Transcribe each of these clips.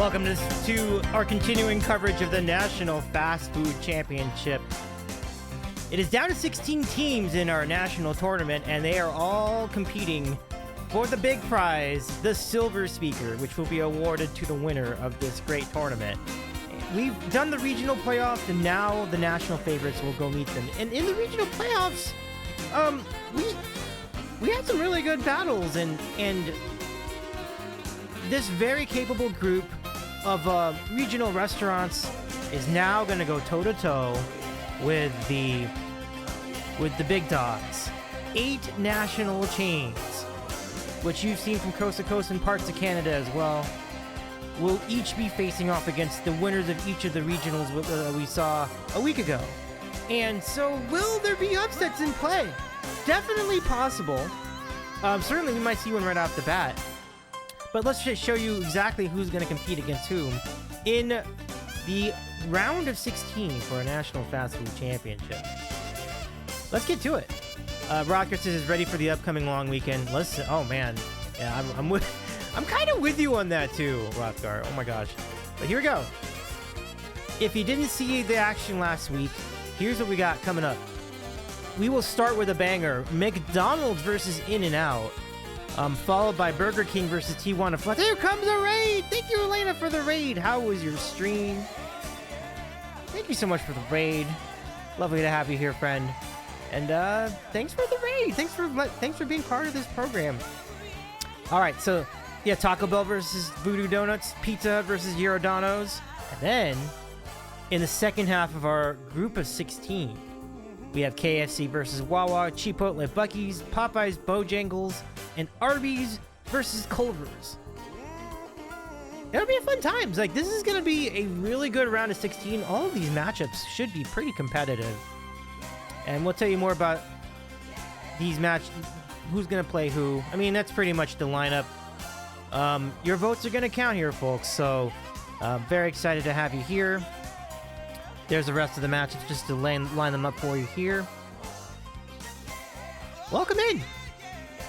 Welcome to our continuing coverage of the National Fast Food Championship. It is down to 16 teams in our national tournament, and they are all competing for the big prize, the Silver Speaker, which will be awarded to the winner of this great tournament. We've done the regional playoffs, and now the national favorites will go meet them. And in the regional playoffs, we had some really good battles, and this very capable group of regional restaurants is now going to go toe-to-toe with the big dogs. 8 national chains, which you've seen from coast to coast and parts of Canada as well, will each be facing off against the winners of each of the regionals we saw a week ago. And so, will there be upsets in play? Definitely possible. Certainly, we might see one right off the bat. But let's just show you exactly who's going to compete against whom in the round of 16 for a National Fast Food Championship. Let's get to it. Rockers is ready for the upcoming long weekend. Listen, oh man, yeah, I'm kind of with you on that too, Rothgar. Oh my gosh. But here we go. If you didn't see the action last week, here's what we got coming up. We will start with a banger: McDonald's versus In-N-Out. Followed by Burger King versus Tijuana Flats. Here comes the raid! Thank you, Elena, for the raid. How was your stream? Thank you so much for the raid. Lovely to have you here, friend. And thanks for the raid. Thanks for being part of this program. All right, so yeah, Taco Bell versus Voodoo Donuts, Pizza Hut versus Giordano's, and then in the second half of our group of 16, we have KFC versus Wawa, Chipotle, Buc-ee's, Popeyes, Bojangles, and Arby's versus Culver's. It'll be a fun times. Like, this is going to be a really good round of 16. All of these matchups should be pretty competitive. And we'll tell you more about these who's going to play who. I mean, that's pretty much the lineup. Your votes are going to count here, folks. So, very excited to have you here. There's the rest of the matchups just to line them up for you here. Welcome in.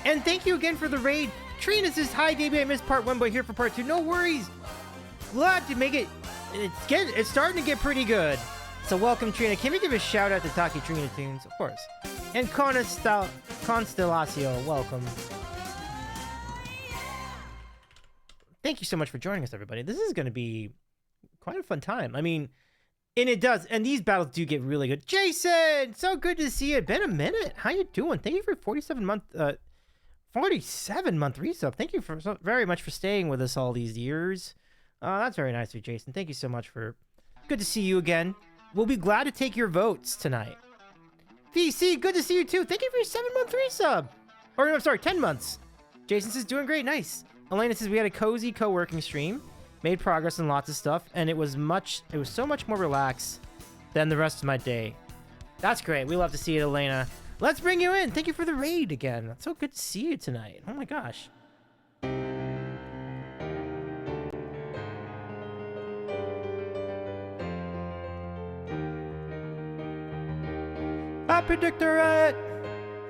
And thank you again for the raid. Trina says, hi, Davey, I missed part 1, but here for part 2. No worries. Glad to make it. It's starting to get pretty good. So welcome, Trina. Can we give a shout out to Taki Trina Tunes? Of course. And Constellacio, welcome. Thank you so much for joining us, everybody. This is going to be quite a fun time. I mean, and it does. And these battles do get really good. Jason, so good to see you. Been a minute. How you doing? Thank you for 47-month resub. Thank you very much for staying with us all these years. That's very nice of you, Jason. Thank you so much for... Good to see you again. We'll be glad to take your votes tonight. VC, good to see you too. Thank you for your 7-month resub. Or, no, sorry, 10 months. Jason says, doing great. Nice. Elena says, we had a cozy co-working stream. Made progress on lots of stuff. And it was so much more relaxed than the rest of my day. That's great. We love to see it, Elena. Let's bring you in. Thank you for the raid again. It's so good to see you tonight. Oh my gosh. I predict a riot.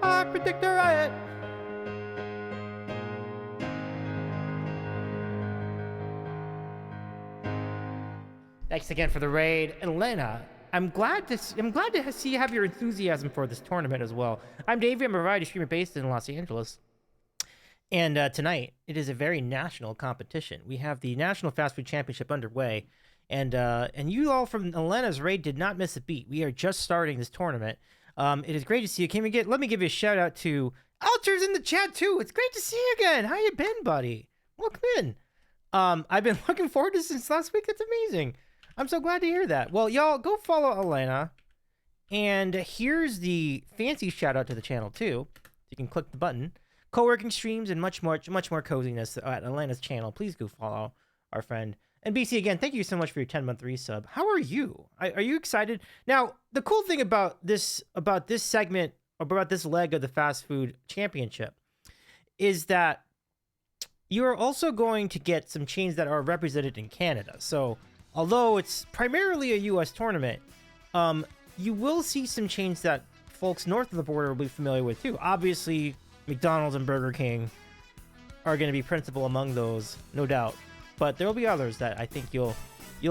I predict a riot. Thanks again for the raid, Elena. I'm glad to see you have your enthusiasm for this tournament as well. I'm Davey. I'm a variety streamer based in Los Angeles. And tonight, it is a very national competition. We have the National Fast Food Championship underway. And you all from Elena's raid did not miss a beat. We are just starting this tournament. It is great to see you. Let me give you a shout out to Alter's in the chat too. It's great to see you again. How you been, buddy? Welcome in. I've been looking forward to this since last week. That's amazing. I'm so glad to hear that. Well, y'all, go follow Elena. And here's the fancy shout out to the channel, too. You can click the button. Co-working streams and much more coziness at Elena's channel. Please go follow our friend. And BC, again, thank you so much for your 10-month resub. How are you? Are you excited? Now, the cool thing about this segment, about this leg of the Fast Food Championship, is that you are also going to get some chains that are represented in Canada. So, although it's primarily a U.S. tournament, you will see some chains that folks north of the border will be familiar with too. Obviously, McDonald's and Burger King are going to be principal among those, no doubt. but there will be others that I think you'll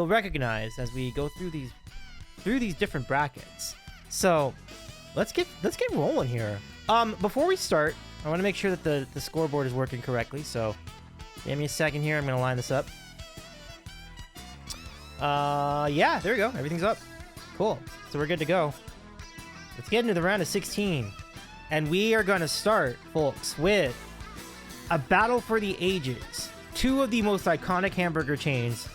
recognize as we go through these different brackets. So let's get rolling here. Before we start, I want to make sure that the scoreboard is working correctly. So give me a second here. I'm gonna line this up. Yeah, there we go. Everything's up. Cool. So we're good to go. Let's get into the round of 16. And we are going to start, folks, with a battle for the ages. Two of the most iconic hamburger chains.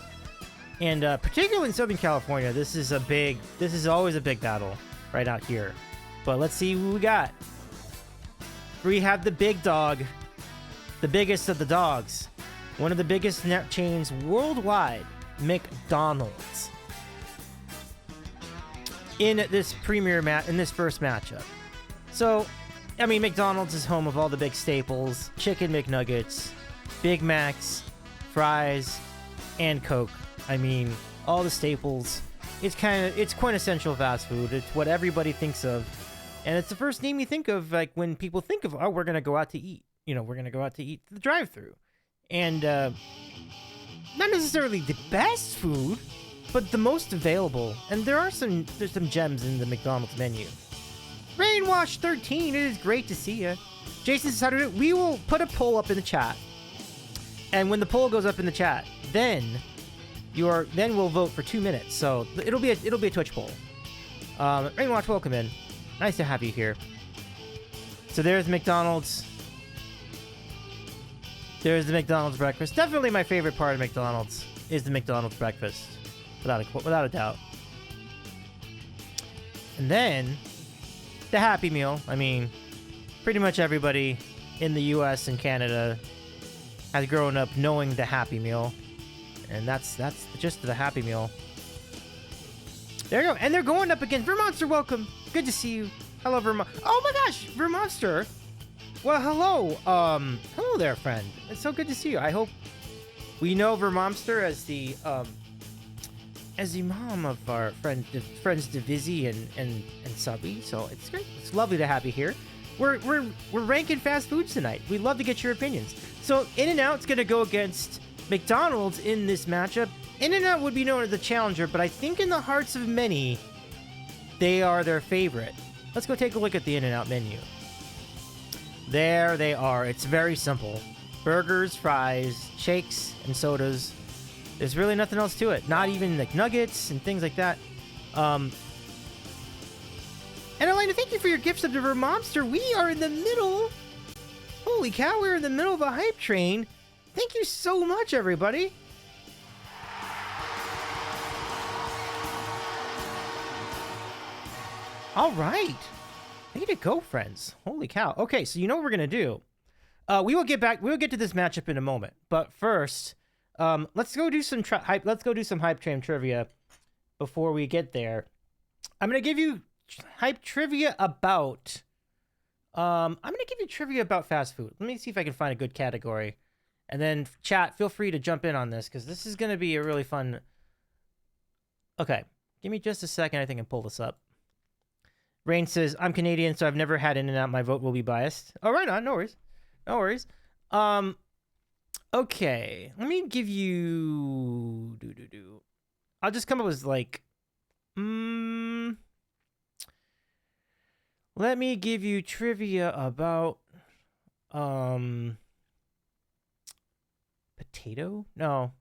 And particularly in Southern California, this is always a big battle right out here. But let's see who we got. We have the big dog, the biggest of the dogs. One of the biggest net chains worldwide, McDonald's. In this first matchup. So, I mean, McDonald's is home of all the big staples: Chicken McNuggets, Big Macs, fries, and Coke. I mean, all the staples. It's quintessential fast food. It's what everybody thinks of. And it's the first name you think of, like, when people think of, oh, we're going to go out to eat. You know, we're going to go out to eat the drive-thru. And, not necessarily the best food, but the most available. And there's some gems in the McDonald's menu. Rainwash 13, it is great to see you. Jason says how to do it. We will put a poll up in the chat. And when the poll goes up in the chat, then we'll vote for 2 minutes. So it'll be a Twitch poll. Rainwash, welcome in. Nice to have you here. So there's McDonald's. There's the McDonald's breakfast. Definitely my favorite part of McDonald's is the McDonald's breakfast. Without a doubt. And then the Happy Meal. I mean, pretty much everybody in the US and Canada has grown up knowing the Happy Meal. And that's just the Happy Meal. There you go. And they're going up against Vermonster. Welcome. Good to see you. Hello, Vermont. Oh my gosh, Vermonster. Well, hello. Hello there, friend. It's so good to see you. I hope we know Vermonster as the mom of our friends Divizzy and Subby. So it's great. It's lovely to have you here. We're ranking fast foods tonight. We'd love to get your opinions. So In-N-Out's gonna go against McDonald's in this matchup. In-N-Out would be known as the challenger, but I think in the hearts of many, they are their favorite. Let's go take a look at the In-N-Out menu. There they are. It's very simple. Burgers, fries, shakes, and sodas. There's really nothing else to it. Not even like nuggets and things like that. And Elena, thank you for your gift sub to Vermonster. We are in the middle. Holy cow, we're in the middle of a hype train. Thank you so much, everybody. All right. Way to go, friends. Holy cow. Okay, so you know what we're going to do. We'll get to this matchup in a moment. But first, let's go do some hype train trivia before we get there. I'm going to give you hype trivia about fast food. Let me see if I can find a good category. And then chat, feel free to jump in on this because this is going to be a really fun. Okay, give me just a second. I think I can pull this up. Rain says, I'm Canadian, so I've never had In-N-Out. My vote will be biased. Oh, right on. No worries. No worries. Okay. Let me give you... I'll just come up with, like... Let me give you trivia about... Potato? No.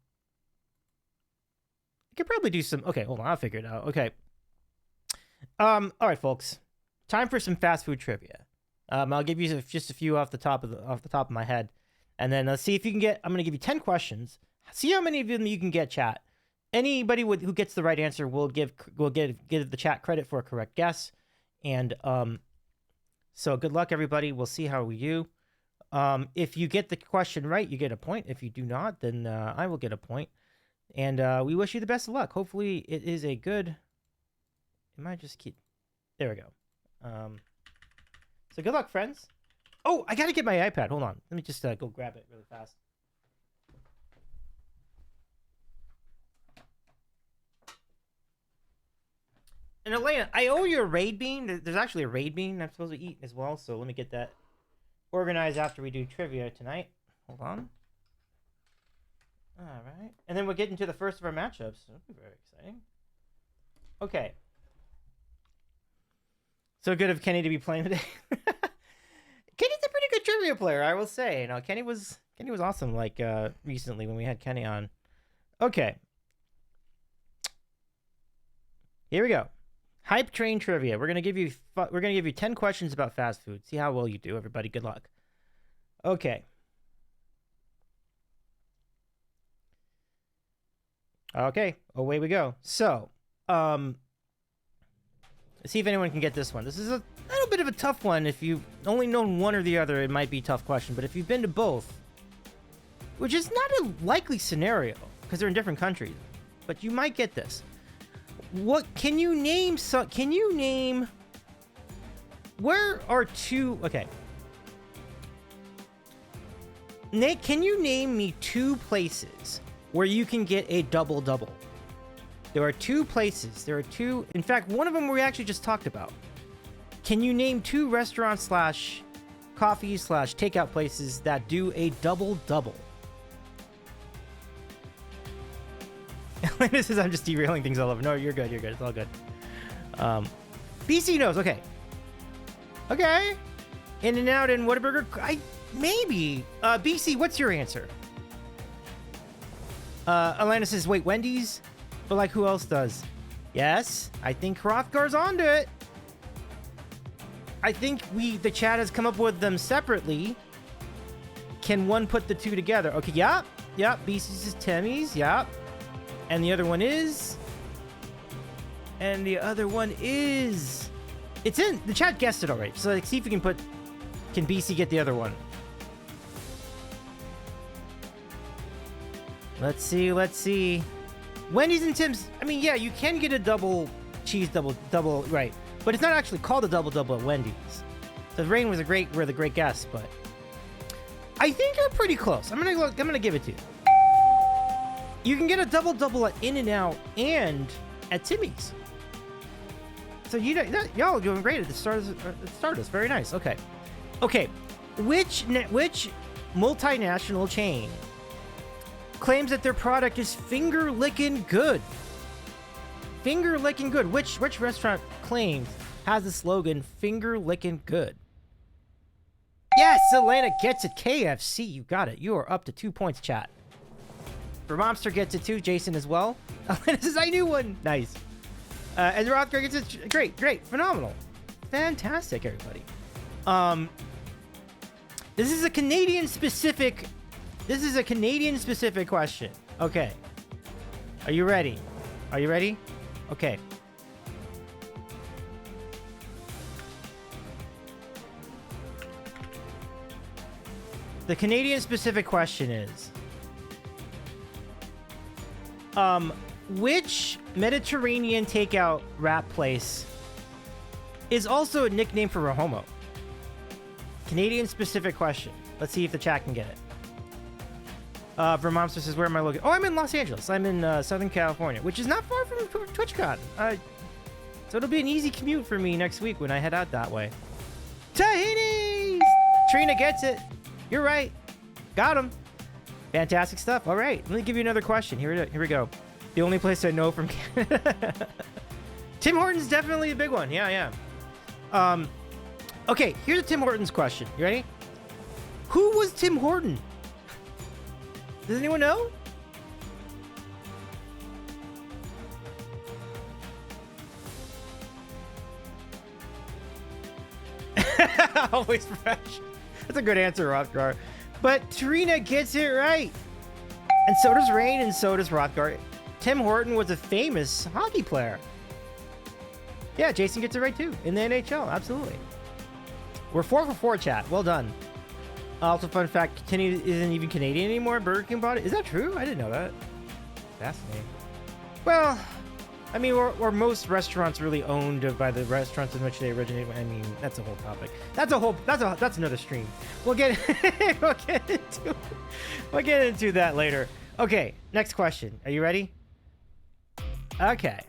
I could probably do some... Okay, hold on. I'll figure it out. Okay. All right, folks. Time for some fast food trivia. I'll give you just a few off the top of my head, and then let's see if you can get. I'm going to give you 10 questions. See how many of them you can get. Chat. Anybody who gets the right answer will give the chat credit for a correct guess, and so good luck, everybody. We'll see how we do. If you get the question right, you get a point. If you do not, then I will get a point. And we wish you the best of luck. Hopefully, it is a good. It might just keep... There we go. So good luck, friends. Oh, I gotta get my iPad. Hold on. Let me just go grab it really fast. And Elena, I owe you a raid bean. There's actually a raid bean I'm supposed to eat as well, so let me get that organized after we do trivia tonight. Hold on. All right. And then we'll get into the first of our matchups. That'll be very exciting. Okay. So good of Kenny to be playing today. Kenny's a pretty good trivia player, I will say. You know, Kenny was awesome like recently when we had Kenny on. Okay. Here we go. Hype train trivia. We're gonna give you 10 questions about fast food. See how well you do, everybody. Good luck. Okay. Okay. Away we go. So, let's see if anyone can get this one. This is a little bit of a tough one. If you've only known one or the other, it might be a tough question. But if you've been to both, which is not a likely scenario because they're in different countries, but you might get this. What can you name? Can you name? Where are two? Okay. Nate, can you name me two places where you can get a double-double? There are two places. There are two. In fact, one of them we actually just talked about. Can you name two restaurants slash coffee slash takeout places that do a double-double? This is, I'm just derailing things all over. No, you're good. You're good. It's all good. BC knows. Okay. Okay. In-N-Out and Whataburger. Maybe. BC, what's your answer? Alana says, wait, Wendy's? But like, who else does? Yes, I think Hrothgar's onto it. I think the chat has come up with them separately. Can one put the two together? Okay, yep. BC's is Timmy's, yep. And the other one is... It's in... The chat guessed it already. So, like, see if you can put... Can BC get the other one? Let's see. Wendy's and Tim's... I mean, yeah, you can get a double cheese double... Right. But it's not actually called a double-double at Wendy's. So, Rain was a great guess, but... I think you're pretty close. I'm gonna give it to you. You can get a double-double at In-N-Out and at Timmy's. So y'all are doing great at the Stardust. Very nice. Okay. Which multinational chain claims that their product is finger-licking good? Finger-licking good. Which restaurant claims has the slogan finger-licking good? Yes, Atlanta gets it. KFC, you got it. You are up to 2 points, chat. Vermomster gets it too. Jason as well. Atlanta says, I knew one. Nice. And Rothgar gets it. Great. Phenomenal. Fantastic, everybody. This is a Canadian-specific question. Okay. Are you ready? Okay. The Canadian-specific question is... which Mediterranean takeout wrap place is also a nickname for a homo? Canadian specific question. Let's see if the chat can get it. Vermomster says, where am I looking? Oh, I'm in Los Angeles. I'm in Southern California, which is not far from TwitchCon. So it'll be an easy commute for me next week when I head out that way. Tahiti's! Trina gets it. You're right. Got him. Fantastic stuff. All right, let me give you another question. Here we go. The only place I know from Canada. Tim Hortons definitely a big one. Yeah. Okay, here's a Tim Hortons question. You ready? Who was Tim Horton? Does anyone know? Always fresh. That's a good answer, Rothgar. But Trina gets it right. And so does Rain, and so does Rothgar. Tim Horton was a famous hockey player. Yeah, Jason gets it right too. In the NHL, absolutely. We're 4 for 4, chat. Well done. Also, fun fact, Kenny isn't even Canadian anymore. Burger King bought it. Is that true? I didn't know that. Fascinating. Well, I mean, or most restaurants really owned by the restaurants in which they originate. I mean, that's a whole topic. That's another stream. We'll get into that later. Okay, next question. Are you ready? Okay.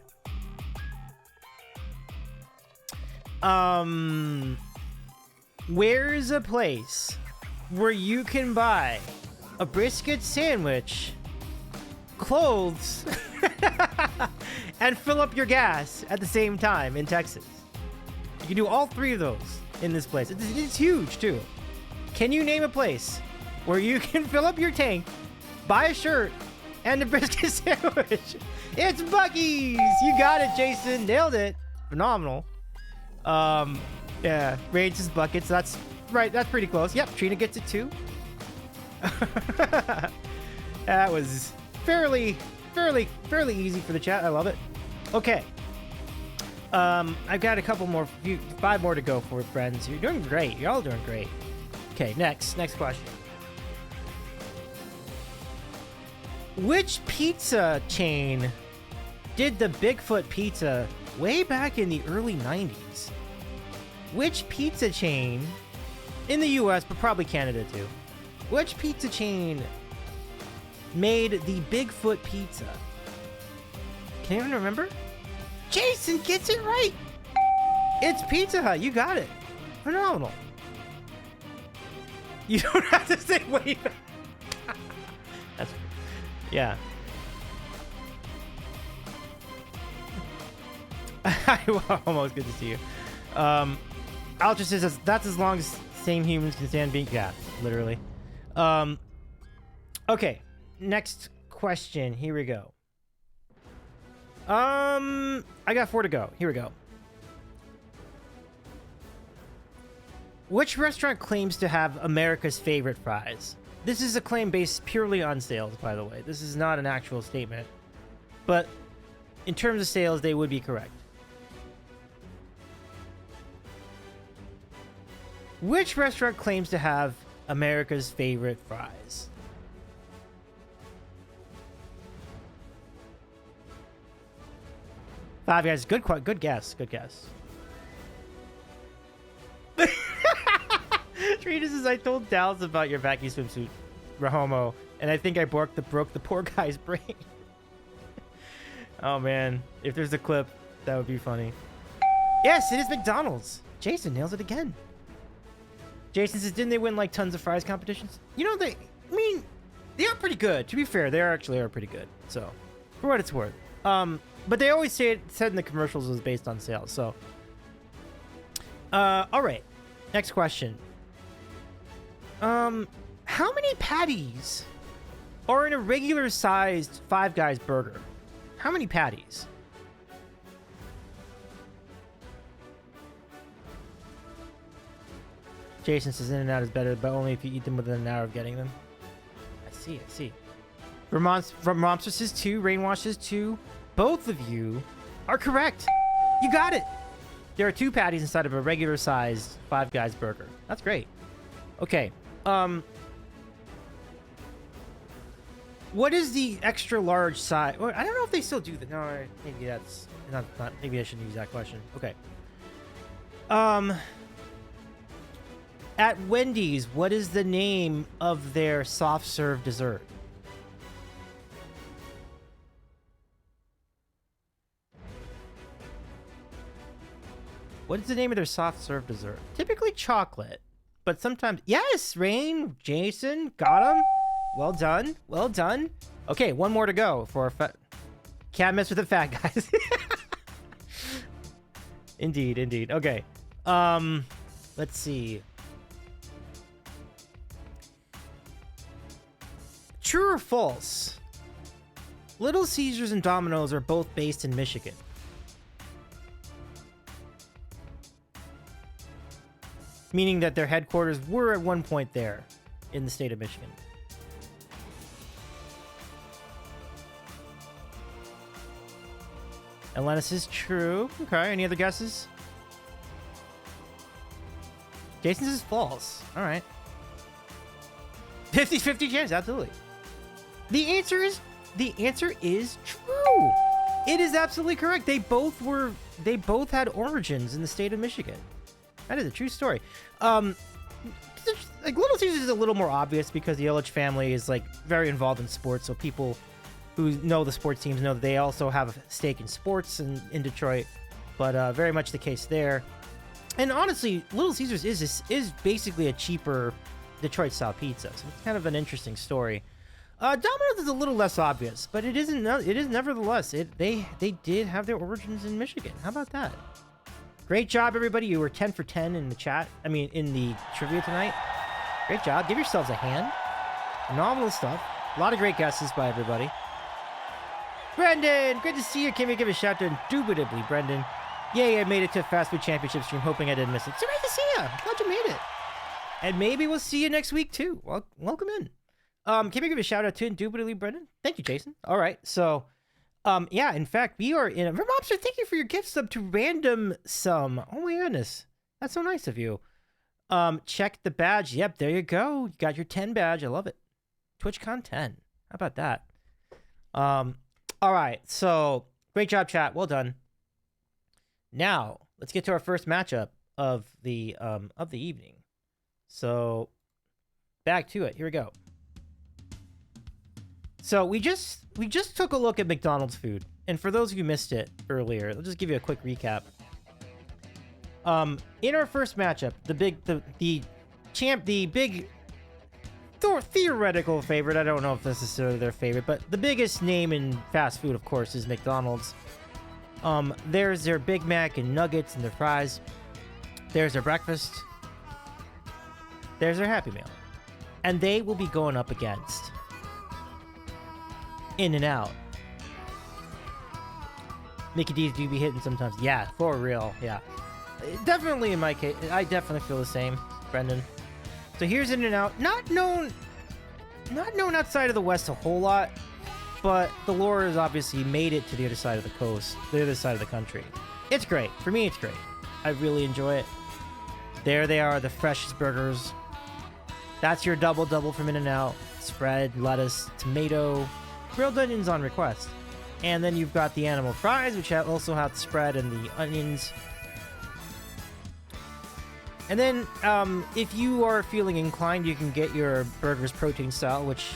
Where's a place where you can buy a brisket sandwich clothes and fill up your gas at the same time in Texas. You can do all three of those in this place. It's huge, too. Can you name a place where you can fill up your tank, buy a shirt, and a brisket sandwich? It's Buc-ee's! You got it, Jason. Nailed it. Phenomenal. Yeah, Range's buckets. That's right. That's pretty close. Yep, Trina gets it, too. That was fairly easy for the chat. I love it. Okay. I've got a couple more, 5 more to go for friends. You're doing great. You're all doing great. Okay, next question. Which pizza chain did the Bigfoot pizza way back in the early 90s? Which pizza chain in the US, but probably Canada too? Which pizza chain made the Bigfoot pizza? Can anyone remember? Jason gets it right. It's Pizza Hut. You got it. Phenomenal. You don't have to say wait. That's yeah. Almost good to see you. Altra says that's as long as same humans can stand being. Yeah, literally. Okay. Next question. Here we go. I got 4 to go. Here we go. Which restaurant claims to have America's favorite fries? This is a claim based purely on sales, by the way. This is not an actual statement. But in terms of sales, they would be correct. Which restaurant claims to have America's favorite fries? Five guys, good guess, good guess. Trina says, I told Dallas about your vacuum swimsuit, Rahomo, and I think I broke the poor guy's brain. Oh man, if there's a clip, that would be funny. Yes, it is McDonald's. Jason nails it again. Jason says, didn't they win like tons of fries competitions? You know, they are pretty good. To be fair, they are pretty good. So, for what it's worth. But they always said in the commercials it was based on sales. So, all right. Next question. How many patties are in a regular sized Five Guys burger? How many patties? Jason says In-N-Out is better, but only if you eat them within an hour of getting them. I see. From Monster says 2, Rainwash says 2. Both of you are correct. You got it. There are 2 patties inside of a regular sized Five Guys burger. That's great. Okay. What is the extra large size? Well, I don't know if they still do that. No, maybe that's not. Maybe I shouldn't use that question. Okay. At Wendy's, what is the name of their soft serve dessert? What is the name of their soft serve dessert? Typically chocolate, but sometimes... Yes, Rain, Jason, got him. Well done. Well done. Okay, 1 more to go for a fat... Can't mess with the fat guys. Indeed. Okay. Let's see. True or false? Little Caesars and Domino's are both based in Michigan. Meaning that their headquarters were at one point there in the state of Michigan. Atlantis is true. Okay, any other guesses? Jason says false. All right. 50-50 chance, absolutely. The answer is true. It is absolutely correct. They both had origins in the state of Michigan. That is a true story. Like Little Caesars is a little more obvious because the Ilitch family is like very involved in sports, so people who know the sports teams know that they also have a stake in sports in Detroit. But very much the case there. And honestly, Little Caesars is basically a cheaper Detroit-style pizza, so it's kind of an interesting story. Domino's is a little less obvious, but it isn't. It is nevertheless. They did have their origins in Michigan. How about that? Great job, everybody. You were 10 for 10 in the chat. I mean, in the trivia tonight. Great job. Give yourselves a hand. Phenomenal stuff. A lot of great guesses by everybody. Brendan, great to see you. Can we give a shout to Indubitably, Brendan? Yay, I made it to Fast Food Championship stream, hoping I didn't miss it. So great to see you. Glad you made it. And maybe we'll see you next week, too. Well, welcome in. Can we give a shout out to Indubitably, Brendan? Thank you, Jason. All right, so, yeah, in fact, we are in a... Vermobster, thank you for your gift sub to Random Sum. Oh, my goodness. That's so nice of you. Check the badge. Yep, there you go. You got your 10 badge. I love it. TwitchCon 10. How about that? All right, so great job, chat. Well done. Now, let's get to our first matchup of the evening. So, back to it. Here we go. So, we just took a look at McDonald's food. And for those of you who missed it earlier, I'll just give you a quick recap. In our first matchup, the big theoretical favorite, I don't know if necessarily their favorite, but the biggest name in fast food, of course, is McDonald's. There's their Big Mac and nuggets and their fries. There's their breakfast. There's their Happy Meal. And they will be going up against In-N-Out. Mickey D's do be hitting sometimes. Yeah, for real. Yeah. Definitely in my case, I definitely feel the same, Brendan. So here's In-N-Out. Not known outside of the West a whole lot, but the lore has obviously made it to the other side of the coast, the other side of the country. It's great. For me, it's great. I really enjoy it. There they are, the freshest burgers. That's your double from In-N-Out. Spread, lettuce, tomato, grilled onions on request. And then you've got the animal fries, which also have the spread and the onions. And then, if you are feeling inclined, you can get your burgers protein style, which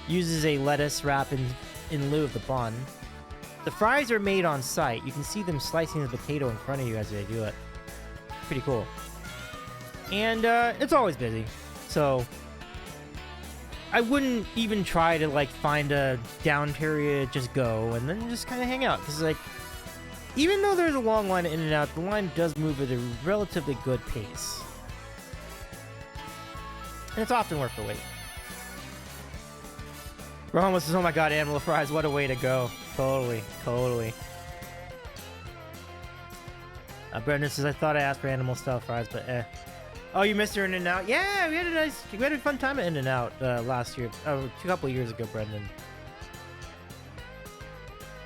uses a lettuce wrap in lieu of the bun. The fries are made on site. You can see them slicing the potato in front of you as they do it. Pretty cool. And it's always busy, so I wouldn't even try to like find a down period. Just go and then just kind of hang out, because like, even though there's a long line in and out, the line does move at a relatively good pace. And it's often worth the wait. Ramos says, oh my god, animal fries, what a way to go. Totally. Brendan says, I thought I asked for animal style fries, but eh. Oh, you missed her In-N-Out? Yeah, we had a fun time at In-N-Out last year. A couple years ago, Brendan.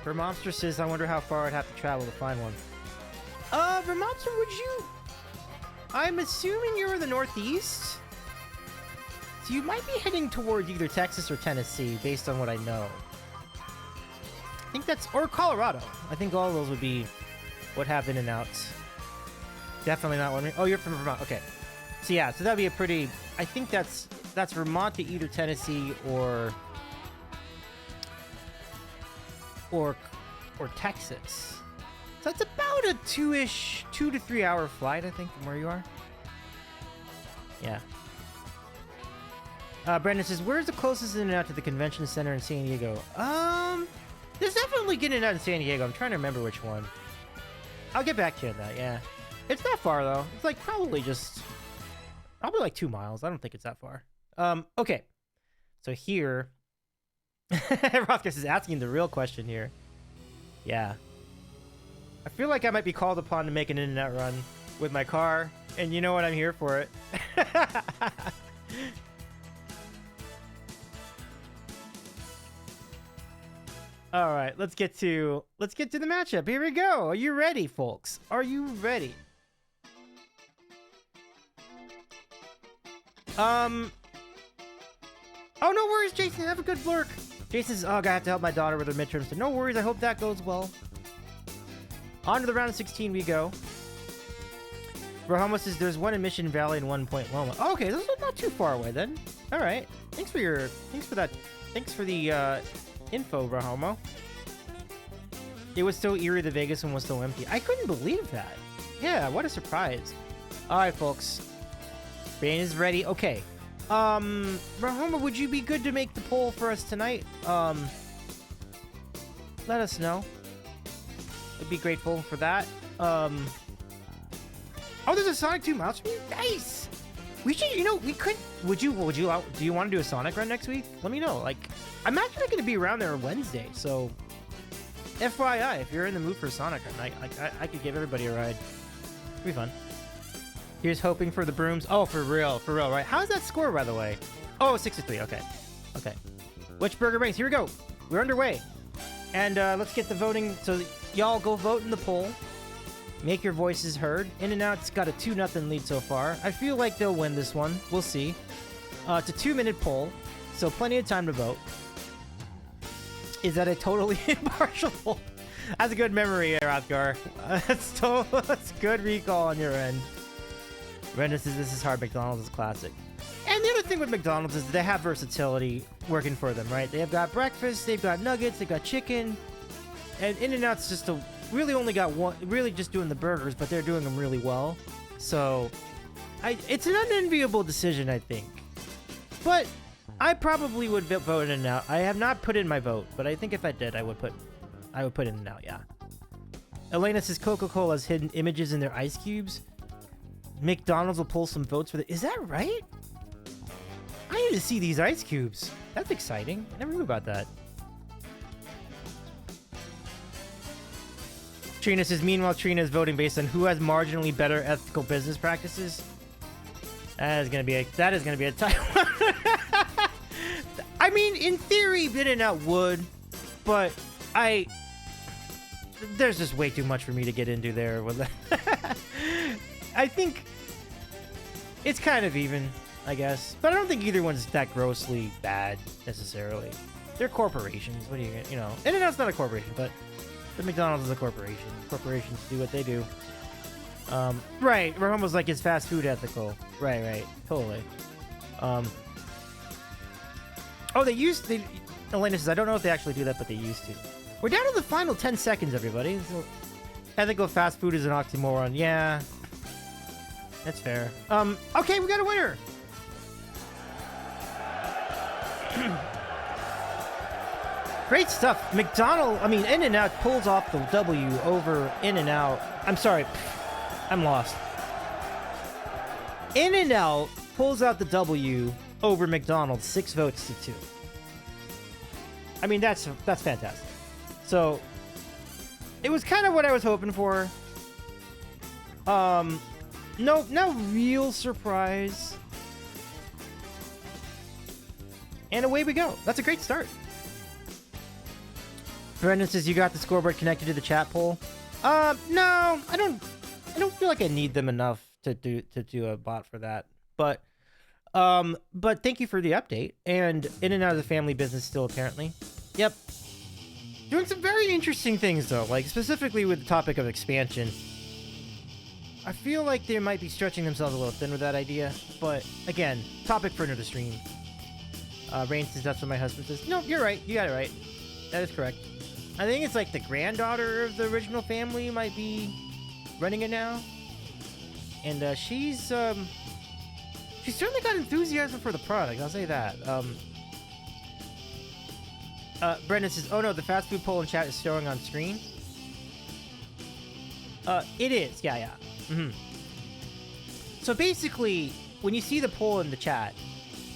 Vermobster says, I wonder how far I'd have to travel to find one. Vermobster, would you... I'm assuming you're in the Northeast? So you might be heading towards either Texas or Tennessee, based on what I know. I think that's... Or Colorado. I think all of those would be what have In-N-Outs. Definitely not one... Oh, you're from Vermont. Okay. So yeah, so that'd be a pretty... I think that's Vermont to either Tennessee or Texas. So it's about a 2 to 3 hour flight, I think, from where you are. Yeah. Brandon says, where's the closest In-N-Out to the convention center in San Diego? There's definitely getting out in San Diego. I'm trying to remember which one. I'll get back to you on that, yeah. It's not far, though. It's like probably like 2 miles. I don't think it's that far. Okay. So here... Rothkus is asking the real question here. Yeah. I feel like I might be called upon to make an In-N-Out run with my car, and you know what? I'm here for it. All right, let's get to the matchup. Here we go. Are you ready, folks? Are you ready? Oh, no worries, Jason. Have a good lurk. Jason says, oh, I have to help my daughter with her midterms. So no worries. I hope that goes well. On to the round of 16 we go. Rahoma says there's one in Mission Valley and 1 Point Loma. Oh, okay, those are not too far away then. All right. Thanks for the info, Rahoma. It was so eerie the Vegas one was so empty. I couldn't believe that. Yeah, what a surprise. All right, folks. Brain is ready. Okay. Rahoma, would you be good to make the poll for us tonight? Let us know. I'd be grateful for that. Oh, there's a Sonic 2 mouse review? Nice! We should, you know, we could, do you want to do a Sonic run next week? Let me know. Like, I'm actually going to be around there Wednesday, so FYI, if you're in the mood for a Sonic run, I could give everybody a ride. It'd be fun. Here's hoping for the brooms. Oh, for real, right? How's that score, by the way? Oh, 6-3, okay. Okay. Which burger ranks? Here we go. We're underway. And let's get the voting. So y'all go vote in the poll. Make your voices heard. In-N-Out's got a 2-0 lead so far. I feel like they'll win this one. We'll see. It's a 2-minute poll, so plenty of time to vote. Is that a totally impartial poll? That's a good memory, Rothgar. That's good recall on your end. Brenda says this is hard. McDonald's is classic. And the other thing with McDonald's is they have versatility working for them, right? They've got breakfast, they've got nuggets, they've got chicken. And In-N-Out's just really only got one, really just doing the burgers, but they're doing them really well. So it's an unenviable decision, I think. But I probably would vote In-N-Out. I have not put in my vote, but I think if I did, I would put In-N-Out, yeah. Elena says Coca-Cola has hidden images in their ice cubes. McDonald's will pull some votes for it. Is that right? I need to see these ice cubes. That's exciting. I never knew about that. Trina says, meanwhile, Trina is voting based on who has marginally better ethical business practices. That is gonna be a tight one. I mean, in theory, In-N-Out would, but there's just way too much for me to get into there with that. I think it's kind of even, I guess. But I don't think either one's that grossly bad, necessarily. They're corporations. What do you know? In-N-Out's not a corporation, but the McDonald's is a corporation. Corporations do what they do. Right. We're almost like, it's fast food ethical. Right. Totally. Oh, Elena says, I don't know if they actually do that, but they used to. We're down to the final 10 seconds, everybody. So, ethical fast food is an oxymoron. Yeah. That's fair. Okay, we got a winner. Great stuff. In-N-Out pulls off the W over In-N-Out. I'm sorry. I'm lost. In-N-Out pulls out the W over McDonald's, 6 votes to 2. I mean, that's fantastic. So, it was kind of what I was hoping for. No real surprise. And away we go. That's a great start. Brendan says, you got the scoreboard connected to the chat poll? No, I don't feel like I need them enough to do a bot for that. But thank you for the update. And In-N-Out is a family business still, apparently. Yep. Doing some very interesting things, though, like specifically with the topic of expansion. I feel like they might be stretching themselves a little thin with that idea, but again, topic for another stream. Rain says that's what my husband says. No, you're right. You got it right. That is correct. I think it's like the granddaughter of the original family might be running it now. And she's certainly got enthusiasm for the product, I'll say that. Brendan says, oh no, the fast food poll in chat is showing on screen. It is, yeah. Mm-hmm. So basically, when you see the poll in the chat,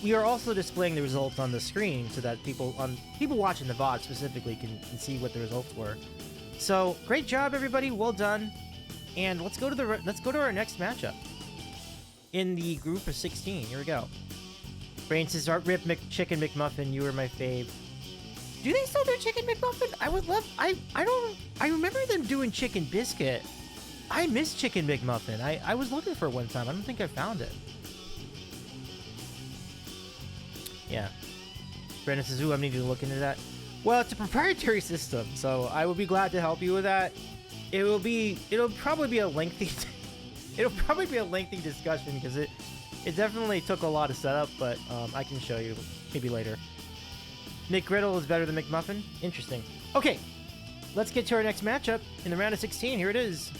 we are also displaying the results on the screen so that people watching the VOD specifically can see what the results were. So great job, everybody. Well done. And let's go to our next matchup in the group of 16. Here we go. Brain says, "Rip Chicken McMuffin, you were my fave." Do they still do Chicken McMuffin? I would love. I remember them doing Chicken Biscuit. I miss Chicken McMuffin. I was looking for it one time. I don't think I found it. Yeah. Brandon says, ooh, I'm needing to look into that. Well, it's a proprietary system, so I will be glad to help you with that. It'll probably be a lengthy discussion because it definitely took a lot of setup, but I can show you maybe later. McGriddle is better than McMuffin? Interesting. Okay, let's get to our next matchup in the round of 16. Here it is.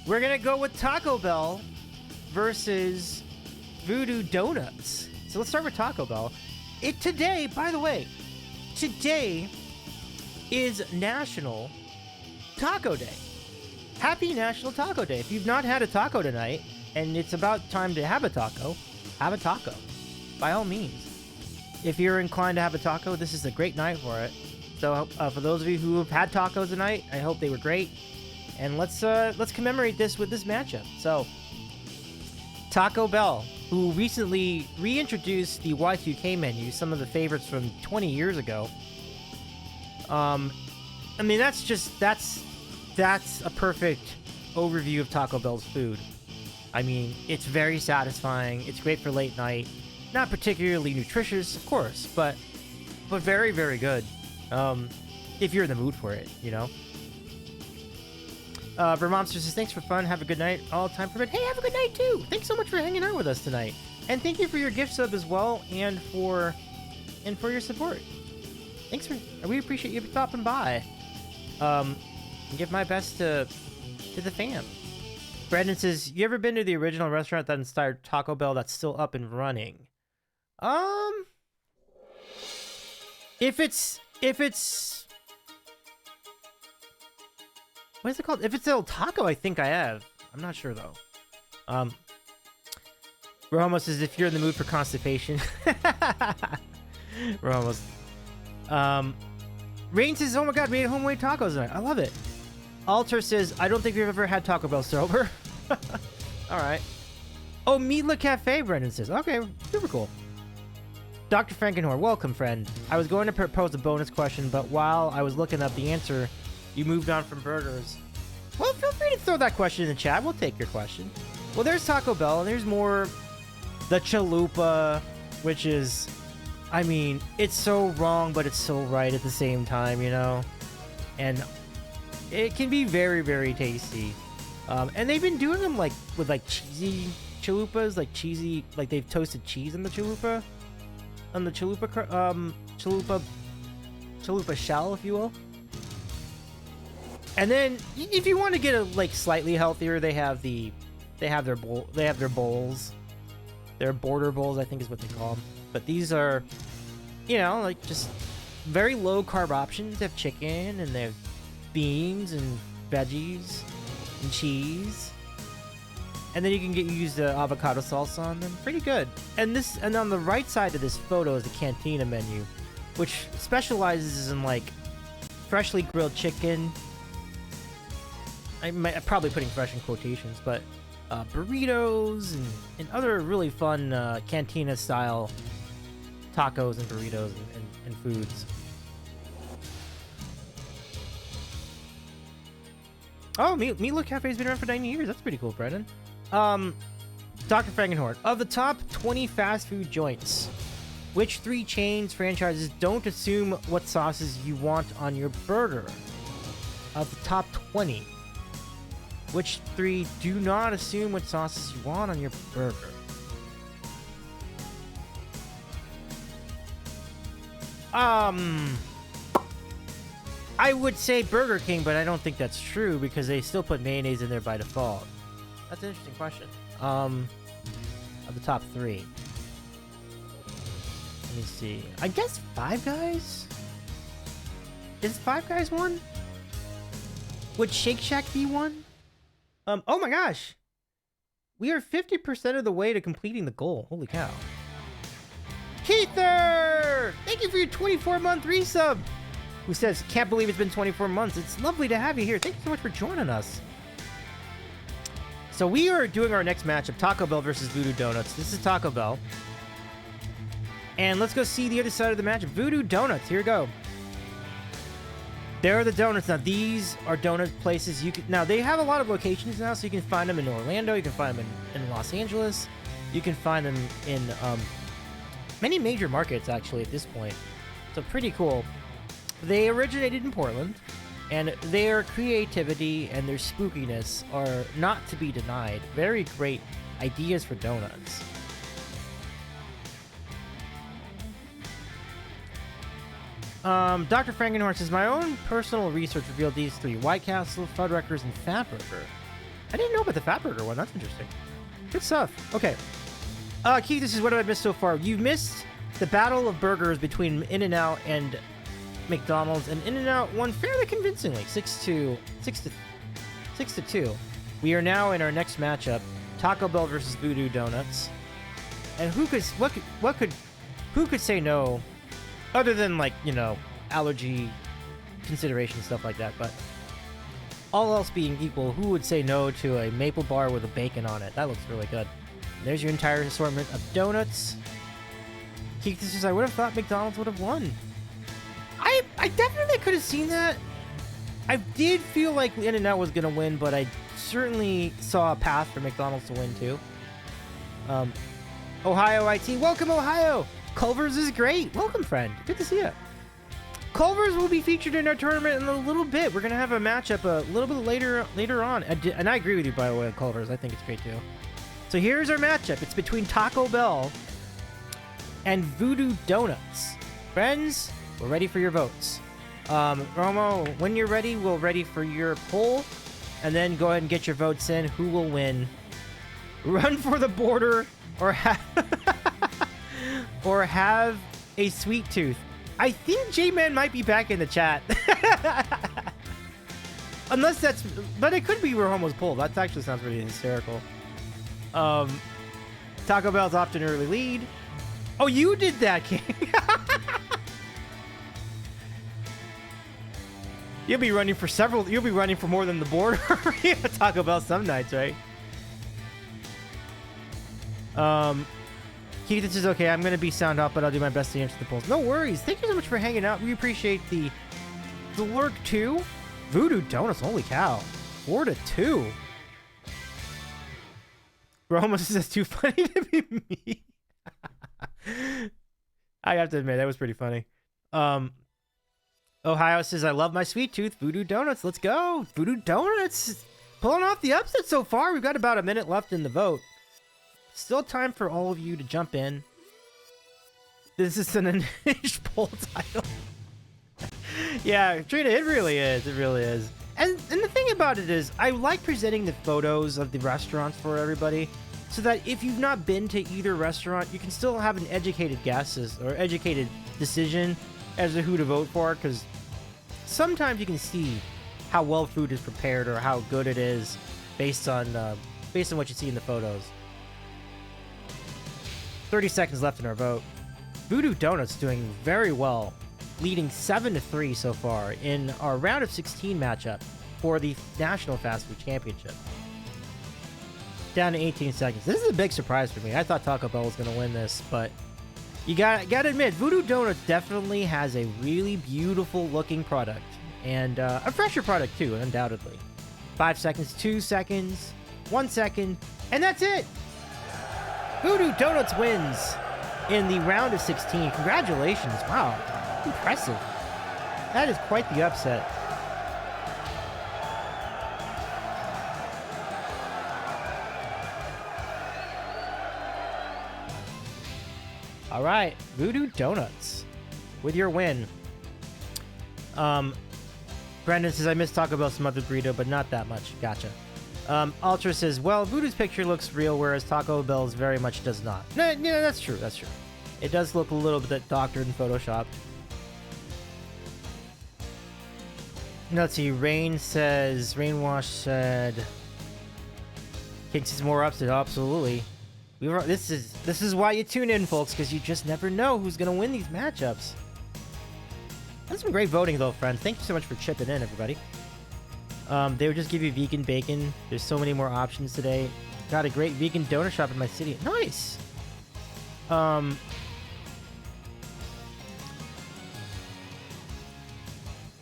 We're gonna go with Taco Bell versus Voodoo Donuts. So let's start with Taco Bell. Today, by the way, today is National Taco Day. Happy National Taco Day. If you've not had a taco tonight, and it's about time to have a taco, by all means. If you're inclined to have a taco, this is a great night for it. So for those of you who have had tacos tonight, I hope they were great. And let's commemorate this with this matchup. So, Taco Bell, who recently reintroduced the Y2K menu, some of the favorites from 20 years ago. I mean, that's a perfect overview of Taco Bell's food. I mean, it's very satisfying. It's great for late night. Not particularly nutritious, of course, but very, very good. If you're in the mood for it, you know. Vermonster says, thanks for fun. Have a good night. All time for bed. Hey, have a good night too. Thanks so much for hanging out with us tonight. And thank you for your gift sub as well, and for your support. We appreciate you stopping by. And give my best to the fam. Brandon says, you ever been to the original restaurant that inspired Taco Bell that's still up and running? If it's what is it called? If it's El Taco, I think I have. I'm not sure though. Romo says, if you're in the mood for constipation. Romo. Rain says, oh my god, we ate homemade tacos tonight. I love it. Alter says, I don't think we've ever had Taco Bell sober. Alright. Oh, Meatla Cafe, Brendan says. Okay, super cool. Dr. Frankenhorn, welcome, friend. I was going to propose a bonus question, but while I was looking up the answer, you moved on from burgers. Well, feel free to throw that question in the chat. We'll take your question. Well, there's Taco Bell, and there's more. The Chalupa, which is, I mean, it's so wrong, but it's so right at the same time, you know? And it can be very, very tasty. And they've been doing them like with like cheesy chalupas, like cheesy, like they've toasted cheese on the chalupa, chalupa shell, if you will. And then if you want to get a like slightly healthier, they have their bowls, their border bowls, I think is what they call them. But these are, you know, like just very low carb options. They have chicken and they have beans and veggies and cheese, and then you can use the avocado salsa on them. Pretty good. And on the right side of this photo is the Cantina menu, which specializes in like freshly grilled chicken. I'm probably putting fresh in quotations, but burritos and other really fun Cantina style tacos and burritos and foods. Oh, Meatloaf Cafe's been around for 90 years. That's pretty cool, Brendan. Dr. Frankenhorn, of the top 20 fast food joints, which 3 chains franchises don't assume what sauces you want on your burger? Of the top 20, which 3 do not assume what sauces you want on your burger? I would say Burger King, but I don't think that's true because they still put mayonnaise in there by default. That's an interesting question. Of the top 3. Let me see. I guess Five Guys? Is Five Guys one? Would Shake Shack be one? Oh my gosh! We are 50% of the way to completing the goal. Holy cow. Keither! Thank you for your 24-month resub! Who says, can't believe it's been 24 months. It's lovely to have you here. Thank you so much for joining us. So we are doing our next matchup, Taco Bell versus Voodoo Donuts. This is Taco Bell. And let's go see the other side of the matchup. Voodoo Donuts, here we go. There are the donuts. Now, these are donut places you can... Now, they have a lot of locations now, so you can find them in Orlando. You can find them in Los Angeles. You can find them in many major markets, actually, at this point. So, pretty cool. They originated in Portland, and their creativity and their spookiness are not to be denied. Very great ideas for donuts. Dr. Frankenhorn says, my own personal research revealed these 3: White Castle, Fuddruckers, and Fatburger. I didn't know about the Fatburger one. That's interesting. Good stuff. Okay. Keith, this is what have I missed so far. You've missed the battle of burgers between In-N-Out and McDonald's, and In-N-Out won fairly convincingly, 6-2. We are now in our next matchup, Taco Bell versus Voodoo Donuts. And who could say no, other than, like, you know, allergy consideration, stuff like that. But all else being equal, who would say no to a maple bar with a bacon on it? That looks really good. There's your entire assortment of donuts. Keith says, I would have thought McDonald's would have won. I definitely could have seen that. I did feel like In-N-Out was going to win, but I certainly saw a path for McDonald's to win too. Ohio IT, welcome Ohio! Culver's is great. Welcome, friend. Good to see you. Culver's will be featured in our tournament in a little bit. We're going to have a matchup a little bit later on. And I agree with you, by the way, Culver's. I think it's great too. So here's our matchup. It's between Taco Bell and Voodoo Donuts. Friends, we're ready for your votes. Romo, when you're ready, we're ready for your poll. And then go ahead and get your votes in. Who will win? Run for the border or or have a sweet tooth. I think J-Man might be back in the chat. Unless that's... But it could be Romo's poll. That actually sounds pretty hysterical. Taco Bell's off to an early lead. Oh, you did that, King. You'll be running for more than the border. Yeah, Taco Bell some nights, right? Keith, this is okay. I'm going to be sound out, but I'll do my best to answer the polls. No worries. Thank you so much for hanging out. We appreciate the lurk too. Voodoo Donuts, holy cow. 4-2. Roma says it's too funny to be me. I have to admit, that was pretty funny. Ohio says, I love my sweet tooth. Voodoo Donuts, let's go. Voodoo Donuts pulling off the upset so far. We've got about a minute left in the vote. Still time for all of you to jump in. This is an unhinged poll title. Yeah, Trina, it really is. It really is. And the thing about it is, I like presenting the photos of the restaurants for everybody, so that if you've not been to either restaurant, you can still have an educated guess or educated decision as to who to vote for, because sometimes you can see how well food is prepared or how good it is based on what you see in the photos. 30 seconds left in our vote. Voodoo Donuts doing very well, leading 7-3 so far in our round of 16 matchup for the National Fast Food Championship. Down to 18 seconds. This is a big surprise for me. I thought Taco Bell was going to win this, but you gotta admit, Voodoo Donuts definitely has a really beautiful looking product, and a fresher product too, undoubtedly. 5 seconds, 2 seconds, 1 second, and that's it! Voodoo Donuts wins in the round of 16. Congratulations. Wow. Impressive. That is quite the upset. All right. Voodoo Donuts with your win. Brendan says, I miss Taco Bell smothered burrito, but not that much. Gotcha. Ultra says, well, Voodoo's picture looks real, whereas Taco Bell's very much does not. No, yeah, that's true. That's true. It does look a little bit doctored and photoshopped. Let's see. Rainwash said, Kicks is more upset. Absolutely. This is why you tune in, folks, because you just never know who's gonna win these matchups. That's some great voting, though, friends. Thank you so much for chipping in, everybody. They would just give you vegan bacon. There's so many more options today. Got a great vegan donut shop in my city. Nice.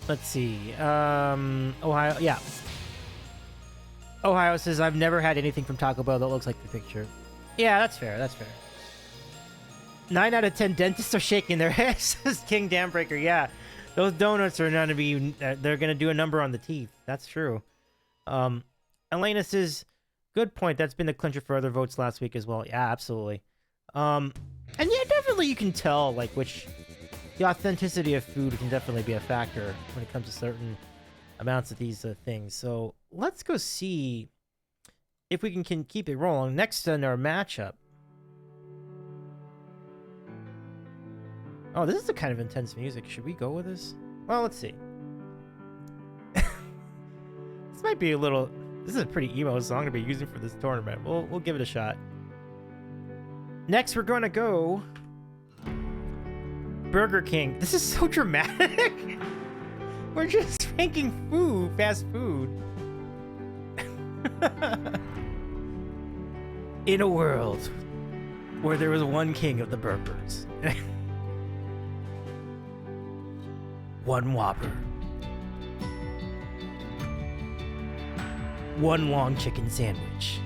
Let's see. Ohio. Yeah. Ohio says, I've never had anything from Taco Bell that looks like the picture. Yeah, that's fair. That's fair. 9 out of 10 dentists are shaking their heads, says King Dambreaker. Yeah. Those donuts are going to be, they're going to do a number on the teeth. That's true. Elena says, good point. That's been the clincher for other votes last week as well. Yeah, absolutely. And yeah, definitely you can tell, like, the authenticity of food can definitely be a factor when it comes to certain amounts of these things. So let's go see if we can keep it rolling, next in our matchup. Oh, this is the kind of intense music. Should we go with this? Well, let's see. This might be a little... This is a pretty emo song to be using for this tournament. We'll give it a shot. Next, we're going to go... Burger King. This is so dramatic. We're just ranking food, fast food. In a world where there was one king of the burgers. One Whopper. One long chicken sandwich.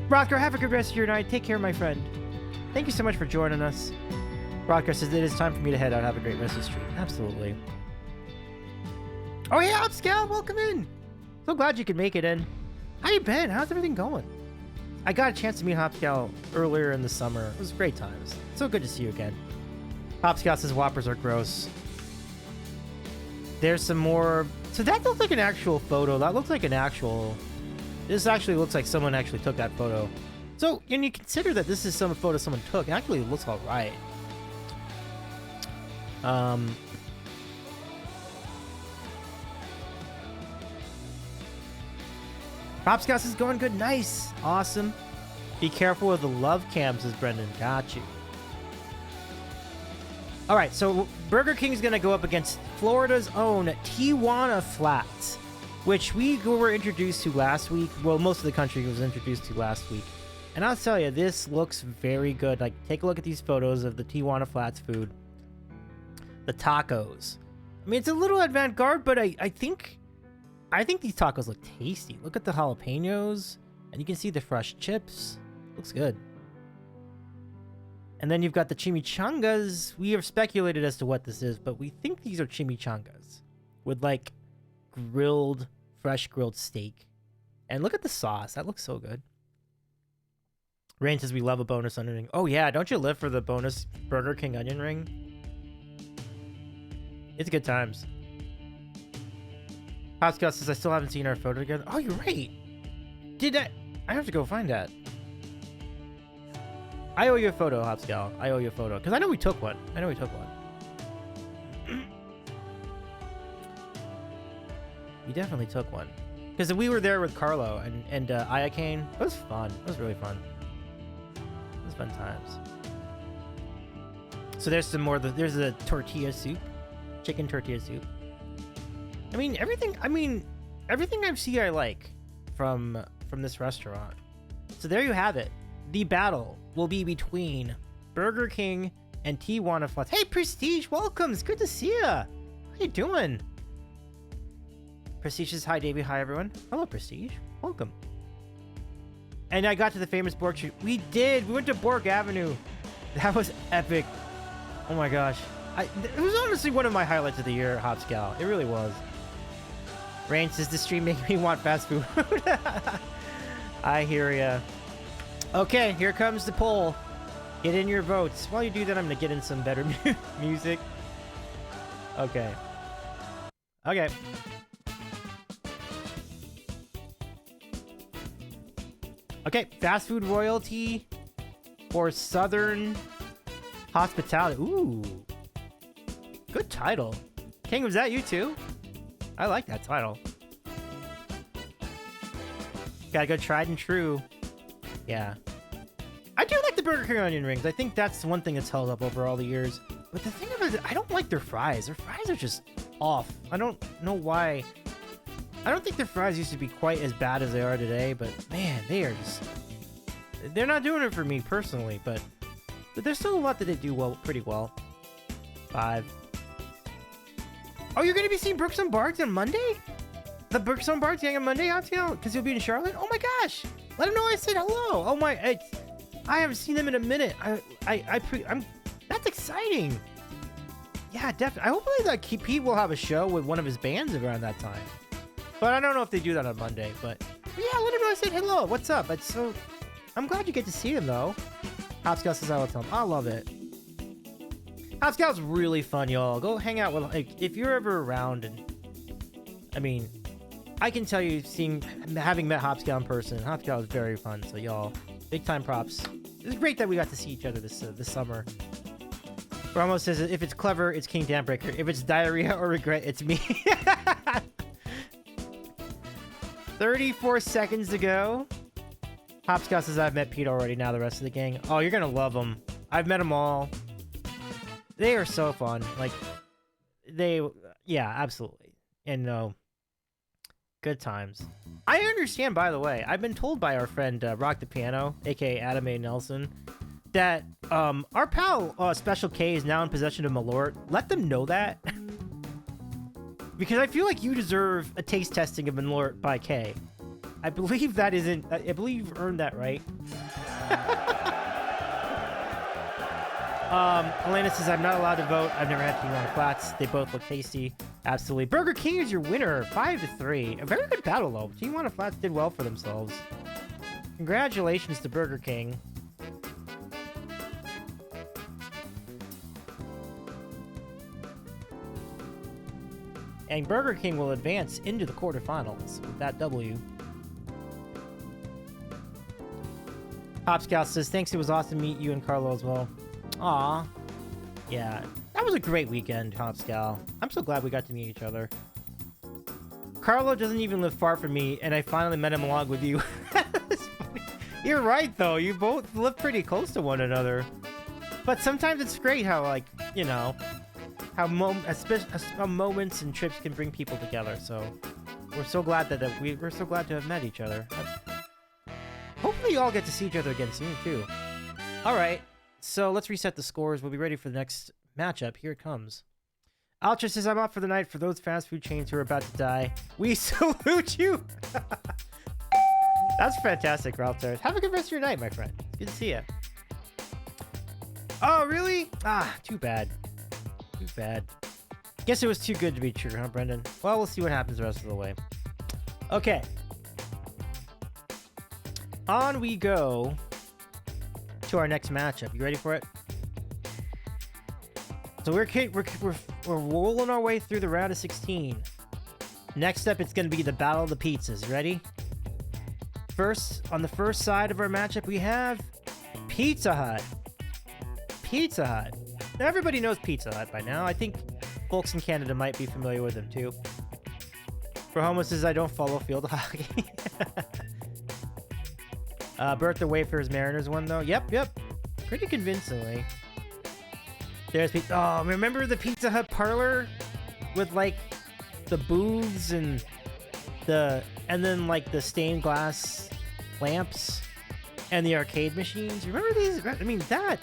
Rothgar, have a good rest of your night. Take care, my friend. Thank you so much for joining us. Rothgar says it is time for me to head out. Have a great rest of the stream. Absolutely. Oh yeah, Upscal, welcome in. So glad you could make it in. How you been? How's everything going? I got a chance to meet Hopscal earlier in the summer. It was great times. So good to see you again. Hopscal says Whoppers are gross. There's some more. So that looks like an actual photo. That looks like an actual... This actually looks like someone actually took that photo. So, when you consider that this is some photo someone took, it actually looks all right. Hopscotch is going good. Nice. Awesome. Be careful with the love cams, says Brendan. Got you. All right, so Burger King is going to go up against Florida's own Tijuana Flats, which we were introduced to last week. Well, most of the country was introduced to last week. And I'll tell you, this looks very good. Like, take a look at these photos of the Tijuana Flats food. The tacos. I mean, it's a little avant-garde, but I think these tacos look tasty. Look at the jalapenos, and you can see the fresh chips. Looks good. And then you've got the chimichangas. We have speculated as to what this is, but we think these are chimichangas with like fresh grilled steak. And look at the sauce. That looks so good. Rain says we love a bonus onion ring. Oh yeah, don't you live for the bonus Burger King onion ring? It's good times. Hopscotch says I still haven't seen our photo together. Oh, you're right. I have to go find that. I owe you a photo, Hopscal. I owe you a photo. Because I know we took one. We definitely took one. Because we were there with Carlo and Ayakane. It was fun. It was really fun. It was fun times. So there's some more. There's a tortilla soup. Chicken tortilla soup. I mean, everything I see I like from this restaurant. So there you have it. The battle will be between Burger King and Tijuana Flats. Hey, Prestige, welcome. It's good to see you. How you doing? Prestige says, hi, Davey. Hi, everyone. Hello, Prestige. Welcome. And I got to the famous Bork Street. We did. We went to Bork Avenue. That was epic. Oh, my gosh. It was honestly one of my highlights of the year at Hopscal. It really was. Rain says, this stream making me want fast food. I hear ya. Okay, here comes the poll. Get in your votes. While you do that, I'm going to get in some better music. Okay. Okay. Okay, fast food royalty for Southern Hospitality. Ooh. Good title. King, was that you too? I like that title. Gotta go tried and true. Yeah. I do like the Burger King onion rings. I think that's one thing that's held up over all the years. But the thing about it, I don't like their fries. Their fries are just off. I don't know why. I don't think their fries used to be quite as bad as they are today, but man, they are just... They're not doing it for me personally, but there's still a lot that they do pretty well. 5. Oh, you're going to be seeing Brooks and Barks on Monday? The Brooks and Barks gang on Monday, Hopscal? Because you'll be in Charlotte? Oh my gosh! Let him know I said hello! Oh my... I haven't seen them in a minute. That's exciting! Yeah, definitely. Hopefully that Pete will have a show with one of his bands around that time. But I don't know if they do that on Monday, but yeah, let him know I said hello. What's up? I'm glad you get to see him, though. Hopscal says I will tell him. I love it. Hopscal's really fun, y'all. Go hang out with, like, if you're ever around, and I mean, I can tell you, having met Hopscow in person, Hopscow was very fun. So y'all, big time props. It was great that we got to see each other this summer. Ramos says, if it's clever, it's King Dampbreaker. If it's diarrhea or regret, it's me. 34 seconds to go. Hopscow says, I've met Pete already. Now the rest of the gang. Oh, you're going to love them. I've met them all. They are so fun. Like, yeah, absolutely. And no, good times. I understand, by the way, I've been told by our friend Rock the Piano, aka Adam A. Nelson, that our pal Special K is now in possession of Malort. Let them know that. Because I feel like you deserve a taste testing of Malort by K. I believe that isn't... I believe you've earned that right. Elena says, I'm not allowed to vote. I've never had to on flats. They both look tasty. Absolutely. Burger King is your winner. 5-3. A very good battle, though. Tijuana Flats did well for themselves. Congratulations to Burger King. And Burger King will advance into the quarterfinals with that W. Hopscout says, thanks, it was awesome to meet you and Carlo as well. Aw. Yeah, that was a great weekend, Hopscout. I'm so glad we got to meet each other. Carlo doesn't even live far from me, and I finally met him along with you. You're right, though. You both live pretty close to one another. But sometimes it's great how, like, you know, how moments and trips can bring people together. So we're so glad that we're so glad to have met each other. Hopefully you all get to see each other again soon, too. All right, so let's reset the scores. We'll be ready for the next matchup. Here it comes. Ultra says, I'm off for the night. For those fast food chains who are about to die, we salute you. That's fantastic, Ralph. Have a good rest of your night, my friend. It's good to see you. Oh, really? Ah, too bad. Too bad. Guess it was too good to be true, huh, Brendan? Well, we'll see what happens the rest of the way. Okay. On we go to our next matchup. You ready for it? So we're rolling our way through the round of 16. Next up, it's going to be the Battle of the Pizzas. Ready? First, on the first side of our matchup, we have Pizza Hut. Pizza Hut. Now, everybody knows Pizza Hut by now. I think folks in Canada might be familiar with them too. For Homo says, I don't follow field hockey. Bertha Wafers Mariners won though. Yep. Pretty convincingly. There's oh, remember the Pizza Hut parlor with like the booths and then like the stained glass lamps and the arcade machines. Remember these? I mean, that.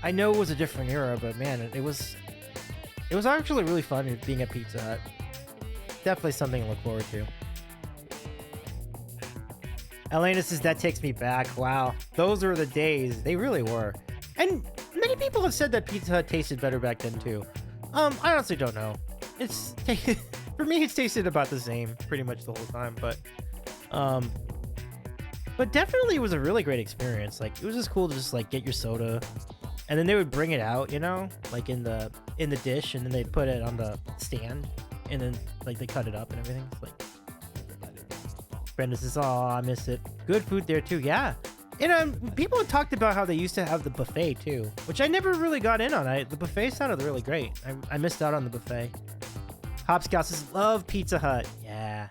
I know it was a different era, but man, it was actually really fun being at Pizza Hut. Definitely something to look forward to. Elena says, that takes me back. Wow, those were the days. They really were. And many people have said that Pizza Hut tasted better back then too. I honestly don't know. It's for me, it's tasted about the same pretty much the whole time. But definitely it was a really great experience. Like, it was just cool to just like get your soda, and then they would bring it out, you know, like in the dish, and then they'd put it on the stand, and then like they cut it up and everything. It's like, Brenda says, oh, I miss it. Good food there too. Yeah. And people have talked about how they used to have the buffet too, which I never really got in on. The buffet sounded really great. I missed out on the buffet. Hopscout says, love Pizza Hut. Yeah.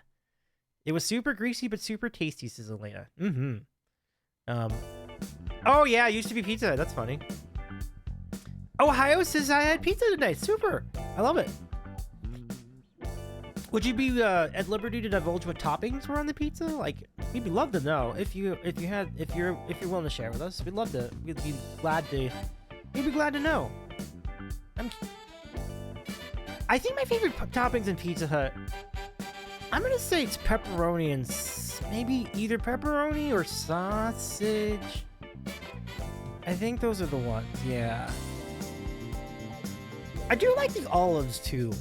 It was super greasy, but super tasty, says Elena. Oh yeah, it used to be Pizza Hut. That's funny. Ohio says, I had pizza tonight. Super. I love it. Would you be at liberty to divulge what toppings were on the pizza? Like, we'd love to know if you're willing to share with us. We'd be glad to know. I think my favorite toppings in Pizza Hut, I'm gonna say it's pepperoni and maybe either pepperoni or sausage. I think those are the ones. Yeah. I do like the olives too.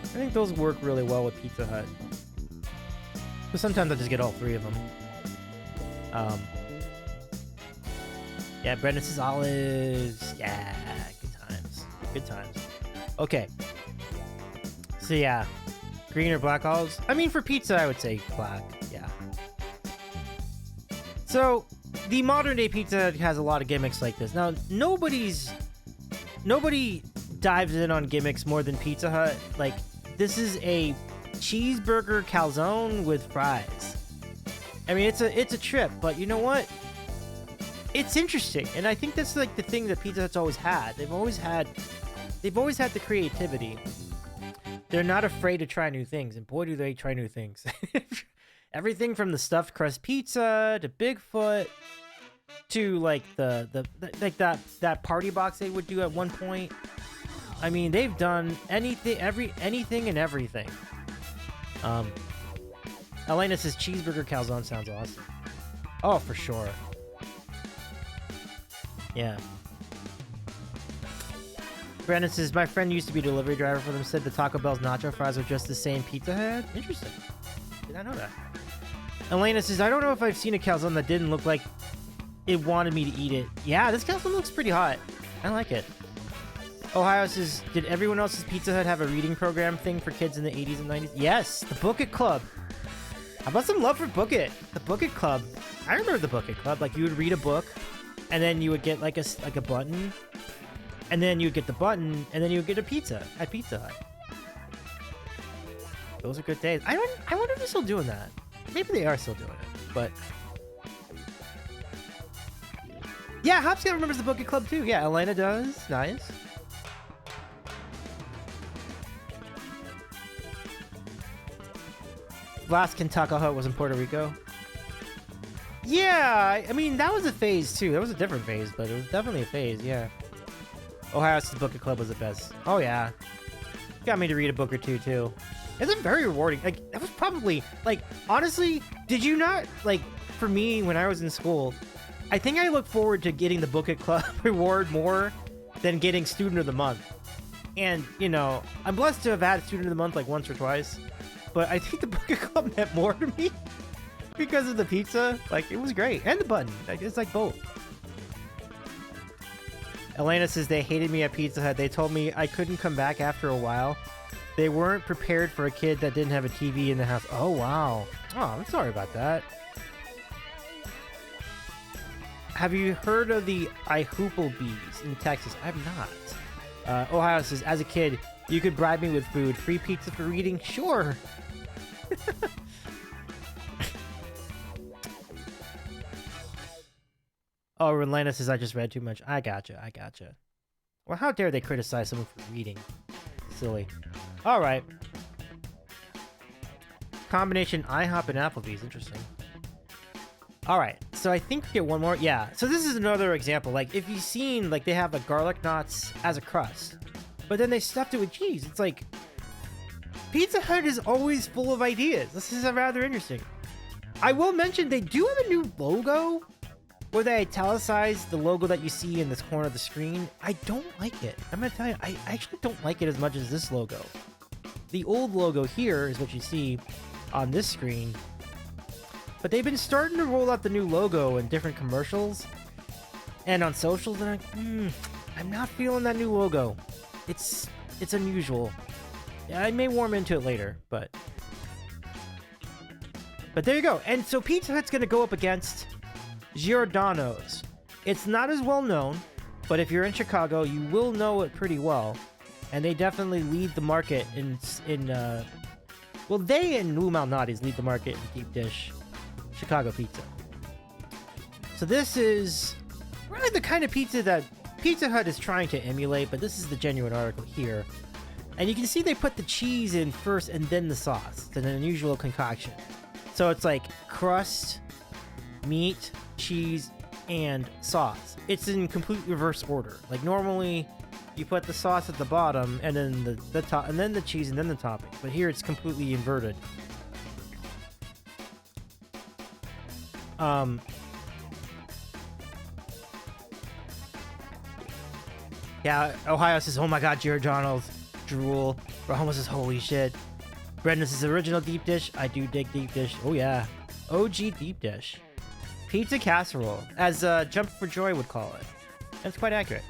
I think those work really well with Pizza Hut. But sometimes I just get all three of them. Yeah, Brendan says olives. Yeah, good times. Good times. Okay. So yeah, Green or black olives? I mean, for pizza, I would say black. Yeah. So, the modern day Pizza Hut has a lot of gimmicks like this. Now, nobody dives in on gimmicks more than Pizza Hut. Like, this is a cheeseburger calzone with fries. I mean, it's a trip, but you know what? It's interesting, and I think that's like the thing that Pizza Hut's always had. They've always had the creativity. They're not afraid to try new things, and boy, do they try new things. Everything from the stuffed crust pizza to Bigfoot to like that party box they would do at one point. I mean, they've done anything and everything. Elena says cheeseburger calzone sounds awesome. Oh, for sure. Yeah. Brandon says, my friend used to be a delivery driver for them, said the Taco Bell's nacho fries are just the same Pizza Hut. Interesting. Did not know that. Elena says, I don't know if I've seen a calzone that didn't look like it wanted me to eat it. Yeah, this calzone looks pretty hot. I like it. Ohio says, did everyone else's Pizza Hut have a reading program thing for kids in the 80s and 90s? Yes, the Book It Club. How about some love for Book It? The Book It Club. I remember the Book It Club. Like, you would read a book, and then you would get like a button, and then you would get the button, and then you would get a pizza at Pizza Hut. Those are good days. I wonder if they're still doing that. Maybe they are still doing it, but yeah, Hopscott remembers the Book It Club too. Yeah, Elena does. Nice. Last Kentucky Hut was in Puerto Rico. Yeah, I mean, that was a phase too. That was a different phase, but it was definitely a phase, yeah. Ohio State's Book It Club was the best. Oh, yeah. Got me to read a book or two, too. It's a very rewarding. Like, that was probably, like, honestly, did you not, like, for me, when I was in school, I think I look forward to getting the Book It Club reward more than getting Student of the Month. And, you know, I'm blessed to have had Student of the Month, like, once or twice. But I think the Book It Club meant more to me because of the pizza. Like, it was great. And the button. Like, it's like both. Elena says they hated me at Pizza Hut. They told me I couldn't come back after a while. They weren't prepared for a kid that didn't have a TV in the house. Oh, wow. Oh, I'm sorry about that. Have you heard of the Ihoople in Texas? I have not. Ohio says, as a kid, you could bribe me with food. Free pizza for reading? Sure. Oh, Relena says, I just read too much. I gotcha. Well, how dare they criticize someone for reading? Silly. Alright. Combination IHOP and Applebee's. Interesting. Alright, so I think we get one more. Yeah, so this is another example. Like, if you've seen, like, they have the garlic knots as a crust, but then they stuffed it with cheese. It's like, Pizza Hut is always full of ideas. This is rather interesting. I will mention they do have a new logo, where they italicize the logo that you see in this corner of the screen. I don't like it. I'm gonna tell you, I actually don't like it as much as this logo. The old logo here is what you see on this screen. But they've been starting to roll out the new logo in different commercials and on socials, and I'm not feeling that new logo. It's unusual. I may warm into it later, but there you go. And so Pizza Hut's gonna go up against Giordano's. It's not as well known, but if you're in Chicago, you will know it pretty well. And they definitely lead the market well, they and Lou Malnati's lead the market in deep dish Chicago pizza. So this is really the kind of pizza that Pizza Hut is trying to emulate, but this is the genuine article here. And you can see they put the cheese in first and then the sauce. It's an unusual concoction. So it's like crust, meat, cheese, and sauce. It's in complete reverse order. Like normally you put the sauce at the bottom and then the top, and then the cheese and then the topping. But here it's completely inverted. Yeah, Ohio says, oh my god, Giordano's drool. Rahoma says, holy shit. Brendan says, original deep dish. I do dig deep dish. Oh yeah. OG deep dish. Pizza casserole, as Jump for Joy would call it. That's quite accurate.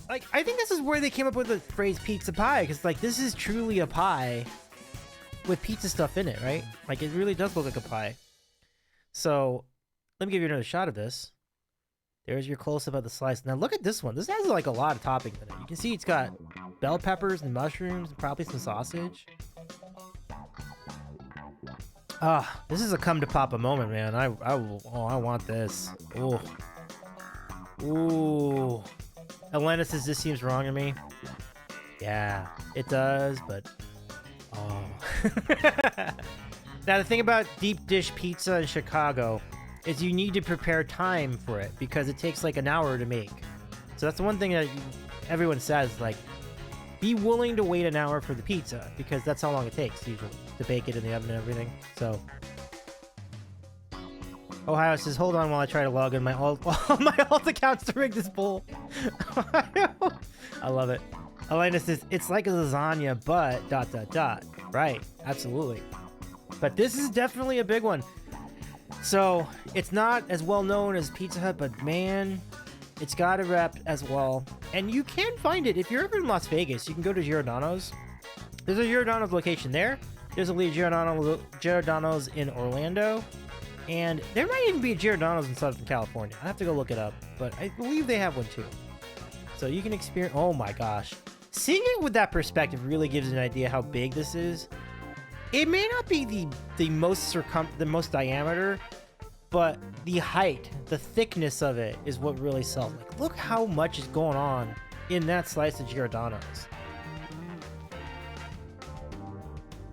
Like, I think this is where they came up with the phrase pizza pie, because, like, this is truly a pie with pizza stuff in it, right? Like, it really does look like a pie. So, let me give you another shot of this. There's your close-up of the slice. Now, look at this one. This has, like, a lot of toppings in it. You can see it's got bell peppers and mushrooms and probably some sausage. Ah, this is a come to Papa moment, man. I want this. Ooh. Ooh. Atlanta says this seems wrong to me. Yeah, it does, but... Oh. Now, the thing about deep dish pizza in Chicago is you need to prepare time for it because it takes like an hour to make. So that's the one thing that everyone says, like, be willing to wait an hour for the pizza because that's how long it takes usually to bake it in the oven and everything. So Ohio says, hold on while I try to log in my alt accounts to rig this poll. I love it. Elena says, it's like a lasagna, but ... Right, absolutely. But this is definitely a big one. So it's not as well known as Pizza Hut, but man, it's got a rep as well. And you can find it if you're ever in Las Vegas. You can go to Giordano's. There's a Giordano's location there. There's a Giordano's in Orlando. And there might even be a Giordano's in Southern California. I have to go look it up, but I believe they have one too. So you can experience... Oh my gosh. Seeing it with that perspective really gives an idea how big this is. It may not be the most diameter, but the height, the thickness of it is what really sells. Like, look how much is going on in that slice of Giordano's.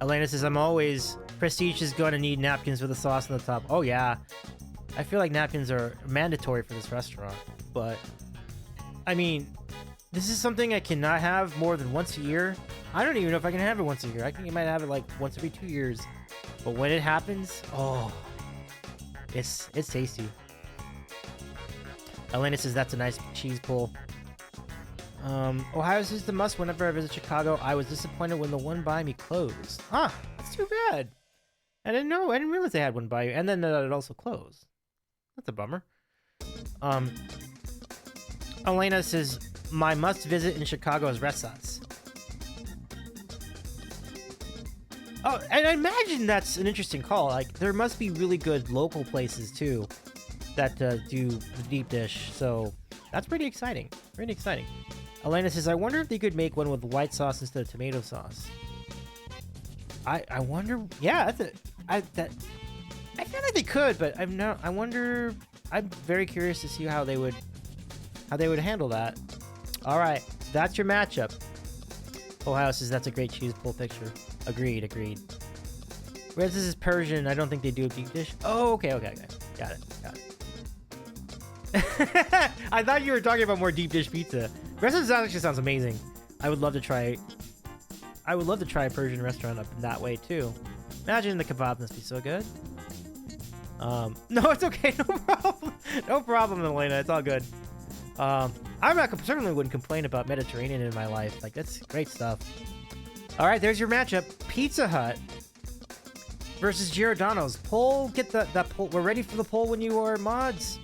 Elena says, I'm always... Prestige is going to need napkins with the sauce on the top. Oh, yeah. I feel like napkins are mandatory for this restaurant. But, I mean, this is something I cannot have more than once a year. I don't even know if I can have it once a year. I think you might have it like once every 2 years. But when it happens, oh, it's tasty. Elena says that's a nice cheese pull. Ohio says the must whenever I visit Chicago. I was disappointed when the one by me closed. Huh, that's too bad. I didn't know. I didn't realize they had one by you. And then it also closed. That's a bummer. Elena says, my must visit in Chicago is Ressas. Oh, and I imagine that's an interesting call. Like, there must be really good local places, too, that do the deep dish. So, that's pretty exciting. Pretty exciting. Elena says, I wonder if they could make one with white sauce instead of tomato sauce. I wonder... Yeah, that's it. I feel like they could, but I wonder... I'm very curious to see how they would handle that. All right, that's your matchup. Ohio says that's a great cheese pull picture. Agreed. Whereas this is Persian, I don't think they do a deep dish. Oh, okay. Got it. I thought you were talking about more deep dish pizza. Restaurant actually sounds amazing. I would love to try a Persian restaurant up in that way too. Imagine the kebab must be so good. No, it's okay. No problem, Elena. It's all good. Certainly wouldn't complain about Mediterranean in my life. Like, that's great stuff. All right, there's your matchup. Pizza Hut versus Giordano's. Poll, get that poll. We're ready for the poll when you are, mods.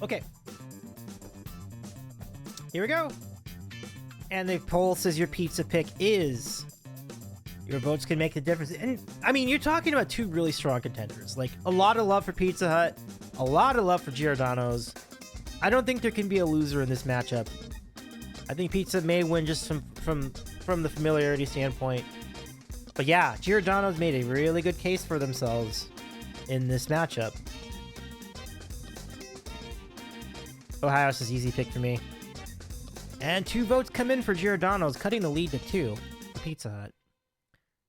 Okay. Here we go. And the poll says your pizza pick is... Your votes can make the difference. And, I mean, you're talking about two really strong contenders. Like, a lot of love for Pizza Hut. A lot of love for Giordano's. I don't think there can be a loser in this matchup. I think Pizza may win just from the familiarity standpoint. But yeah, Giordano's made a really good case for themselves in this matchup. Ohio says easy pick for me. And 2 votes come in for Giordano's, cutting the lead to 2 for Pizza Hut.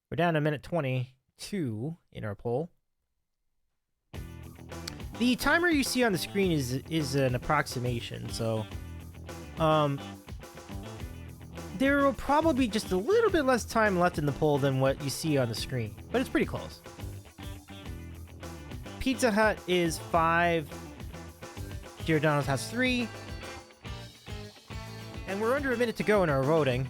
We're down to minute 22 in our poll. The timer you see on the screen is an approximation, so there will probably be just a little bit less time left in the poll than what you see on the screen, but it's pretty close. Pizza Hut is 5. Giordano's has 3. And we're under a minute to go in our voting.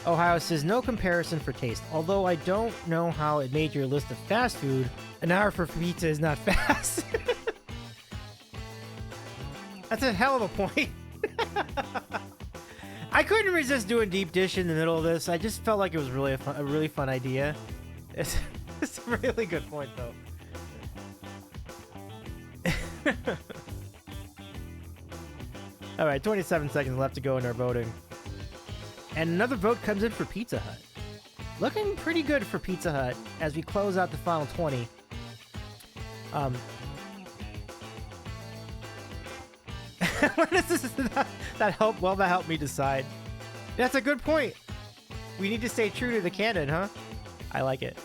Ohio says no comparison for taste. Although I don't know how it made your list of fast food. An hour for pizza is not fast. That's a hell of a point. I couldn't resist doing deep dish in the middle of this. I just felt like it was really a really fun idea. It's a really good point, though. All right, 27 seconds left to go in our voting. And another vote comes in for Pizza Hut. Looking pretty good for Pizza Hut as we close out the final 20. What is this? That helped? Well, that helped me decide. That's a good point. We need to stay true to the canon, huh? I like it.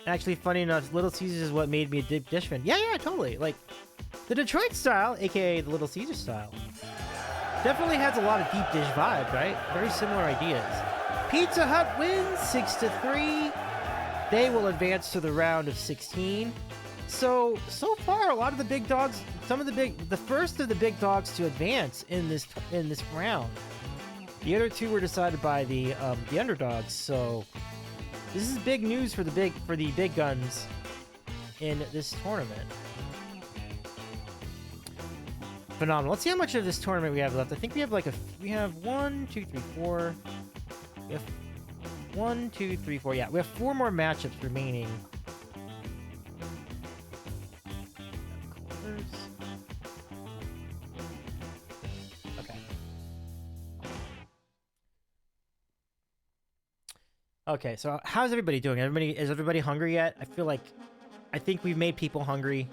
Actually, funny enough, Little Caesars is what made me a deep dish fan. Yeah, totally. Like, the Detroit style, aka the Little Caesar style, definitely has a lot of deep dish vibe, right? Very similar ideas. Pizza Hut wins 6-3. They will advance to the round of 16. So far, a lot of the big dogs, the first of the big dogs to advance in this round. The other two were decided by the underdogs. So this is big news for the big guns in this tournament. Phenomenal. Let's see how much of this tournament we have left. I think we have we have 1, 2, 3, 4. We have 1, 2, 3, 4. Yeah, we have 4 more matchups remaining. Okay, so how's everybody doing? Is everybody hungry yet? I think we've made people hungry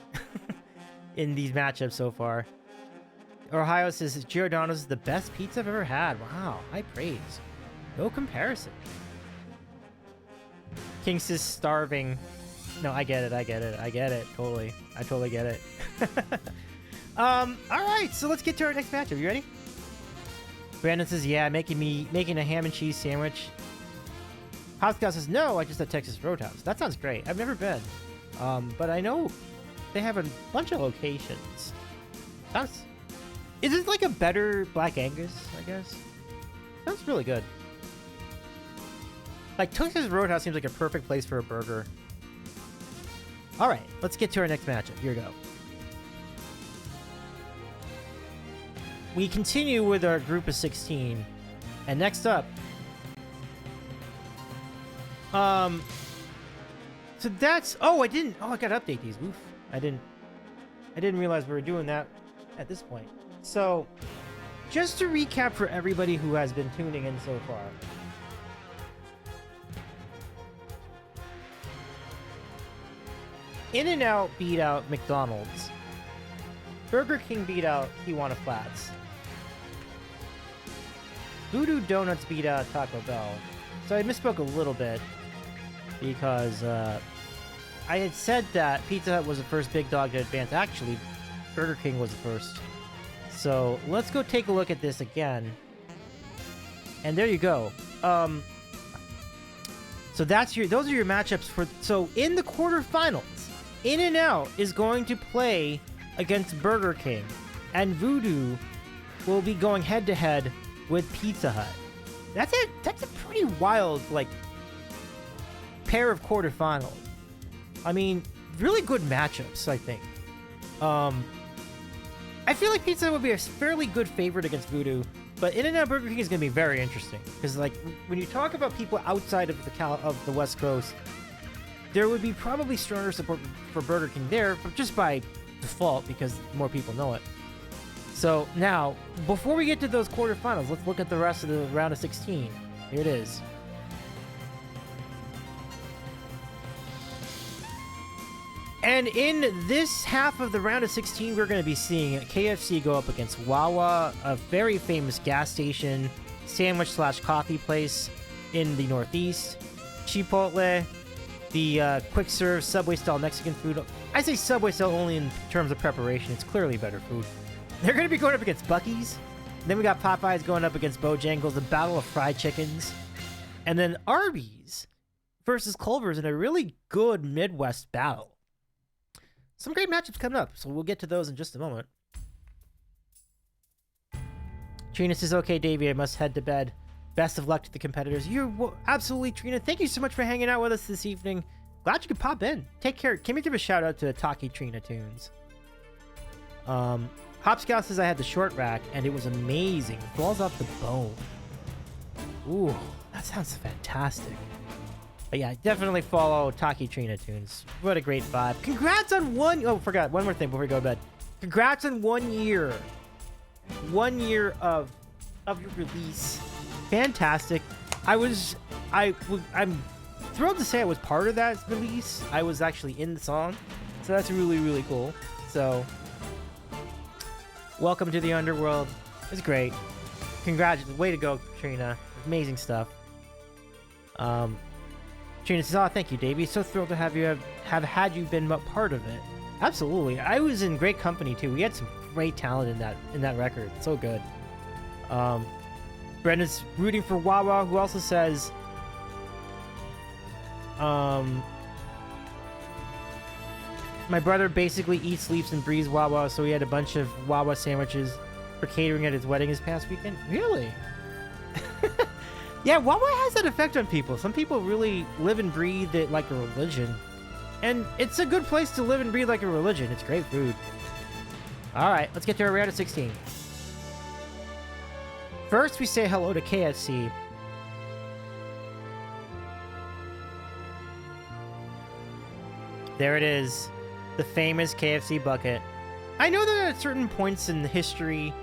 in these matchups so far. Ohio says Giordano's is the best pizza I've ever had. Wow, high praise. No comparison. King says starving. No, I get it. Totally. I totally get it. Alright, so let's get to our next matchup. You ready? Brandon says, yeah, making a ham and cheese sandwich. House says, no, I just at Texas Roadhouse. That sounds great. I've never been. But I know they have a bunch of locations. Is it like a better Black Angus, I guess? Sounds really good. Like, Texas Roadhouse seems like a perfect place for a burger. Alright, let's get to our next matchup. Here we go. We continue with our group of 16. And next up... So that's... Oh, I gotta update these. Oof. I didn't realize we were doing that at this point. So, just to recap for everybody who has been tuning in so far. In-N-Out beat out McDonald's. Burger King beat out Tijuana Flats. Voodoo Donuts beat out Taco Bell. So I misspoke a little bit because I had said that Pizza Hut was the first big dog to advance. Actually, Burger King was the first. So let's go take a look at this again. And there you go. So those are your matchups for. So in the quarterfinals, In-N-Out is going to play against Burger King, and Voodoo will be going head to head with Pizza Hut. That's a pretty wild pair of quarterfinals. I mean, really good matchups, I think. I feel like Pizza Hut would be a fairly good favorite against Voodoo, but In-N-Out Burger King is going to be very interesting because, when you talk about people outside of the West Coast, there would be probably stronger support for Burger King there, but just by default because more people know it. So now, before we get to those quarterfinals, let's look at the rest of the round of 16. Here it is. And in this half of the round of 16, we're going to be seeing KFC go up against Wawa, a very famous gas station, sandwich/coffee place in the Northeast. Chipotle, the quick serve Subway style Mexican food. I say Subway style only in terms of preparation. It's clearly better food. They're going to be going up against Buc-ee's. Then we got Popeyes going up against Bojangles, the battle of fried chickens. And then Arby's versus Culver's in a really good Midwest battle. Some great matchups coming up, so we'll get to those in just a moment. Trina says, okay, Davey, I must head to bed. Best of luck to the competitors. Absolutely, Trina. Thank you so much for hanging out with us this evening. Glad you could pop in. Take care. Can we give a shout out to Taki Trina Tunes? Hopscout says I had the short rack and it was amazing. Falls off the bone. Ooh, that sounds fantastic. But yeah, definitely follow Taki Trina Tunes. What a great vibe. Congrats on forgot one more thing before we go to bed. Congrats on 1 year. 1 year of your release. Fantastic. I'm thrilled to say I was part of that release. I was actually in the song. So that's really, really cool. So welcome to the underworld. It's great. Congratulations. Way to go, Trina. Amazing stuff. Trina says, "Oh, thank you, Davey. So thrilled to have had you been a part of it." Absolutely. I was in great company too. We had some great talent in that record. So good. Brendan's rooting for Wawa, who also says, my brother basically eats, sleeps, and breathes Wawa, so he had a bunch of Wawa sandwiches for catering at his wedding this past weekend. Really? Yeah, Wawa has that effect on people. Some people really live and breathe it like a religion. And it's a good place to live and breathe like a religion. It's great food. Alright, let's get to our round of 16. First, we say hello to KFC. There it is. The famous KFC bucket. I know that at certain points in history,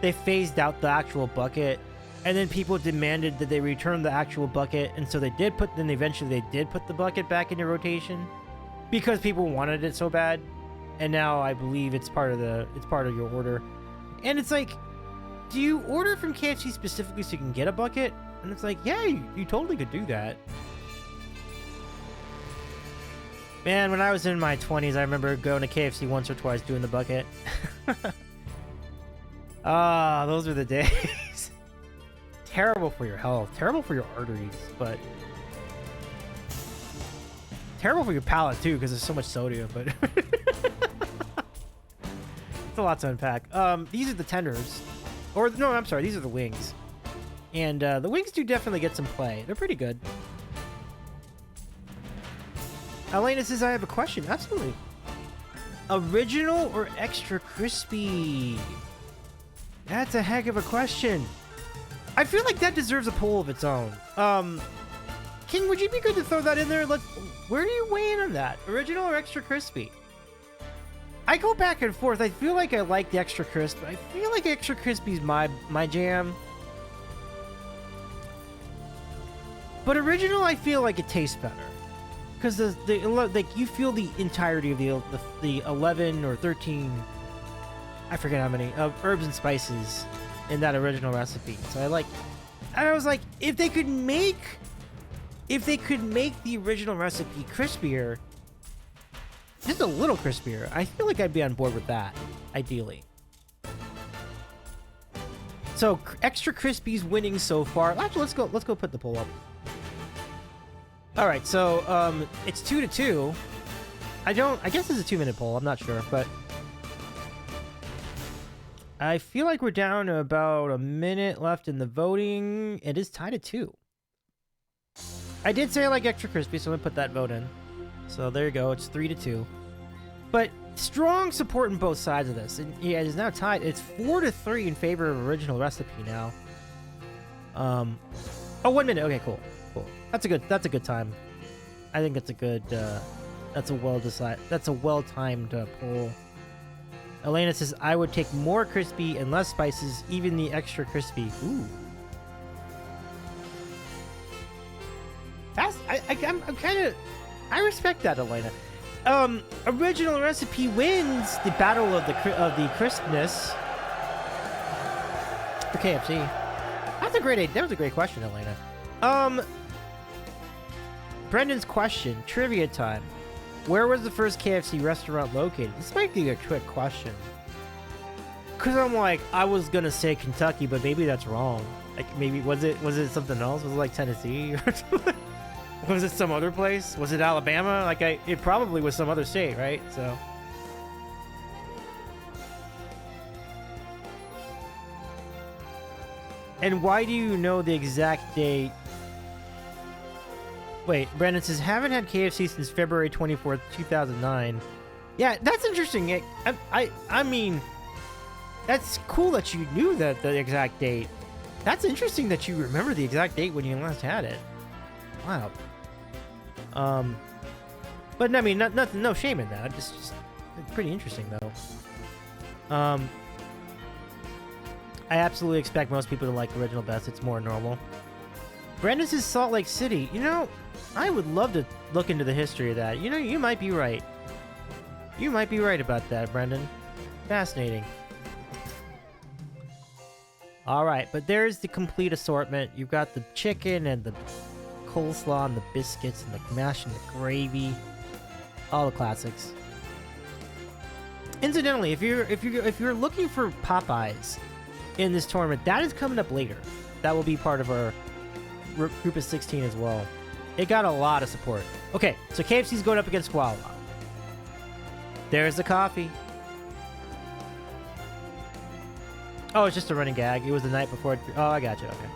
they phased out the actual bucket, and then people demanded that they return the actual bucket, and so eventually they did put the bucket back into rotation because people wanted it so bad. And now I believe it's part of your order. And it's like, do you order from KFC specifically so you can get a bucket? And it's like, yeah, you totally could do that. Man, when I was in my 20s, I remember going to KFC once or twice doing the bucket. Ah, those were the days. Terrible for your health. Terrible for your arteries, but terrible for your palate too, because there's so much sodium, but it's a lot to unpack. These are the tenders. Or, no, I'm sorry, these are the wings. And the wings do definitely get some play. They're pretty good. Elena says, I have a question. Absolutely. Original or extra crispy? That's a heck of a question. I feel like that deserves a poll of its own. Would you be good to throw that in there? Where do you weigh in on that? Original or extra crispy? I go back and forth. I feel like I like the extra crisp, but I feel like extra crispy's my jam. But original, I feel like it tastes better. Because you feel the entirety of the 11 or 13, I forget how many, of herbs and spices in that original recipe. So I was like, if they could make the original recipe crispier, just a little crispier, I feel like I'd be on board with that, ideally. So extra crispy's winning so far. Actually, let's go put the poll up. All right, so it's 2-2. I guess it's a 2-minute poll. I'm not sure, but I feel like we're down to about a minute left in the voting. It is tied at 2. I did say I like extra crispy, so I'm gonna put that vote in. So there you go. It's 3-2. But strong support on both sides of this, and yeah, it is now tied. It's 4-3 in favor of original recipe now. Oh, 1 minute. Okay, cool. That's a good time. I think that's a good that's a well-timed poll. Elena says I would take more crispy and less spices, even the extra crispy. Ooh. I respect that, Elena. Original recipe wins the battle of the crispness for KFC. That was a great question, Elena. Brendan's question, trivia time. Where was the first KFC restaurant located? This might be a trick question. Cause I'm like, I was gonna say Kentucky, but maybe that's wrong. Like maybe was it something else? Was it like Tennessee or something? Was it some other place? Was it Alabama? It probably was some other state, right? So And why do you know the exact date? Wait, Brandon says, haven't had KFC since February 24th, 2009. Yeah, that's interesting. I mean, that's cool that you knew the exact date. That's interesting that you remember the exact date when you last had it. Wow. But I mean, nothing, no shame in that. Just pretty interesting though. I absolutely expect most people to like original best. It's more normal. Brandon says Salt Lake City. You know, I would love to look into the history of that. You know, you might be right. You might be right about that, Brendan. Fascinating. All right, but there's the complete assortment. You've got the chicken and the coleslaw and the biscuits and the mash and the gravy. All the classics. Incidentally, if you're looking for Popeyes in this tournament, that is coming up later. That will be part of our group of 16 as well. It got a lot of support. Okay, so KFC's going up against Wawa. There's the coffee. Oh, it's just a running gag. It was the night before. Oh, I got you. Okay.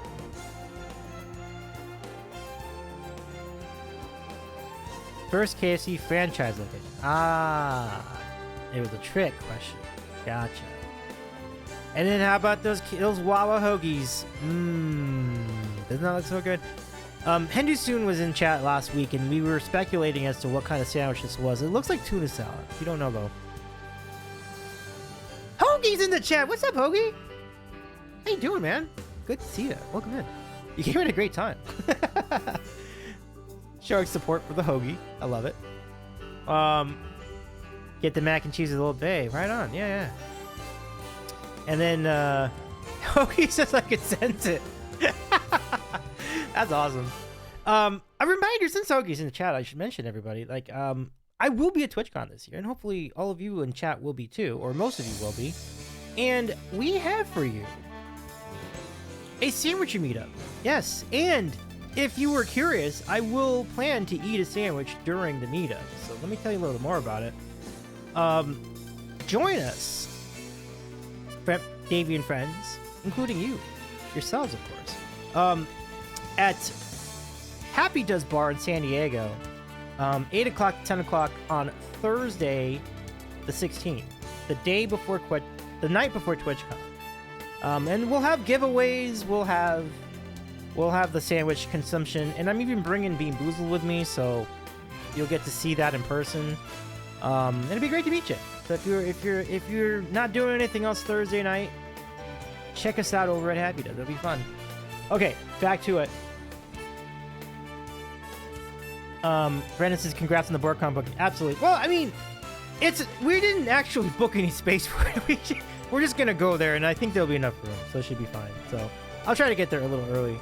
First KFC franchise location. Ah, it was a trick question. Gotcha. And then how about those Wawa hoagies? Doesn't that look so good? Hendu Soon was in chat last week, and we were speculating as to what kind of sandwich this was. It looks like tuna salad. If you don't know, though. Hoagie's in the chat. What's up, Hoagie? How you doing, man? Good to see you. Welcome in. You came at a great time. Showing support for the hoagie. I love it. Get the mac and cheese with Old Bay. Right on. Yeah. And then Hoagie says I could sense it. That's awesome. A reminder, since Hoagie's in the chat, I should mention everybody. Like, I will be at TwitchCon this year, and hopefully all of you in chat will be too, or most of you will be. And we have for you a sandwich meetup. Yes, and if you were curious, I will plan to eat a sandwich during the meetup. So let me tell you a little more about it. Join us, Davey and friends, including you, yourselves, of course, at Happy Does Bar in San Diego, 8 o'clock to 10 o'clock on Thursday, the 16th, the night before TwitchCon. And we'll have giveaways. We'll have the sandwich consumption, and I'm even bringing Bean Boozled with me, so you'll get to see that in person. And it'd be great to meet you. So if you're not doing anything else Thursday night, check us out over at Happy Does. It'll be fun. Okay, back to it. Brandon says congrats on the BoardCon booking. Absolutely. Well, I mean, we didn't actually book any space for it. We're just gonna go there, and I think there'll be enough room, so it should be fine. So I'll try to get there a little early.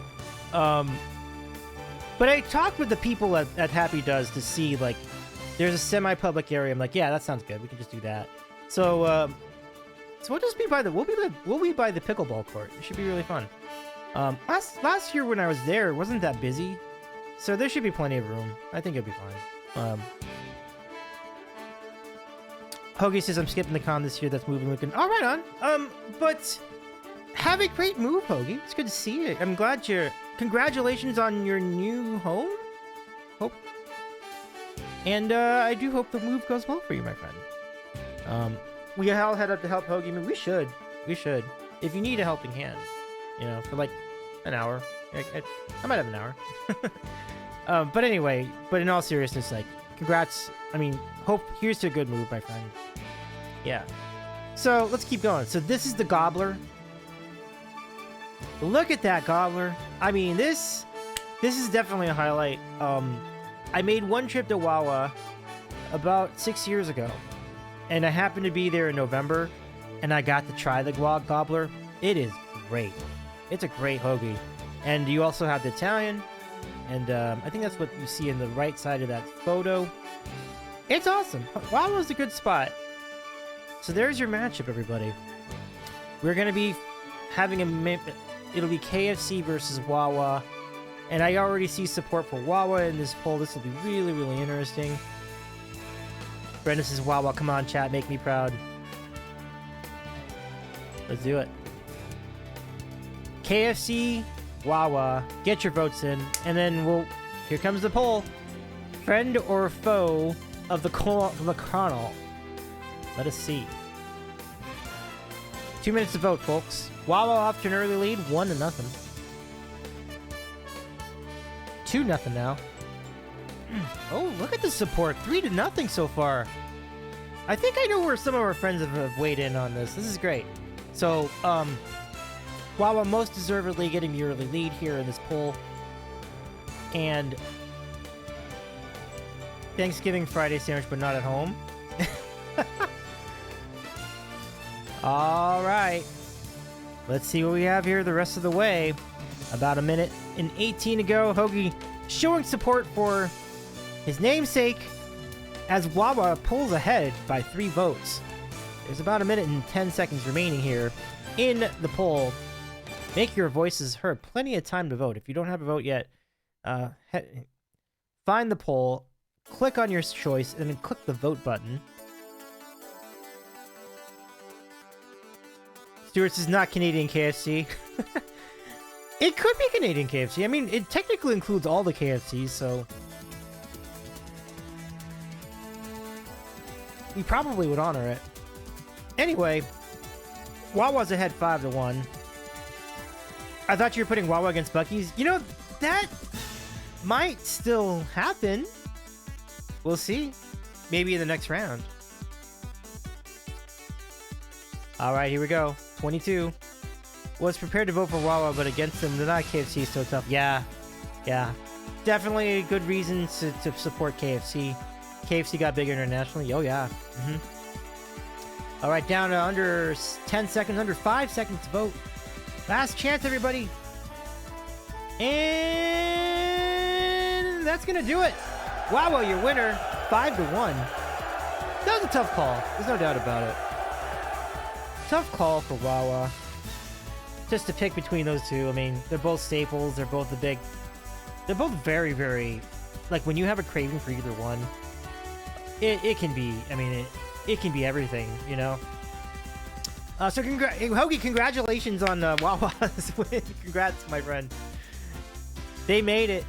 But I talked with the people at Happy Does to see, like, there's a semi-public area. I'm like, yeah, that sounds good. We can just do that. So we'll just be by the we'll be by the pickleball court. It should be really fun. Last year when I was there, it wasn't that busy, so there should be plenty of room. I think it'll be fine. Hoagie says I'm skipping the con this year. That's moving weekend. Oh, right on. But have a great move, Hoagie. It's good to see you. I'm glad congratulations on your new home. Hope. And I do hope the move goes well for you, my friend. We all head up to help Hoagie move. We should. If you need a helping hand, for like an hour. I might have an hour. But anyway, in all seriousness, like, congrats. I mean, here's to a good move, my friend. Yeah. So let's keep going. So this is the Gobbler. Look at that Gobbler. I mean, this is definitely a highlight. I made one trip to Wawa about 6 years ago, and I happened to be there in November, and I got to try the Gobbler. It is great. It's a great hoagie. And you also have the Italian, and I think that's what you see in the right side of that photo. It's awesome. Wawa's a good spot. So there's your matchup, everybody. We're going to be having it'll be KFC versus Wawa. And I already see support for Wawa in this poll. This will be really, really interesting. Brenda says, Wawa, come on, chat, make me proud. Let's do it. KFC, Wawa, get your votes in, and then here comes the poll. Friend or foe of the Colonel? Let us see. 2 minutes to vote, folks. Wawa off to an early lead, 1-0. 2-0 now. Oh, look at the support, 3-0 so far. I think I know where some of our friends have weighed in on this. This is great. So, Wawa most deservedly getting the early lead here in this poll. And Thanksgiving Friday sandwich, but not at home. All right. Let's see what we have here the rest of the way. About 1:18 to go. Hoagie showing support for his namesake as Wawa pulls ahead by 3 votes. There's about 1:10 remaining here in the poll. Make your voices heard. Plenty of time to vote. If you don't have a vote yet, find the poll, click on your choice, and then click the vote button. Stewart's is not Canadian KFC. It could be Canadian KFC. I mean, it technically includes all the KFCs, so we probably would honor it. Anyway, Wawa's ahead 5-1. I thought you were putting Wawa against Buc-ee's. You know, that might still happen. We'll see. Maybe in the next round. All right, here we go. 22. Was prepared to vote for Wawa, but against him. They're not KFC, so tough. Yeah. Definitely a good reason to support KFC. KFC got bigger internationally. Oh, yeah. All right, down to under 10 seconds, under 5 seconds to vote. Last chance, everybody. And that's going to do it. Wawa, your winner, 5-1. That was a tough call. There's no doubt about it. Tough call for Wawa. Just to pick between those two. I mean, they're both staples. They're both they're both very, very, like when you have a craving for either one, it can be, I mean, it can be everything, you know? So Hoagie, congratulations on Wawa's win. Congrats, my friend. They made it.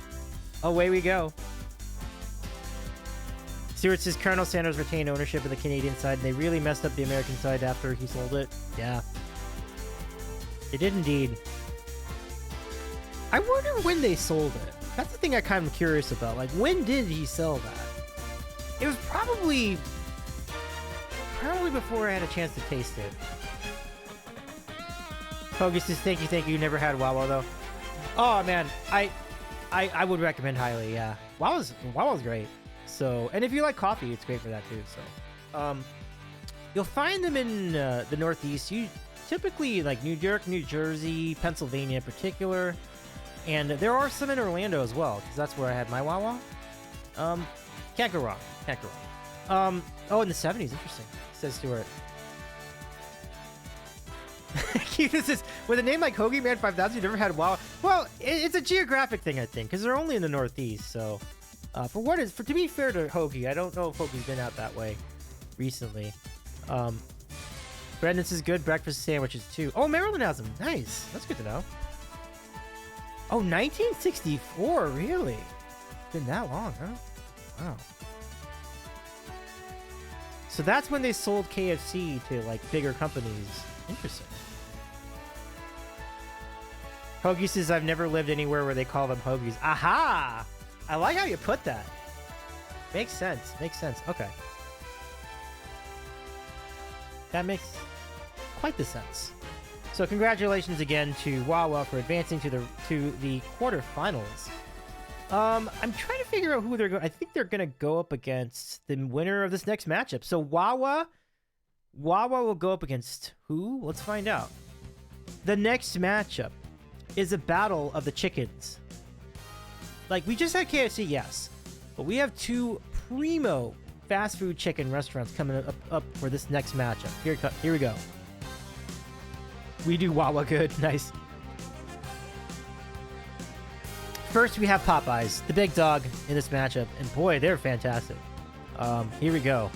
Away we go. Stewart says Colonel Sanders retained ownership of the Canadian side, and they really messed up the American side after he sold it. Yeah. They did indeed. I wonder when they sold it. That's the thing I'm kind of curious about. Like, when did he sell that? It was probably before I had a chance to taste it. Hoagie says, thank you. Never had Wawa, though. Oh, man. I would recommend highly, yeah. Wawa's great. So, and if you like coffee, it's great for that, too. So, you'll find them in the Northeast. You typically, like, New York, New Jersey, Pennsylvania in particular. And there are some in Orlando as well, because that's where I had my Wawa. Can't go wrong. Oh, in the 70s. Interesting, says Stuart. Keith says, with a name like Hoagie Man 5000, you never had Wawa. Well, it's a geographic thing, I think, because they're only in the Northeast. So, to be fair to Hoagie, I don't know if Hoagie's been out that way recently. Brendan says good breakfast sandwiches too. Oh, Maryland has them. Nice. That's good to know. Oh, 1964, really? Been that long, huh? Wow. So that's when they sold KFC to, like, bigger companies. Interesting. Hoagie says, I've never lived anywhere where they call them Hoagies. Aha! I like how you put that. Makes sense. Okay. That makes quite the sense. So congratulations again to Wawa for advancing to the quarterfinals. I'm trying to figure out who they're going. I think they're going to go up against the winner of this next matchup. So Wawa will go up against who? Let's find out. The next matchup is a battle of the chickens. Like, we just had KFC, yes, but we have two primo fast food chicken restaurants coming up for this next matchup. Here we go. We do Wawa good. Nice. First, we have Popeyes, the big dog in this matchup, and boy, they're fantastic. Here we go.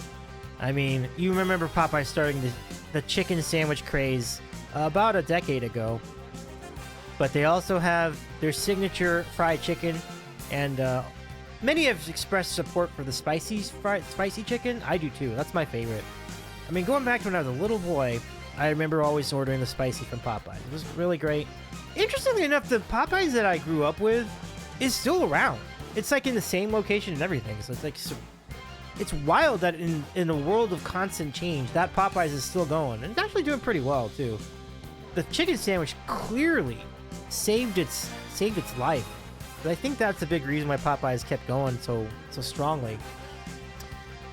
I mean, you remember Popeyes starting the chicken sandwich craze about a decade ago. But they also have their signature fried chicken, and many have expressed support for the spicy chicken. I do too. That's my favorite. I mean, going back to when I was a little boy, I remember always ordering the spicy from Popeyes. It was really great. Interestingly enough, the Popeyes that I grew up with is still around. It's like in the same location and everything. So it's like, it's wild that in a world of constant change, that Popeyes is still going. And it's actually doing pretty well too. The chicken sandwich clearly saved its life. But I think that's a big reason why Popeyes kept going so strongly.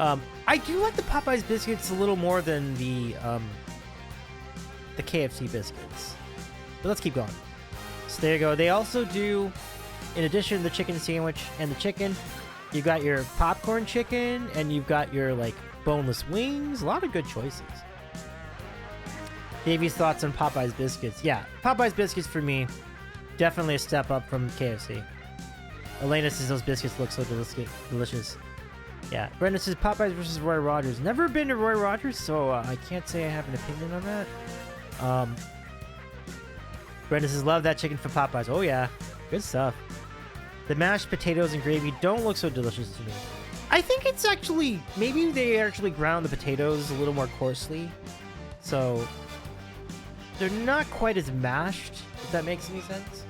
I do like the Popeyes biscuits a little more than the KFC biscuits. But let's keep going. So there you go. They also do, in addition to the chicken sandwich and the chicken, you've got your popcorn chicken and you've got your like boneless wings. A lot of good choices. Davey's thoughts on Popeyes biscuits. Yeah, Popeyes biscuits for me, definitely a step up from KFC. Elena says those biscuits look so delicious. Yeah, Brendan says Popeyes versus Roy Rogers. Never been to Roy Rogers, so I can't say I have an opinion on that. Brendan says love that chicken from Popeyes. Oh yeah, good stuff. The mashed potatoes and gravy don't look so delicious to me. I think it's actually, maybe they actually ground the potatoes a little more coarsely, so they're not quite as mashed, if that makes any sense.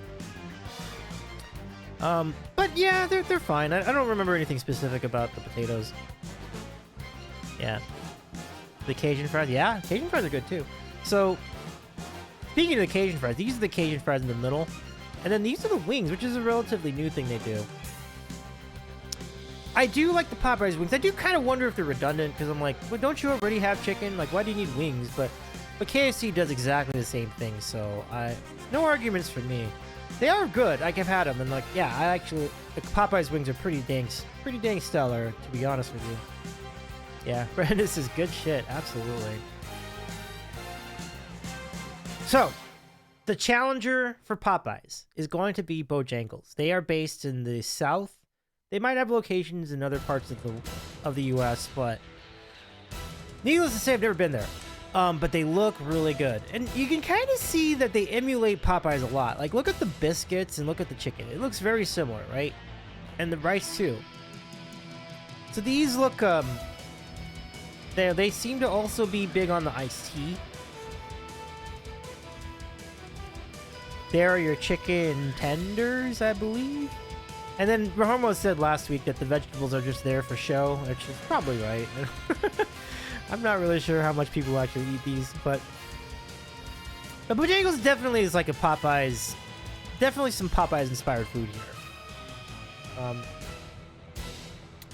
But yeah, they're fine. I don't remember anything specific about the potatoes. Yeah. The Cajun fries, yeah, Cajun fries are good too. So, speaking of the Cajun fries, these are the Cajun fries in the middle. And then these are the wings, which is a relatively new thing they do. I do like the Popeyes wings. I do kind of wonder if they're redundant, because I'm like, well, don't you already have chicken? Like, why do you need wings? But KFC does exactly the same thing, so no arguments for me. They are good. Like, I've had them, and like, yeah, the Popeyes wings are pretty dang stellar, to be honest with you. Yeah, Brandon, this is good shit. Absolutely. So, the challenger for Popeyes is going to be Bojangles. They are based in the South. They might have locations in other parts of the U.S., but needless to say, I've never been there. But they look really good. And you can kind of see that they emulate Popeyes a lot. Like, look at the biscuits and look at the chicken. It looks very similar, right? And the rice, too. So these look, they seem to also be big on the iced tea. There are your chicken tenders, I believe. And then Rahomo said last week that the vegetables are just there for show, which is probably right. I'm not really sure how much people actually eat these, but Bojangles definitely is like a Popeyes, definitely some Popeyes inspired food here.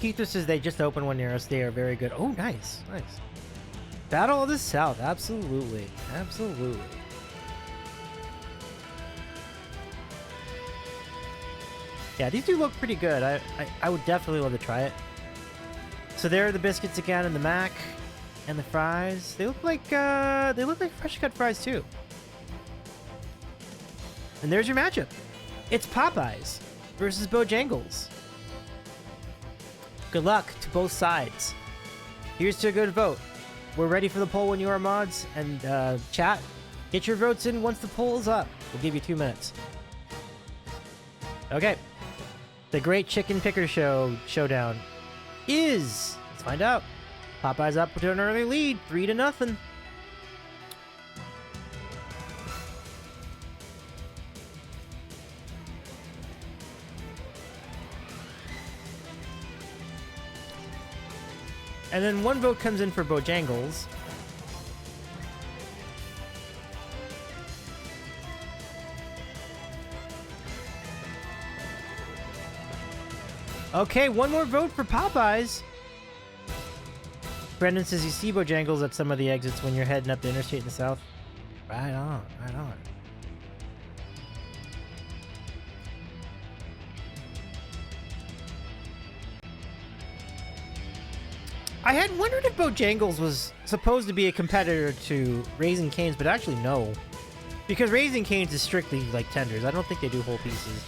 Keith says they just opened one near us. They are very good. Oh, nice. Battle of the South, absolutely. Yeah, these do look pretty good. I would definitely love to try it. So there are the biscuits again, and the mac, and the fries. They look like fresh cut fries too. And there's your matchup. It's Popeyes versus Bojangles. Good luck to both sides. Here's to a good vote. We're ready for the poll when you are, mods, and chat. Get your votes in once the poll is up. We'll give you 2 minutes. Okay. The Great Chicken Picker Showdown is, let's find out. Popeyes up to an early lead, 3-0. And then one vote comes in for Bojangles. Okay, one more vote for Popeyes. Brendan says you see Bojangles at some of the exits when you're heading up the interstate in the south. Right on. I had wondered if Bojangles was supposed to be a competitor to Raising Cane's, but actually no. Because Raising Cane's is strictly like tenders. I don't think they do whole pieces.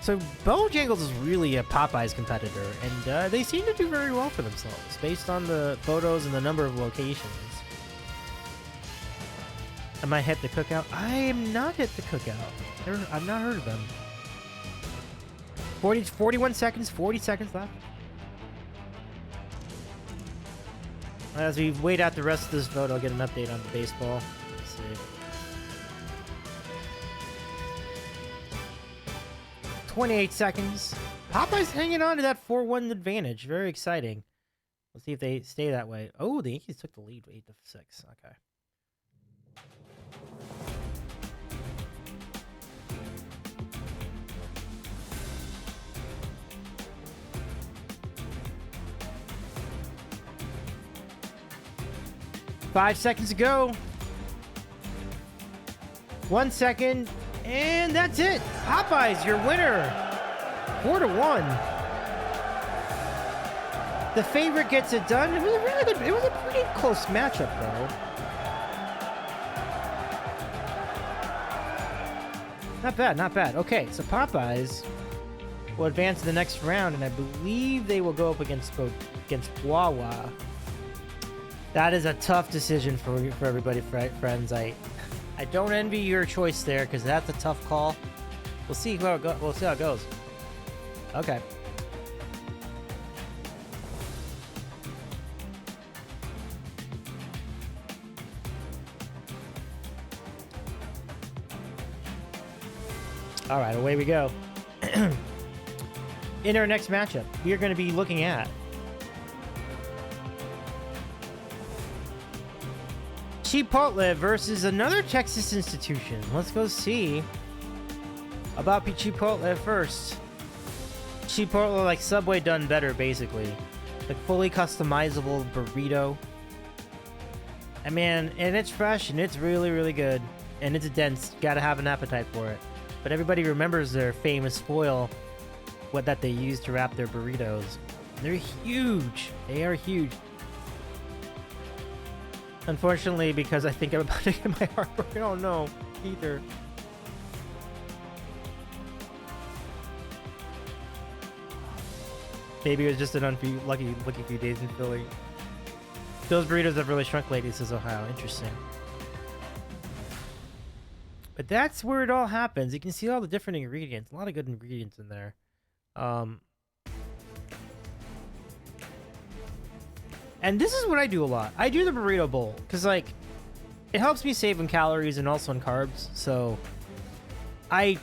So Bojangles is really a Popeyes competitor, and they seem to do very well for themselves, based on the photos and the number of locations. Am I hit the cookout? I am not hit the cookout. I've not heard of them. 41 seconds, 40 seconds left. As we wait out the rest of this vote, I'll get an update on the baseball. Let's see. 28 seconds. Popeye's hanging on to that 4-1 advantage. Very exciting. Let's see if they stay that way. Oh, the Yankees took the lead 8-6. Okay. Five seconds to go. 1 second, and that's it. Popeyes, your winner. 4-1. The favorite gets it done. It was a really good. It was a pretty close matchup, though. Not bad, not bad. Okay, so Popeyes will advance to the next round, and I believe they will go up against Wawa. That is a tough decision for everybody, friends. I don't envy your choice there because that's a tough call. We'll see how it goes. We'll see how it goes. Okay. All right, away we go. In our next matchup, we are going to be looking at Chipotle versus another Texas institution. Let's go see about Chipotle first. Chipotle, like Subway done better, basically. Like fully customizable burrito. And man, and it's fresh and it's really, really good. And it's dense. Gotta have an appetite for it. But everybody remembers their famous foil, what that they use to wrap their burritos. They're huge. They are huge. Unfortunately, because I think I'm about to get my heart broken. Oh no, either. Maybe it was just an lucky few days in Philly. Those burritos have really shrunk lately, says Ohio. Interesting. But that's where it all happens. You can see all the different ingredients. A lot of good ingredients in there. And this is what I do a lot. I do the burrito bowl because, like, it helps me save on calories and also on carbs. So I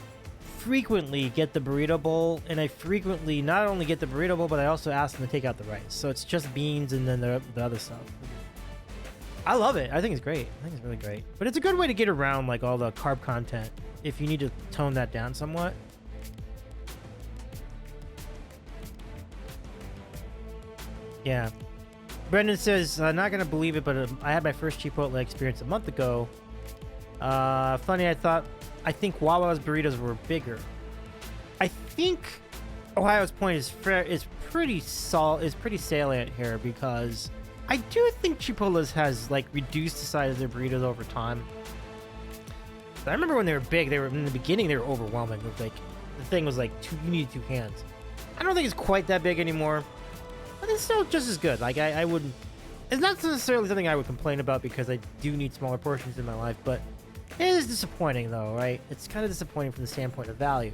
frequently get the burrito bowl, and I frequently not only get the burrito bowl, but I also ask them to take out the rice. So it's just beans and then the other stuff. I love it. I think it's great. I think it's really great. But it's a good way to get around, like, all the carb content if you need to tone that down somewhat. Yeah. Brendan says, not going to believe it, but I had my first Chipotle experience a month ago. Funny, I think Wawa's burritos were bigger. I think Ohio's point is pretty salient here because I do think Chipotle's has, like, reduced the size of their burritos over time. I remember when they were big, in the beginning they were overwhelming. It was like, the thing was like, you needed 2 hands. I don't think it's quite that big anymore. But it's still just as good. Like, I wouldn't... It's not necessarily something I would complain about because I do need smaller portions in my life, but it is disappointing, though, right? It's kind of disappointing from the standpoint of value.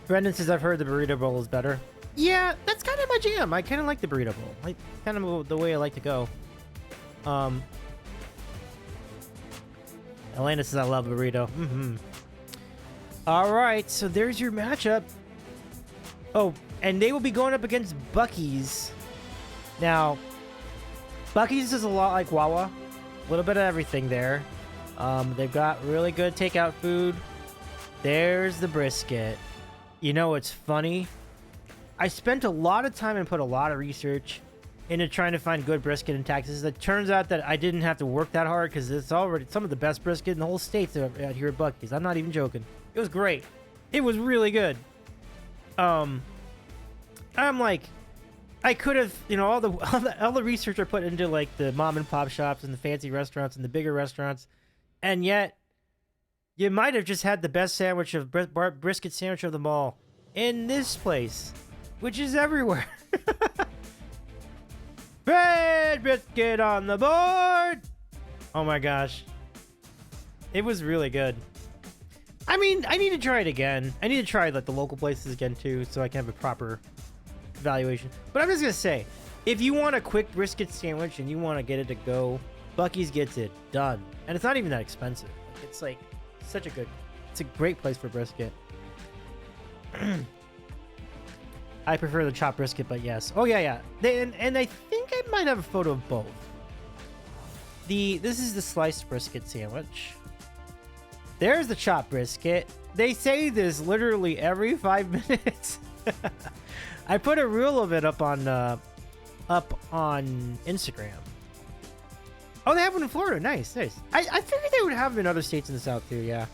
Brendan says, I've heard the burrito bowl is better. Yeah, that's kind of my jam. I kind of like the burrito bowl. Like, kind of the way I like to go. Elena says, I love burrito. All right, so there's your matchup. Oh, and they will be going up against Buc-ee's. Now, Buc-ee's is a lot like Wawa. A little bit of everything there. They've got really good takeout food. There's the brisket. You know what's funny? I spent a lot of time and put a lot of research into trying to find good brisket in Texas. It turns out that I didn't have to work that hard because it's already some of the best brisket in the whole state out here at Buc-ee's. I'm not even joking. It was great. It was really good. I'm like, I could have, you know, all the research I put into, like, the mom and pop shops and the fancy restaurants and the bigger restaurants, and yet you might have just had the best sandwich of brisket sandwich of them all in this place, which is everywhere. Red brisket on the board. Oh my gosh. It was really good. I mean, I need to try it again. I need to try like the local places again too, so I can have a proper evaluation. But I'm just gonna say, if you want a quick brisket sandwich and you want to get it to go, Buc-ee's gets it done, and it's not even that expensive. Like, it's like such a good, it's a great place for brisket. I prefer the chopped brisket, but yes. Oh yeah. And I think I might have a photo of both. This is the sliced brisket sandwich. There's the chopped brisket. They say this literally every 5 minutes. I put a reel of it up on Instagram. Oh, they have one in Florida. Nice. I figured they would have them in other states in the South too. Yeah,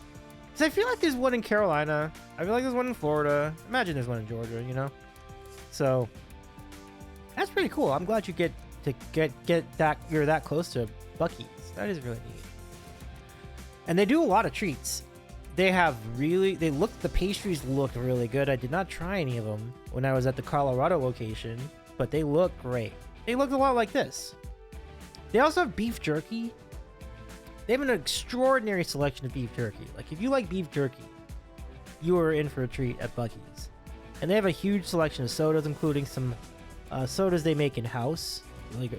because I feel like there's one in Carolina. I feel like there's one in Florida. Imagine there's one in Georgia. You know, so that's pretty cool. I'm glad you get that. You're that close to Buc-ee's. That is really neat. And they do a lot of treats. The pastries look really good. I did not try any of them when I was at the Colorado location, but they look great. They look a lot like this. They also have beef jerky. They have an extraordinary selection of beef jerky. Like, if you like beef jerky, you are in for a treat at Buc-ee's. And they have a huge selection of sodas, including some sodas they make in-house,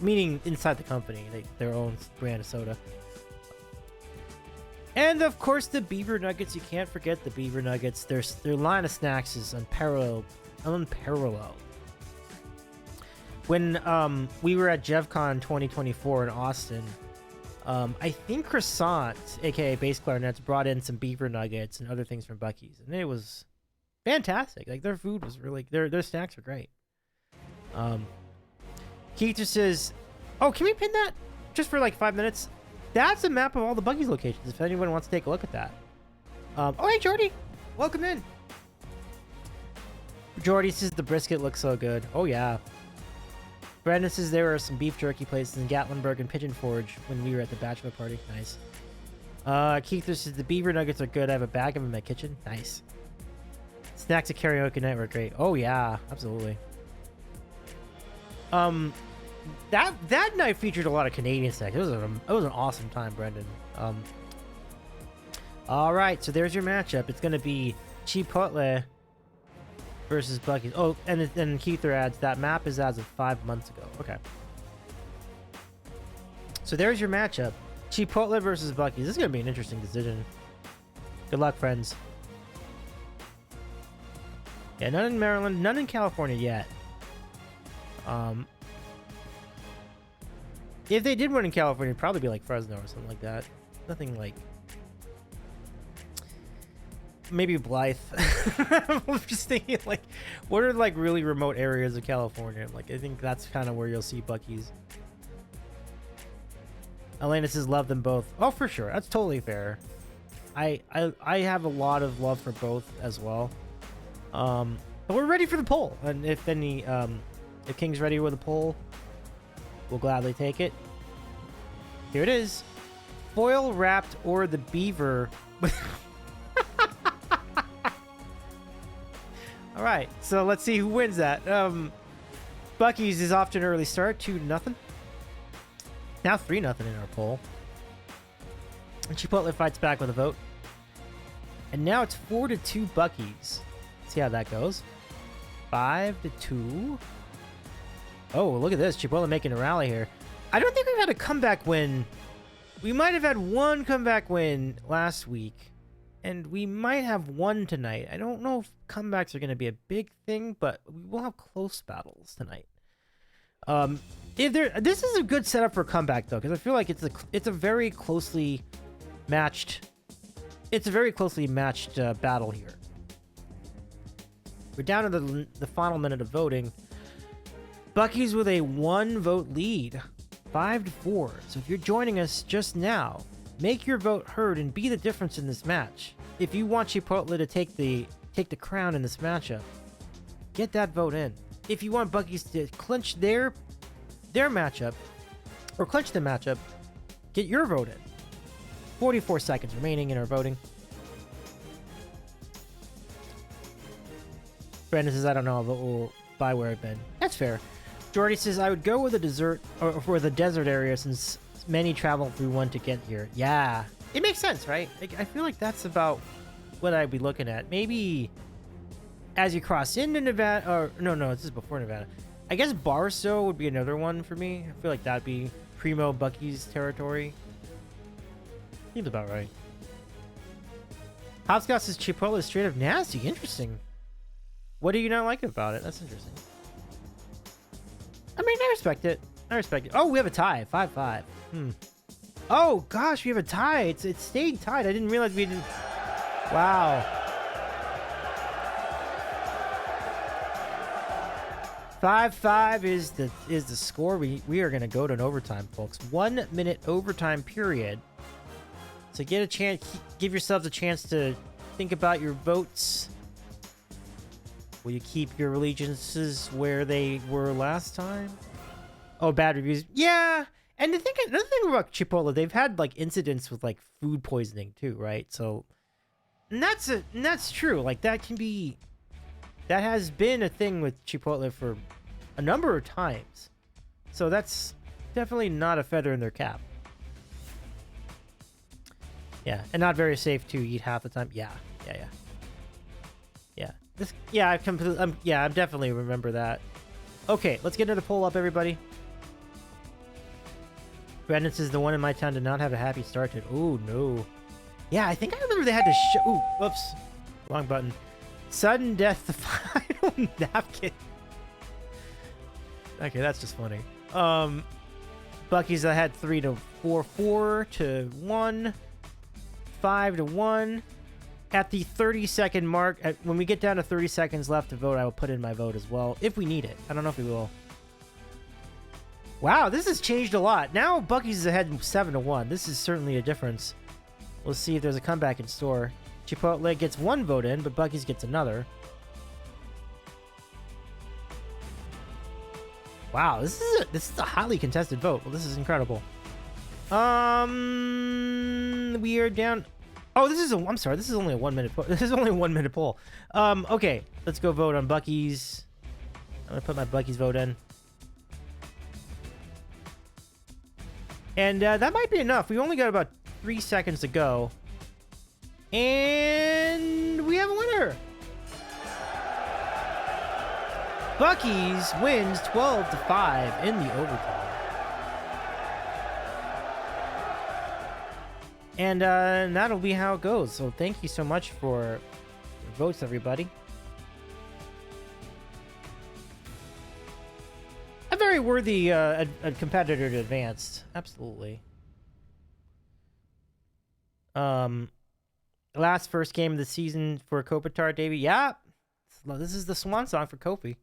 meaning inside the company, their own brand of soda. And of course, the beaver nuggets. You can't forget the beaver nuggets. Their line of snacks is unparalleled. When we were at JevCon 2024 in Austin, I think Croissant, aka Bass Clarinets, brought in some beaver nuggets and other things from Buc-ee's, and it was fantastic. Like, their food was really, their snacks are great. Keith just says, "Oh, can we pin that just for like 5 minutes?" That's a map of all the Buc-ee's locations, if anyone wants to take a look at that. Oh, hey, Jordy. Welcome in. Jordy says the brisket looks so good. Oh, yeah. Brandon says there are some beef jerky places in Gatlinburg and Pigeon Forge when we were at the bachelor party. Nice. Keith says the beaver nuggets are good. I have a bag of them in my kitchen. Nice. Snacks at karaoke night were great. Oh, yeah. Absolutely. That night featured a lot of Canadian snacks. It was an awesome time, Brendan. All right, so there's your matchup. It's gonna be Chipotle versus Buc-ee's. Oh, and then Keither adds that map is as of 5 months ago. Okay. So there's your matchup: Chipotle versus Buc-ee's. This is gonna be an interesting decision. Good luck, friends. Yeah, none in Maryland, none in California yet. If they did one in California, it'd probably be like Fresno or something like that. Nothing like... Maybe Blythe. I'm just thinking, like, what are, like, really remote areas of California? Like, I think that's kind of where you'll see Buc-ee's. Elena says, love them both. Oh, for sure. That's totally fair. I have a lot of love for both as well. But we're ready for the poll. And if King's ready with a poll, we'll gladly take it. Here it is. Foil wrapped or the beaver. All right, so let's see who wins that. Buc-ee's is off to an early start, 2-0. Now 3-0 in our poll. And Chipotle fights back with a vote. And now it's 4-2 Buc-ee's. See how that goes. 5-2. Oh, look at this. Chipotle making a rally here. I don't think we've had a comeback win. We might have had one comeback win last week. And we might have one tonight. I don't know if comebacks are going to be a big thing, but we will have close battles tonight. This is a good setup for a comeback, though, because I feel like it's a very closely matched... It's a very closely matched battle here. We're down to the final minute of voting. Buc-ee's with a 1-vote lead, 5-4. So if you're joining us just now, make your vote heard and be the difference in this match. If you want Chipotle to take the crown in this matchup, get that vote in. If you want Buc-ee's to clinch their matchup, or clinch the matchup, get your vote in. 44 seconds remaining in our voting. Brandon says, I don't know, but we'll buy where I've been. That's fair. Jordy says, I would go with the desert area since many travel through one to get here. Yeah, it makes sense, right? Like, I feel like that's about what I'd be looking at. Maybe as you cross into Nevada, or no, this is before Nevada. I guess Barstow would be another one for me. I feel like that'd be Primo Bucky's territory. Seems about right. Hopscotch says Chipotle is straight up nasty. Interesting. What do you not like about it? That's interesting. I mean, I respect it. Oh, we have a tie. 5-5. Oh, gosh, we have a tie. It stayed tied. I didn't realize we didn't... Wow. 5-5 is the score. We are going to go to an overtime, folks. 1 minute overtime period. So get a chance, give yourselves a chance to think about your votes. Will you keep your allegiances where they were last time? Oh, bad reviews. Yeah. And another thing about Chipotle, they've had like incidents with like food poisoning too, right? So, and that's true. Like that has been a thing with Chipotle for a number of times. So that's definitely not a feather in their cap. Yeah, and not very safe to eat half the time. Yeah. I definitely remember that. Okay, let's get into the poll up, everybody. Brandon says the one in my town did not have a happy start to it. Oh no. Yeah, I think I remember they had to show. Ooh, whoops, wrong button. Sudden death, the final napkin. Okay, that's just funny. Bucky's I had 3-4, 4-1. 5-1 at the 30-second mark. When we get down to 30 seconds left to vote, I will put in my vote as well if we need it. I don't know if we will. Wow, this has changed a lot. Now Bucky's is ahead 7-1. This is certainly a difference. We'll see if there's a comeback in store. Chipotle gets 1 vote in, but Bucky's gets another. Wow, this is a highly contested vote. Well, this is incredible. We are down. Oh, I'm sorry. This is only a 1 minute poll. This is only a 1 minute poll. Okay, let's go vote on Bucky's. I'm gonna put my Bucky's vote in. And that might be enough. We only got about 3 seconds to go. And we have a winner. Bucky's wins 12-5 in the overtime. And that'll be how it goes. So thank you so much for your votes, everybody. A very worthy a competitor to advance. Absolutely. Last first game of the season for Kopitar, Davey. Yeah, this is the swan song for Kopi.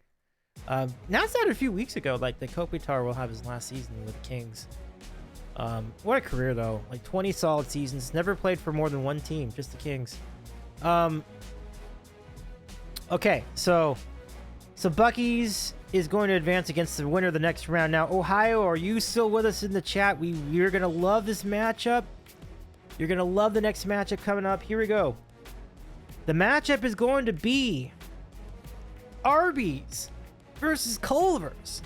Announced that a few weeks ago. Like the Kopitar will have his last season with the Kings. What a career though. Like 20 solid seasons. Never played for more than one team, just the Kings. Okay, so Bucky's is going to advance against the winner of the next round. Now, Ohio, are you still with us in the chat? We're gonna love this matchup. You're gonna love the next matchup coming up. Here we go. The matchup is going to be Arby's versus Culver's.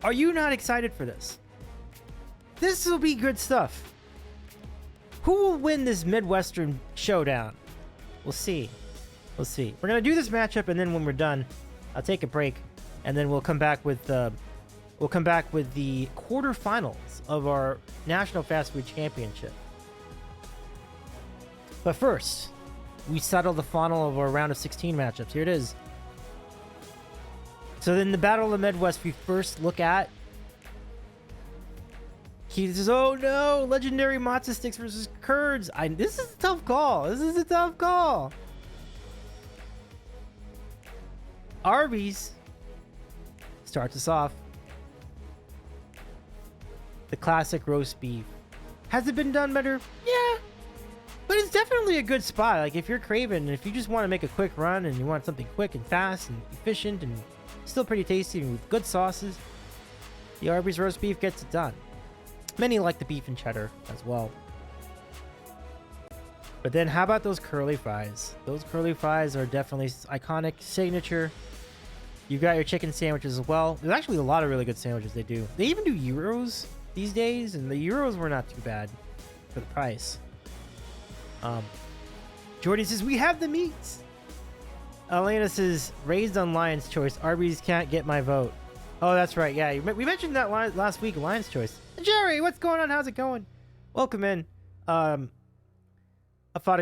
Are you not excited for this? This will be good stuff. Who will win this Midwestern showdown? We'll see. We'll see. We're gonna do this matchup, and then when we're done, I'll take a break, and then we'll come back with the quarterfinals of our National Fast Food Championship. But first, we settle the final of our round of 16 matchups. Here it is. So in the Battle of the Midwest, we first look at. He says, "Oh no, legendary matzo sticks versus curds." This is a tough call. Arby's starts us off. The classic roast beef. Has it been done better? Yeah. But it's definitely a good spot. Like if you're craving, if you just want to make a quick run and you want something quick and fast and efficient and still pretty tasty and with good sauces, the Arby's roast beef gets it done. Many like the beef and cheddar as well. But then how about those curly fries? Those curly fries are definitely iconic, signature. You got your chicken sandwiches as well. There's actually a lot of really good sandwiches they do. They even do gyros. these days, and the euros were not too bad for the price. Jordy says, we have the meats. Elena says, raised on Lion's Choice. Arby's can't get my vote. Oh, that's right. Yeah, we mentioned that last week, Lion's Choice. Jerry, what's going on? How's it going? Welcome in. Aphotic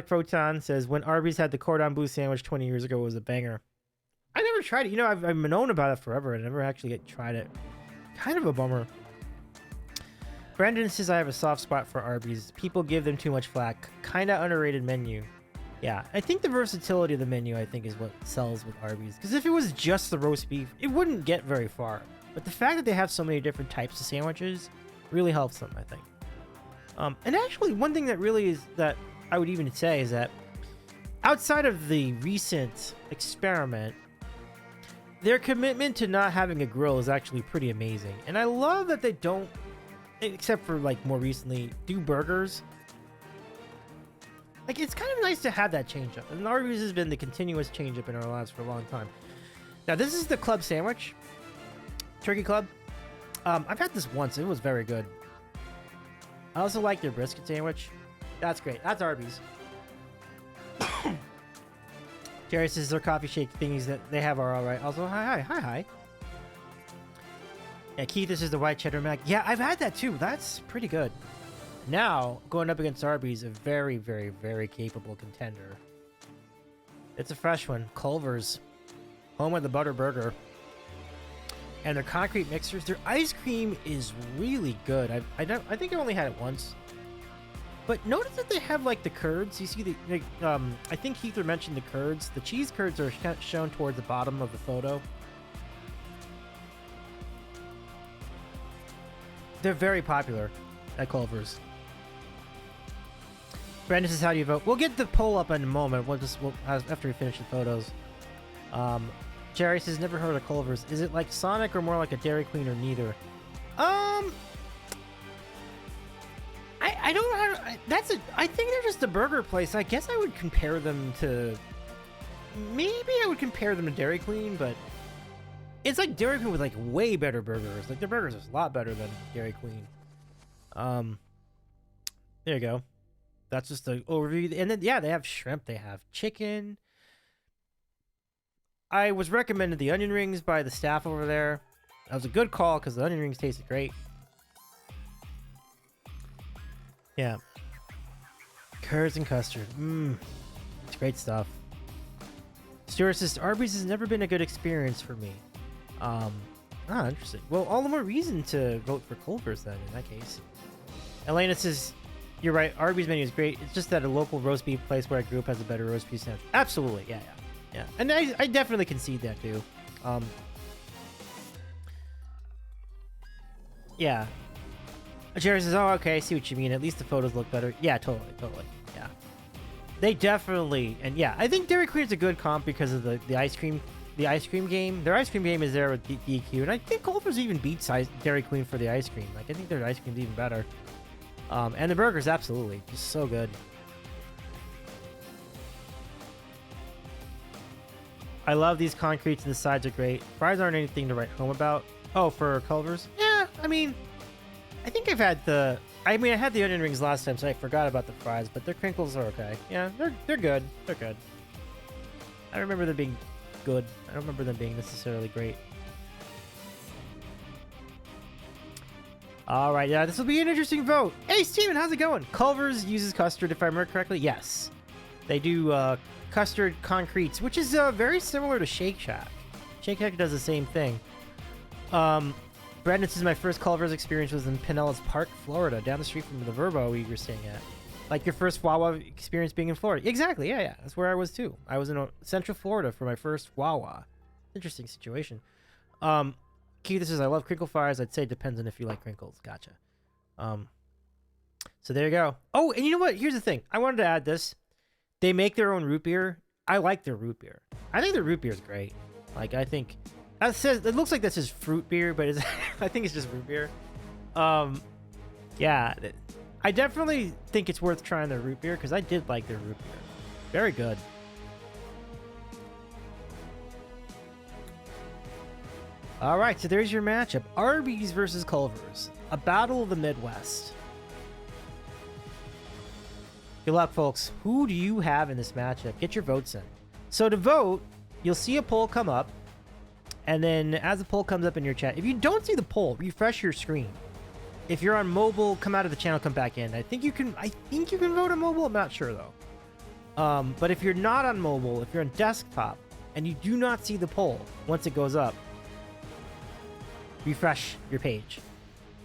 Proton says, when Arby's had the cordon bleu sandwich 20 years ago, it was a banger. I never tried it. You know, I've known about it forever. I never actually tried it. Kind of a bummer. Brandon says, I have a soft spot for Arby's. People give them too much flack. Kinda underrated menu. Yeah, I think the versatility of the menu, I think, is what sells with Arby's. Because if it was just the roast beef, it wouldn't get very far. But the fact that they have so many different types of sandwiches really helps them, I think. And actually, one thing that really is that I would even say is that outside of the recent experiment, their commitment to not having a grill is actually pretty amazing. And I love that they don't, except for like more recently, do burgers. Like, it's kind of nice to have that change up. And Arby's has been the continuous change up in our lives for a long time. Now, this is the club sandwich. Turkey Club. I've had this once. It was very good. I also like their brisket sandwich. That's great. That's Arby's. Jerry says their coffee shake thingies that they have are all right. Also, hi. Yeah, Keith, this is the white cheddar mac. Yeah, I've had that too. That's pretty good. Now, going up against Arby's, a very, very, very capable contender. It's a fresh one. Culver's. Home of the Butter Burger. And their concrete mixers. Their ice cream is really good. I think I only had it once. But notice that they have like the curds. You see I think Heather mentioned the curds. The cheese curds are shown towards the bottom of the photo. They're very popular at Culver's. Brandon says, how do you vote? We'll get the poll up in a moment. After we finish the photos. Jerry says, never heard of Culver's. Is it like Sonic or more like a Dairy Queen or neither? I don't know how to, I think they're just a burger place. I guess I would compare them to, maybe I would compare them to Dairy Queen, but it's like Dairy Queen with like way better burgers. Like their burgers are a lot better than Dairy Queen. There you go. That's just the overview. And then, yeah, they have shrimp. They have chicken. I was recommended the onion rings by the staff over there. That was a good call because the onion rings tasted great. Yeah. Curds and custard. It's great stuff. Stuart says, Arby's has never been a good experience for me. Interesting. Well, all the more reason to vote for Culver's then, in that case. Elena says, you're right, Arby's menu is great. It's just that a local roast beef place where I grew up has a better roast beef sandwich. Absolutely, yeah. And I definitely concede that too. Yeah. Jerry says, oh, okay, I see what you mean. At least the photos look better. Yeah, totally. Yeah. They definitely, and yeah, I think Dairy Queen is a good comp because of the ice cream game. Their ice cream game is there with DQ, and I think Culver's even beats Dairy Queen for the ice cream. Like, I think their ice cream's even better. And the burgers, absolutely. Just so good. I love these concretes and the sides are great. Fries aren't anything to write home about. Oh, for Culver's? Yeah, I mean, I think I've had I had the onion rings last time, so I forgot about the fries, but their crinkles are okay. Yeah, they're good. They're good. I remember them being good. I don't remember them being necessarily great. All right, yeah, this will be an interesting vote. Hey, Steven, how's it going? Culver's uses custard, if I remember correctly. Yes, they do custard concretes, which is very similar to Shake Shack. Shake Shack does the same thing. Brandon says my first Culver's experience was in Pinellas Park, Florida, down the street from the Verbo we were staying at. Like your first Wawa experience being in Florida. Exactly, yeah. That's where I was too. I was in Central Florida for my first Wawa. Interesting situation. Keith says, I love crinkle fries. I'd say it depends on if you like crinkles. Gotcha. So there you go. Oh, and you know what? Here's the thing. I wanted to add this. They make their own root beer. I like their root beer. I think their root beer is great. Like, I think... it looks like this is fruit beer, but I think it's just root beer. Yeah. I definitely think it's worth trying their root beer, because I did like their root beer. Very good. All right, so there's your matchup. Arby's versus Culver's. A battle of the Midwest. Good luck, folks. Who do you have in this matchup? Get your votes in. So to vote, you'll see a poll come up. And then as the poll comes up in your chat, if you don't see the poll, refresh your screen. If you're on mobile, come out of the channel, come back in. I think you can vote on mobile. I'm not sure though. But if you're not on mobile, if you're on desktop and you do not see the poll once it goes up, refresh your page.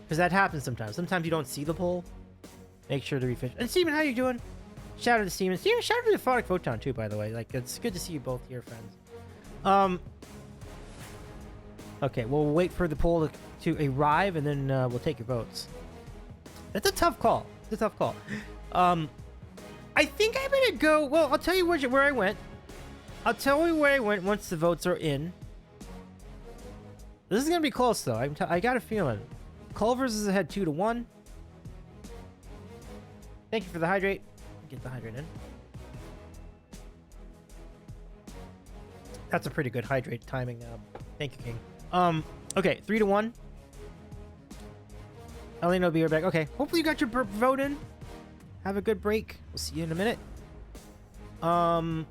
Because that happens sometimes. Sometimes you don't see the poll. Make sure to refresh. And Steven, how you doing? Shout out to Steven. Steven, shout out to Phonic Photon too, by the way. Like, it's good to see you both here, friends. Okay, we'll wait for the poll to arrive, and then we'll take your votes. That's a tough call. It's a tough call. I think I'm gonna go. Well, I'll tell you where I went. I'll tell you where I went once the votes are in. This is gonna be close, though. I got a feeling. Culver's is ahead 2-1. Thank you for the hydrate. Get the hydrate in. That's a pretty good hydrate timing now. Thank you, King. Okay, 3-1. Elena will be right back. Okay, hopefully you got your vote in. Have a good break. We'll see you in a minute. Oh,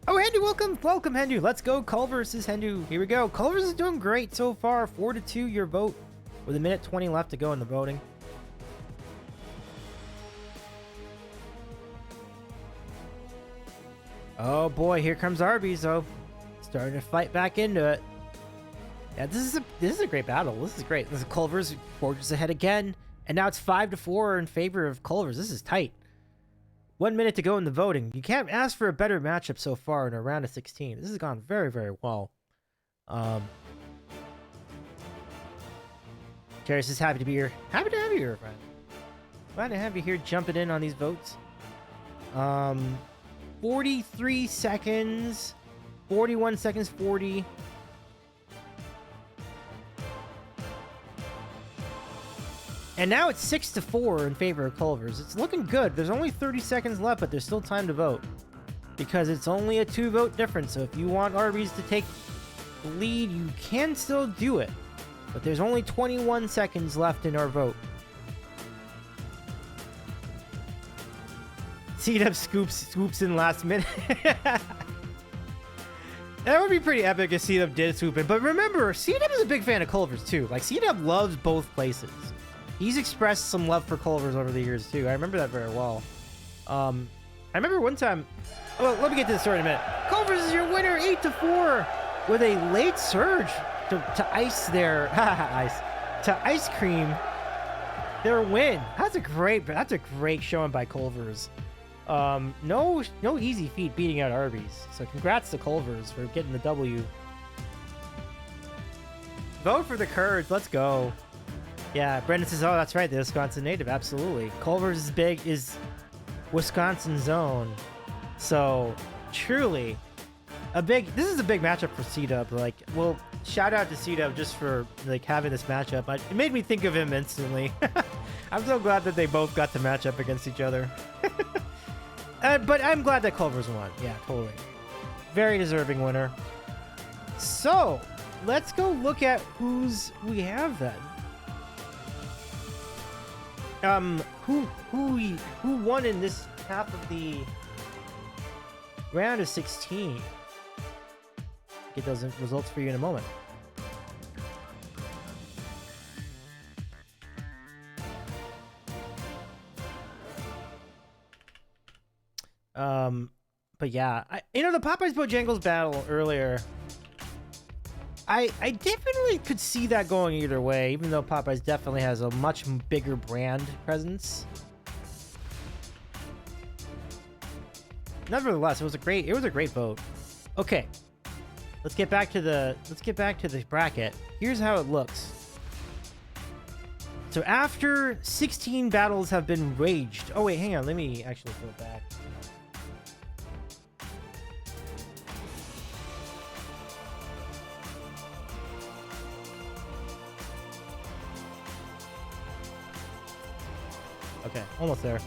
Hendu, welcome, Hendu. Let's go. Culver's is Hendu. Here we go. Culver's is doing great so far. 4-2 your vote with 1:20 left to go in the voting. Oh boy, here comes Arby's though. Starting to fight back into it. Yeah, this is a great battle. This is great. This is Culver's forges ahead again, and now it's 5-4 in favor of Culver's. This is tight. 1 minute to go in the voting. You can't ask for a better matchup so far in a round of 16. This has gone very, very well. Karis is happy to be here. Happy to have you here, friend. Glad to have you here jumping in on these votes. 43 seconds. 41 seconds, 40. And now it's 6-4 in favor of Culver's. It's looking good. There's only 30 seconds left, but there's still time to vote. Because it's only a 2-vote difference. So if you want Arby's to take the lead, you can still do it. But there's only 21 seconds left in our vote. C-Dub swoops in last minute. That would be pretty epic if C-Dub did swoop in. But remember, C-Dub is a big fan of Culver's too. Like, C-Dub loves both places. He's expressed some love for Culver's over the years too. I remember that very well. I remember one time. Well, let me get to the story in a minute. Culver's is your winner, 8-4, with a late surge to ice their ice cream their win. That's a great showing by Culver's. No easy feat beating out Arby's. So congrats to Culver's for getting the W. Vote for the Kurds. Let's go. Yeah, Brendan says, oh, that's right, the Wisconsin native. Absolutely. Culver's is Wisconsin's own. So truly this is a big matchup for C-Dub. Like, well, shout out to C-Dub just for like having this matchup. It made me think of him instantly. I'm so glad that they both got to match up against each other. But I'm glad that Culver's won. Yeah, totally. Very deserving winner. So let's go look at who's we have then. Who won in this half of the round of 16? Get those results for you in a moment. But yeah, the Popeyes Bojangles battle earlier, I definitely could see that going either way, even though Popeyes definitely has a much bigger brand presence. Nevertheless, it was a great vote. Okay, let's get back to the bracket. Here's how it looks. So after 16 battles have been waged, oh wait, hang on, let me actually go back. Okay, almost there.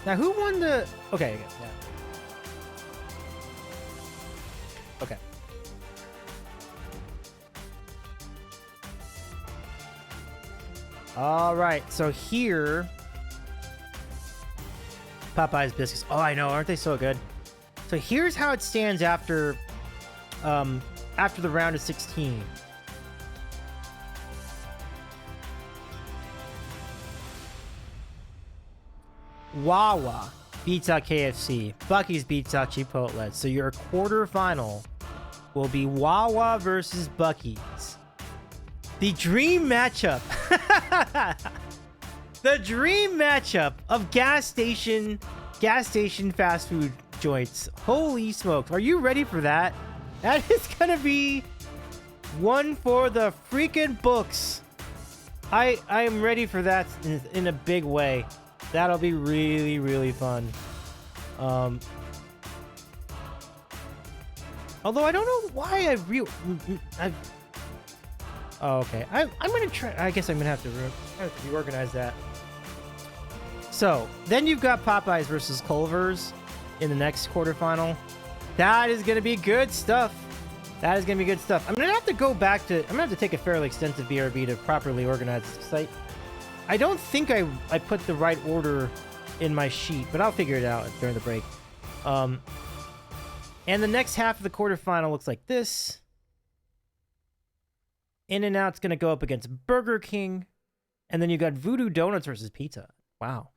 Now, who won the... Okay, yeah. Okay. All right, so here, Popeye's biscuits. Oh, I know, aren't they so good? So here's how it stands after the round of 16. Wawa beats out KFC. Buc-ee's beats out Chipotle. So your quarterfinal will be Wawa versus Buc-ee's. The dream matchup. The dream matchup of gas station fast food joints. Holy smokes. Are you ready for that? That is going to be one for the freaking books. I am ready for that in a big way. That'll be really, really fun. Although I don't know why oh, okay. I'm gonna try. I guess I'm gonna have to reorganize that. So then you've got Popeyes versus Culver's in the next quarterfinal. That is gonna be good stuff. That is gonna be good stuff. I'm gonna have to go back to. I'm gonna have to take a fairly extensive BRB to properly organize this site. I don't think I put the right order in my sheet, but I'll figure it out during the break. And the next half of the quarterfinal looks like this. In-N-Out's going to go up against Burger King. And then you got Voodoo Donuts versus Pizza. Wow.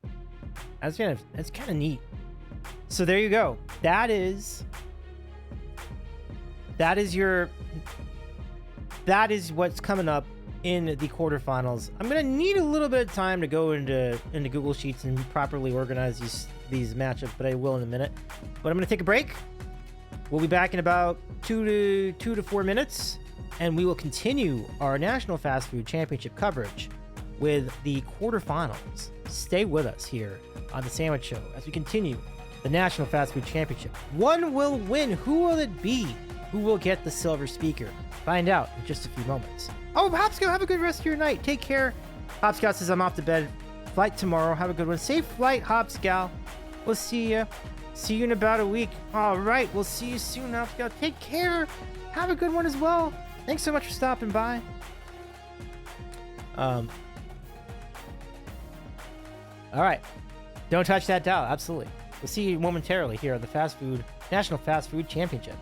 That's kind of neat. So there you go. That is what's coming up in the quarterfinals. I'm gonna need a little bit of time to go into Google Sheets and properly organize these matchups, but I will in a minute. But I'm gonna take a break. We'll be back in about 2 to 4 minutes, and we will continue our National Fast Food Championship coverage with the quarterfinals. Stay with us here on the Sandwich Show as we continue the National Fast Food Championship. One will win. Who will it be? Who will get the silver speaker? Find out in just a few moments. Oh, Hopscout, have a good rest of your night. Take care. Hopscout says I'm off to bed. Flight tomorrow. Have a good one. Safe flight, Hopscout. We'll see you. See you in about a week. All right. We'll see you soon, Hopscout. Take care. Have a good one as well. Thanks so much for stopping by. All right. Don't touch that dial. Absolutely. We'll see you momentarily here on the National Fast Food Championship.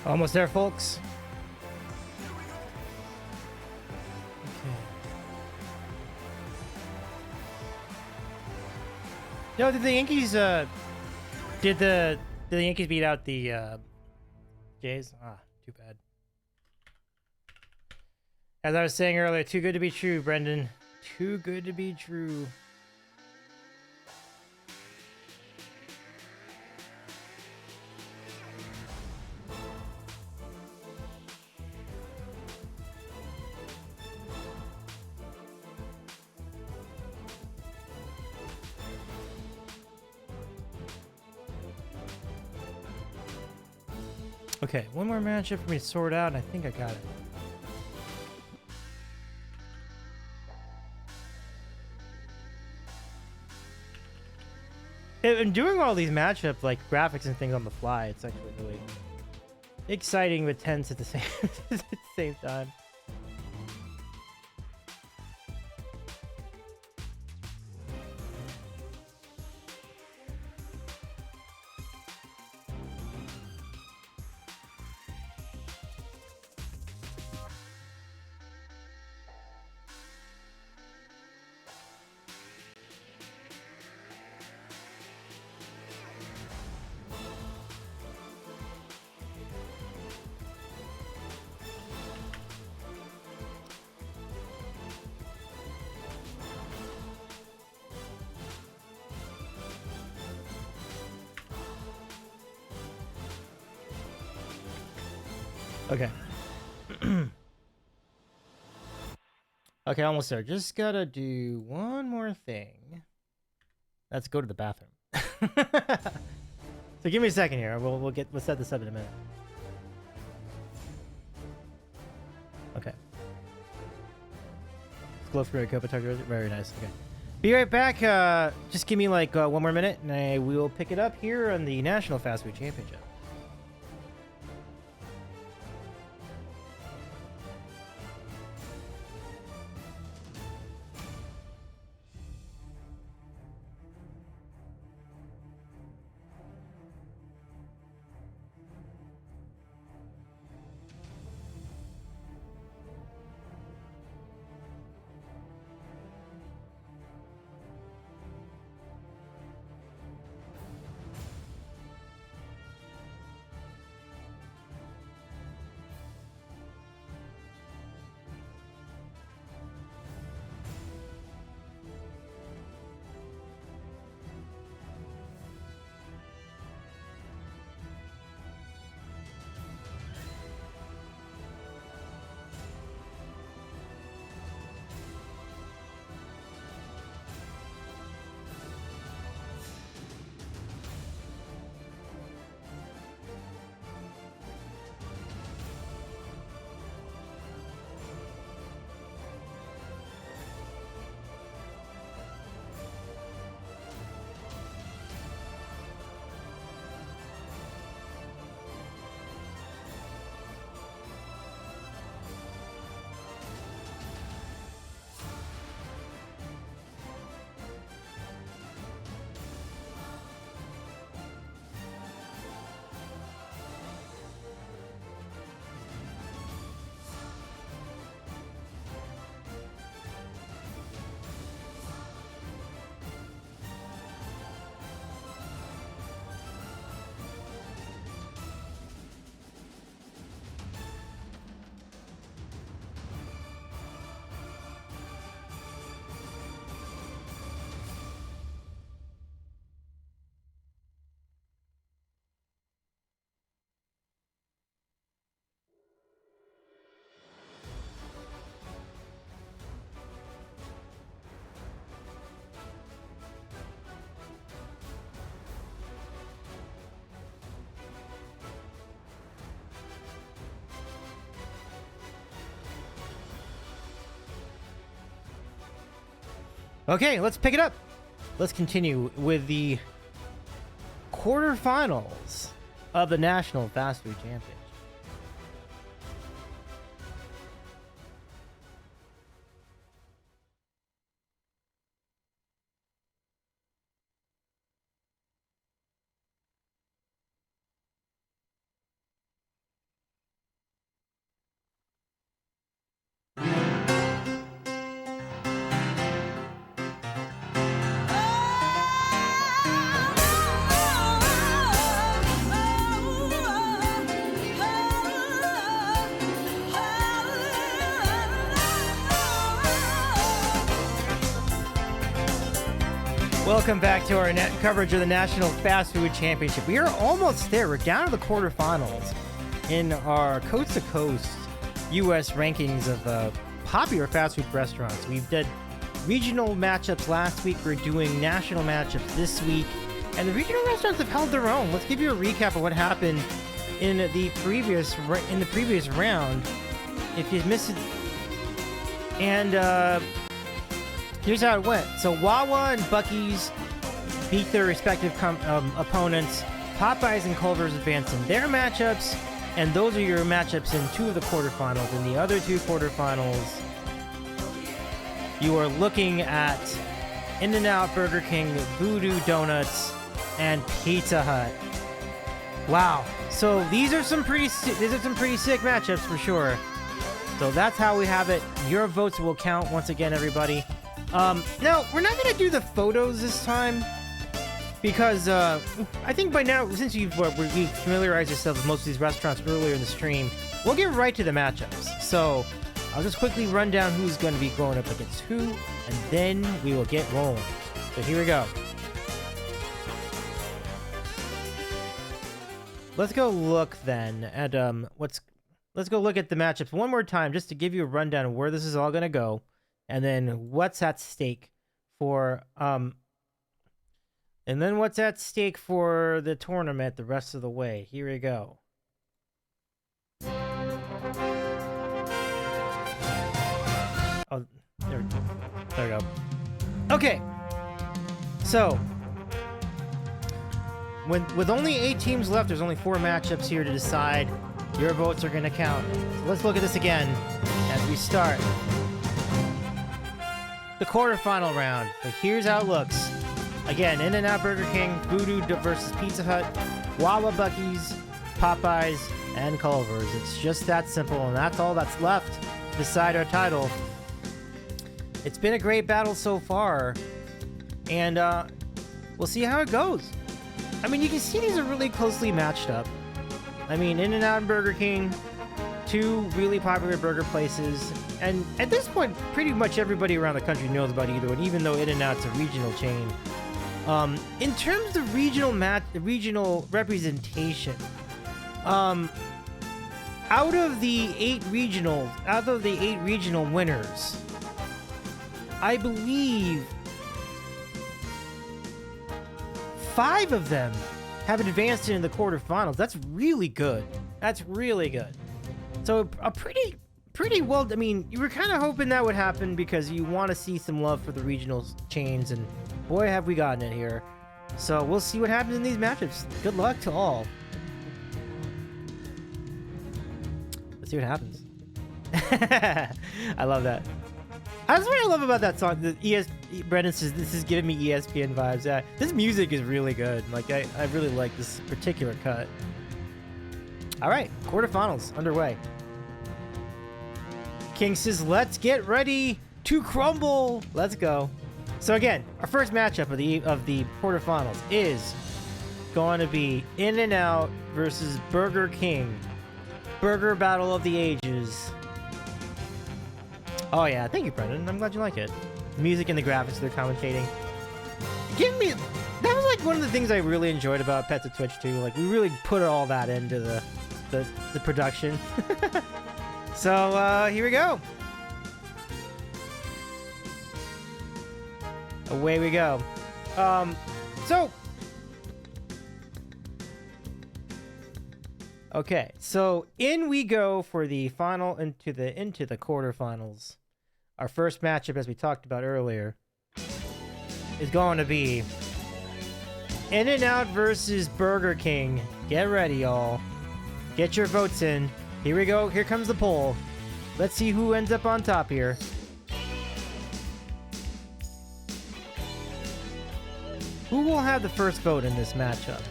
Almost there, folks. Okay. No, did the Yankees did the Yankees beat out the Jays? Ah, too bad. As I was saying earlier, too good to be true, Brendan. Too good to be true. Okay, one more matchup for me to sort out, and I think I got it. And doing all these matchup like graphics and things on the fly, it's actually really exciting but tense at the same at the same time. Okay. Okay, almost there. Just gotta do one more thing. Let's go to the bathroom. So give me a second here. We'll set this up in a minute. Okay. Glow for Copa Tucker. Very nice. Okay. Be right back. Just give me like 1 more minute, and we will pick it up here on the National Fast Food Championship. Okay, let's pick it up. Let's continue with the quarterfinals of the National Fast Food Championship. Welcome back to our net coverage of the National Fast Food Championship. We are almost there. We're down to the quarterfinals in our coast-to-coast U.S. rankings of popular fast food restaurants. We've did regional matchups last week. We're doing national matchups this week. And the regional restaurants have held their own. Let's give you a recap of what happened in the previous round. If you missed it. And here's how it went. So Wawa and Buc-ee's beat their respective opponents. Popeyes and Culver's advanced in their matchups. And those are your matchups in 2 of the quarterfinals. In the other 2 quarterfinals, you are looking at In-N-Out Burger King, Voodoo Donuts, and Pizza Hut. Wow. So these are some pretty sick matchups for sure. So that's how we have it. Your votes will count once again, everybody. Now, we're not going to do the photos this time because I think by now, since we familiarized ourselves with most of these restaurants earlier in the stream, we'll get right to the matchups. So I'll just quickly run down who's going to be going up against who, and then we will get rolling. So here we go. Let's go look then at let's go look at the matchups one more time just to give you a rundown of where this is all going to go. And then what's at stake for the tournament the rest of the way. Here we go. Oh, there we go. Okay. So, with only 8 teams left, there's only 4 matchups here to decide. Your votes are going to count. So let's look at this again as we start the quarterfinal round. So here's how it looks. Again, In-N-Out Burger King, Voodoo versus Pizza Hut, Wawa Buc-ee's, Popeyes, and Culver's. It's just that simple, and that's all that's left to decide our title. It's been a great battle so far, and we'll see how it goes. I mean, you can see these are really closely matched up. I mean, In-N-Out and Burger King, 2 really popular burger places, and at this point, pretty much everybody around the country knows about either one, even though In-N-Out's a regional chain. In terms of regional representation, out of the 8 regional winners, I believe 5 of them have advanced into the quarterfinals. That's really good. That's really good. So a pretty well. I mean, you were kind of hoping that would happen because you want to see some love for the regional chains, and boy, have we gotten it here. So we'll see what happens in these matchups. Good luck to all. Let's see what happens. I love that. That's what I love about that song. Brendan says this is giving me ESPN vibes. This music is really good. Like I really like this particular cut. All right, quarterfinals underway. King says, "Let's get ready to crumble." Let's go. So again, our first matchup of the quarterfinals is going to be In-N-Out versus Burger King. Burger Battle of the Ages. Oh yeah, thank you, Brendan. I'm glad you like it. The music and the graphics they're commentating. That was like one of the things I really enjoyed about Pets at Twitch too. Like we really put all that into the production. So here we go. Away we go. Okay, so in we go for the final into the quarterfinals. Our first matchup, as we talked about earlier, is going to be In-N-Out versus Burger King. Get ready, y'all. Get your votes in. Here we go. Here comes the poll. Let's see who ends up on top here. Who will have the first vote in this matchup?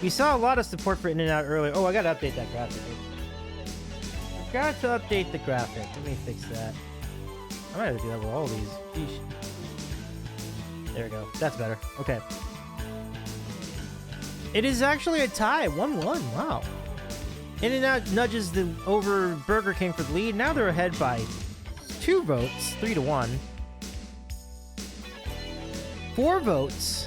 We saw a lot of support for In-N-Out earlier. Oh, I gotta update that graphic. I forgot to update the graphic. Let me fix that. I might have to do that with all these. Sheesh. There we go. That's better. Okay. It is actually a tie. 1-1. Wow. In-N-Out nudges over Burger King for the lead. Now they're ahead by 2 votes. 3-1. 4 votes.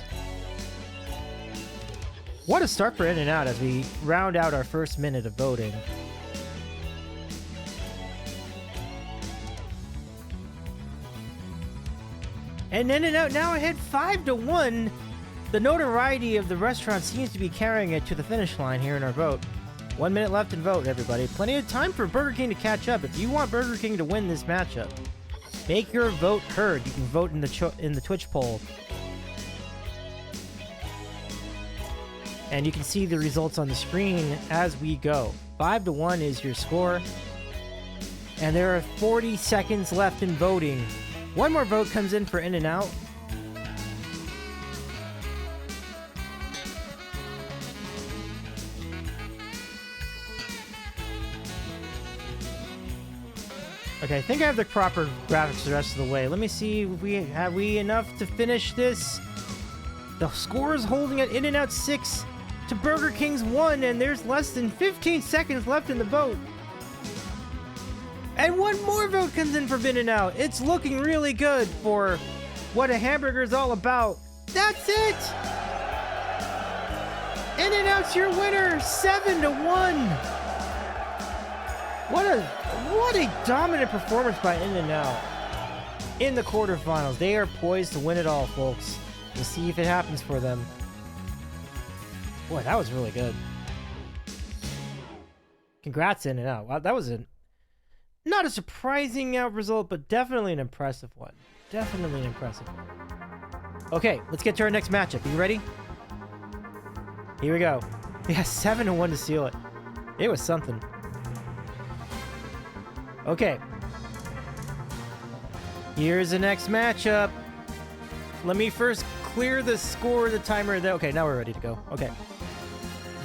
What a start for In-N-Out as we round out our first minute of voting. And In-N-Out now ahead 5-1. The notoriety of the restaurant seems to be carrying it to the finish line here in our vote. 1 minute left in vote, everybody. Plenty of time for Burger King to catch up. If you want Burger King to win this matchup, make your vote heard. You can vote in the Twitch poll. And you can see the results on the screen as we go. 5-1 is your score. And there are 40 seconds left in voting. One more vote comes in for In-N-Out. Okay, I think I have the proper graphics the rest of the way. Let me see if have we enough to finish this. The score is holding at In-N-Out 6 to Burger King's 1, and there's less than 15 seconds left in the vote. And one more vote comes in for In-N-Out. It's looking really good for what a hamburger is all about. That's it! In-N-Out's your winner, 7-1. What a dominant performance by In-N-Out in the quarterfinals. They are poised to win it all, folks. We'll see if it happens for them. Boy, that was really good. Congrats, In-N-Out. Wow, that was not a surprising result, but definitely an impressive one. Definitely an impressive one. Okay, let's get to our next matchup. Are you ready? Here we go. Yeah, 7-1 to seal it. It was something. Okay. Here's the next matchup. Let me first clear the score, the timer. Okay, now we're ready to go. Okay.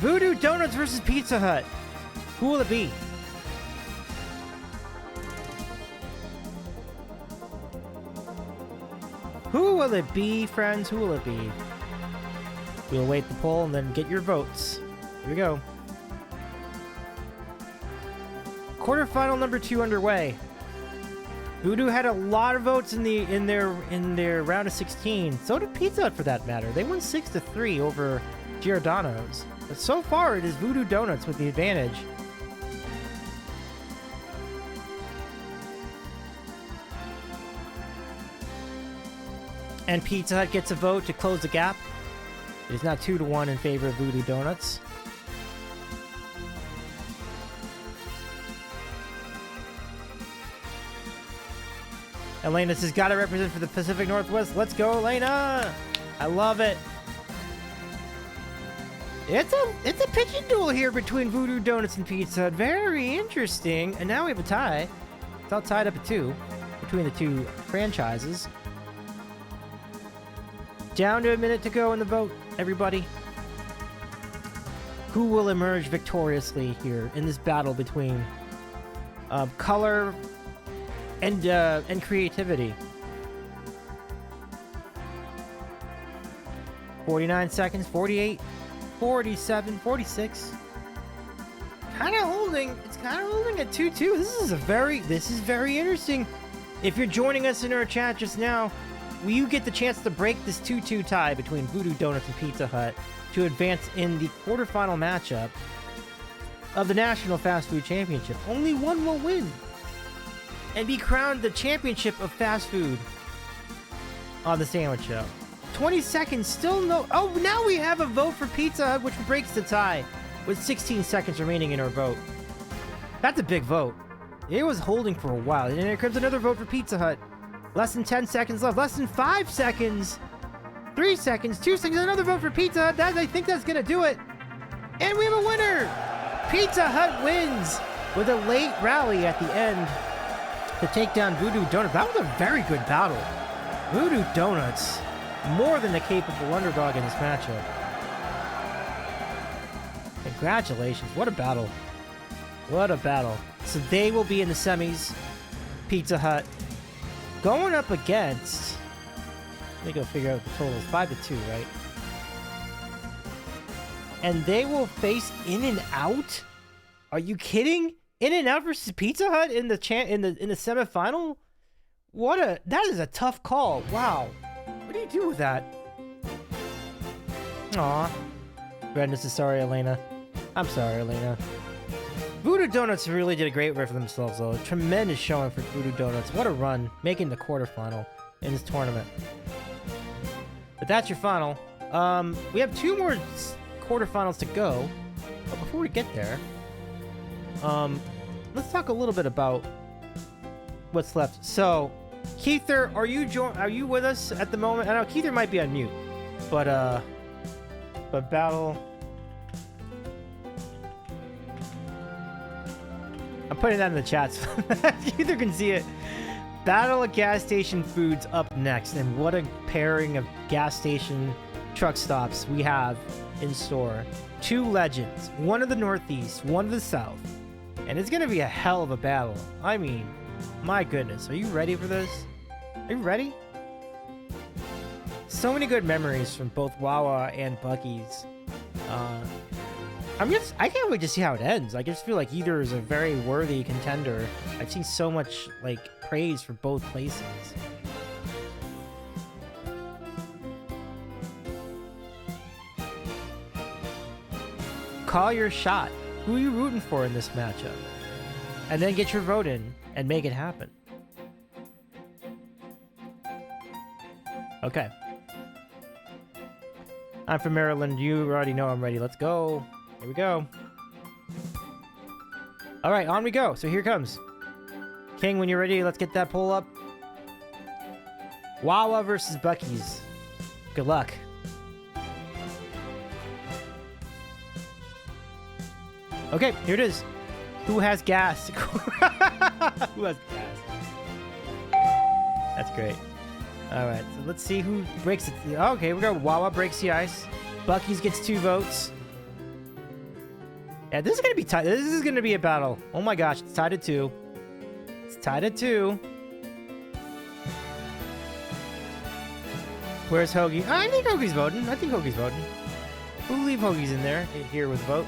Voodoo Donuts versus Pizza Hut. Who will it be? Who will it be, friends? Who will it be? We'll await the poll and then get your votes. Here we go. Quarterfinal number 2 underway. Voodoo had a lot of votes in their round of 16. So did Pizza Hut, for that matter. They won 6-3 over Giordano's. But so far, it is Voodoo Donuts with the advantage. And Pizza Hut gets a vote to close the gap. It is now 2-1 in favor of Voodoo Donuts. Elena has got to represent for the Pacific Northwest. Let's go, Elena! I love it. It's a pitching duel here between Voodoo Donuts and Pizza Hut. Very interesting. And now we have a tie. It's all tied up at 2 between the two franchises. Down to a minute to go in the vote, everybody. Who will emerge victoriously here in this battle between color and creativity? 49 seconds, 48, 47, 46. It's kind of holding at 2-2. This is very interesting. If you're joining us in our chat just now, you get the chance to break this 2-2 tie between Voodoo Donuts and Pizza Hut to advance in the quarterfinal matchup of the National Fast Food Championship. Only one will win and be crowned the championship of fast food on the Sandwich Show. 20 seconds, still no... Oh, now we have a vote for Pizza Hut, which breaks the tie with 16 seconds remaining in our vote. That's a big vote. It was holding for a while. And here comes another vote for Pizza Hut. Less than 10 seconds left. Less than 5 seconds. 3 seconds. 2 seconds. Another vote for Pizza Hut. I think that's going to do it. And we have a winner. Pizza Hut wins with a late rally at the end to take down Voodoo Donuts. That was a very good battle. Voodoo Donuts, more than a capable underdog in this matchup. Congratulations. What a battle. What a battle. So they will be in the semis. Pizza Hut going up against... Let me go figure out the totals. 5-2, right? And they will face In-N-Out? Are you kidding? In-N-Out versus Pizza Hut in the semifinal? That is a tough call. Wow. What do you do with that? Aw. Redness is sorry, Elena. I'm sorry, Elena. Voodoo Donuts really did a great work for themselves, though. Tremendous showing for Voodoo Donuts. What a run, making the quarterfinal in this tournament. But that's your final. We have 2 more quarterfinals to go. But before we get there, let's talk a little bit about what's left. So, Keither, are you with us at the moment? I know Keither might be on mute, but Battle. I'm putting that in the chat so Keither can see it. Battle of Gas Station Foods up next, and what a pairing of gas station truck stops we have in store. 2 legends, one of the Northeast, one of the South, and it's gonna be a hell of a battle. I mean, my goodness, are you ready for this? Are you ready? So many good memories from both Wawa and Buc-ee's. I can't wait to see how it ends. I just feel like either is a very worthy contender. I've seen so much like praise for both places. Call your shot. Who are you rooting for in this matchup? And then get your vote in and make it happen. Okay. I'm from Maryland. You already know I'm ready. Let's go. Here we go. All right, on we go. So here comes. King, when you're ready, let's get that poll up. Wawa versus Buc-ee's. Good luck. Okay, here it is. Who has gas? Who has gas? That's great. All right, so let's see who breaks it. Okay, we go. Wawa breaks the ice. Buc-ee's gets 2 votes. Yeah, this is gonna be tight. This is gonna be a battle. Oh my gosh, it's tied at 2. It's tied at 2. Where's Hoagie? I think Hoagie's voting. We'll leave Hoagie's in there here with vote.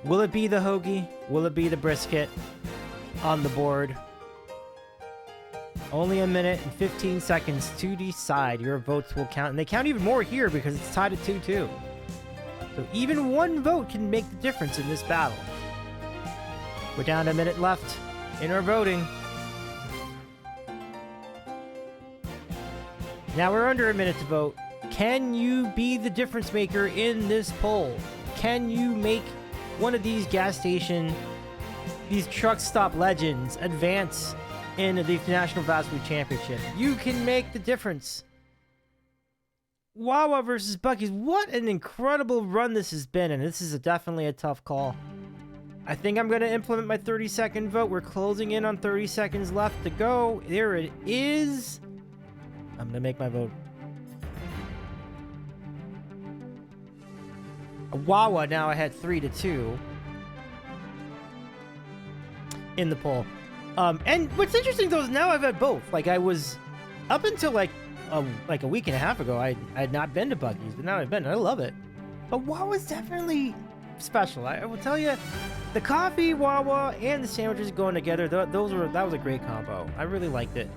Will it be the hoagie? Will it be the brisket on the board? Only a minute and 15 seconds to decide. Your votes will count. And they count even more here because it's tied at 2-2. So even one vote can make the difference in this battle. We're down to a minute left in our voting. Now we're under a minute to vote. Can you be the difference maker in this poll? Can you make one of these gas station, these truck stop legends advance in the National Fast Food Championship? You can make the difference. Wawa versus Buc-ee's. What an incredible run this has been, and this is definitely a tough call. I think I'm going to implement my 30-second vote. We're closing in on 30 seconds left to go. There it is. I'm going to make my vote. Wawa now ahead 3-2 in the poll. And what's interesting though is now I've had both. Like I was up until like a week and a half ago, I had not been to Buc-ee's, but now I've been. I love it. But Wawa's definitely special. I will tell you, the coffee, Wawa, and the sandwiches going together. That was a great combo. I really liked it.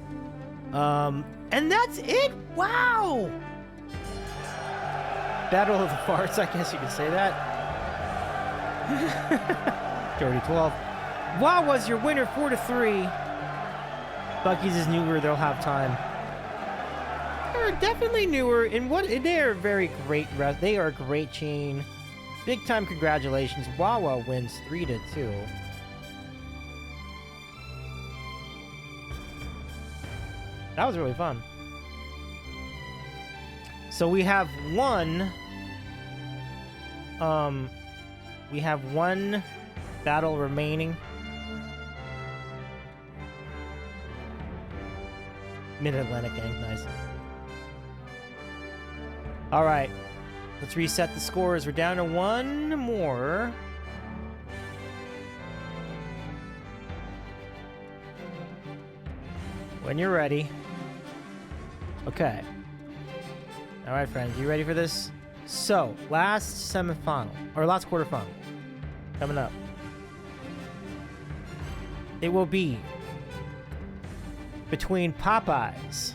And that's it. Wow. Battle of the Farts, I guess you could say that. Dirty 12. Wawa's your winner, 4-3. Buc-ee's is newer, they'll have time. They're definitely newer, and they are very great. They are a great chain. Big time congratulations. Wawa wins 3-2. That was really fun. So we have one battle remaining. Mid-Atlantic gang, nice. All right, let's reset the scores. We're down to one more. When you're ready. Okay. All right, friends, you ready for this? So, last semifinal, or last quarterfinal, coming up. it will be between Popeyes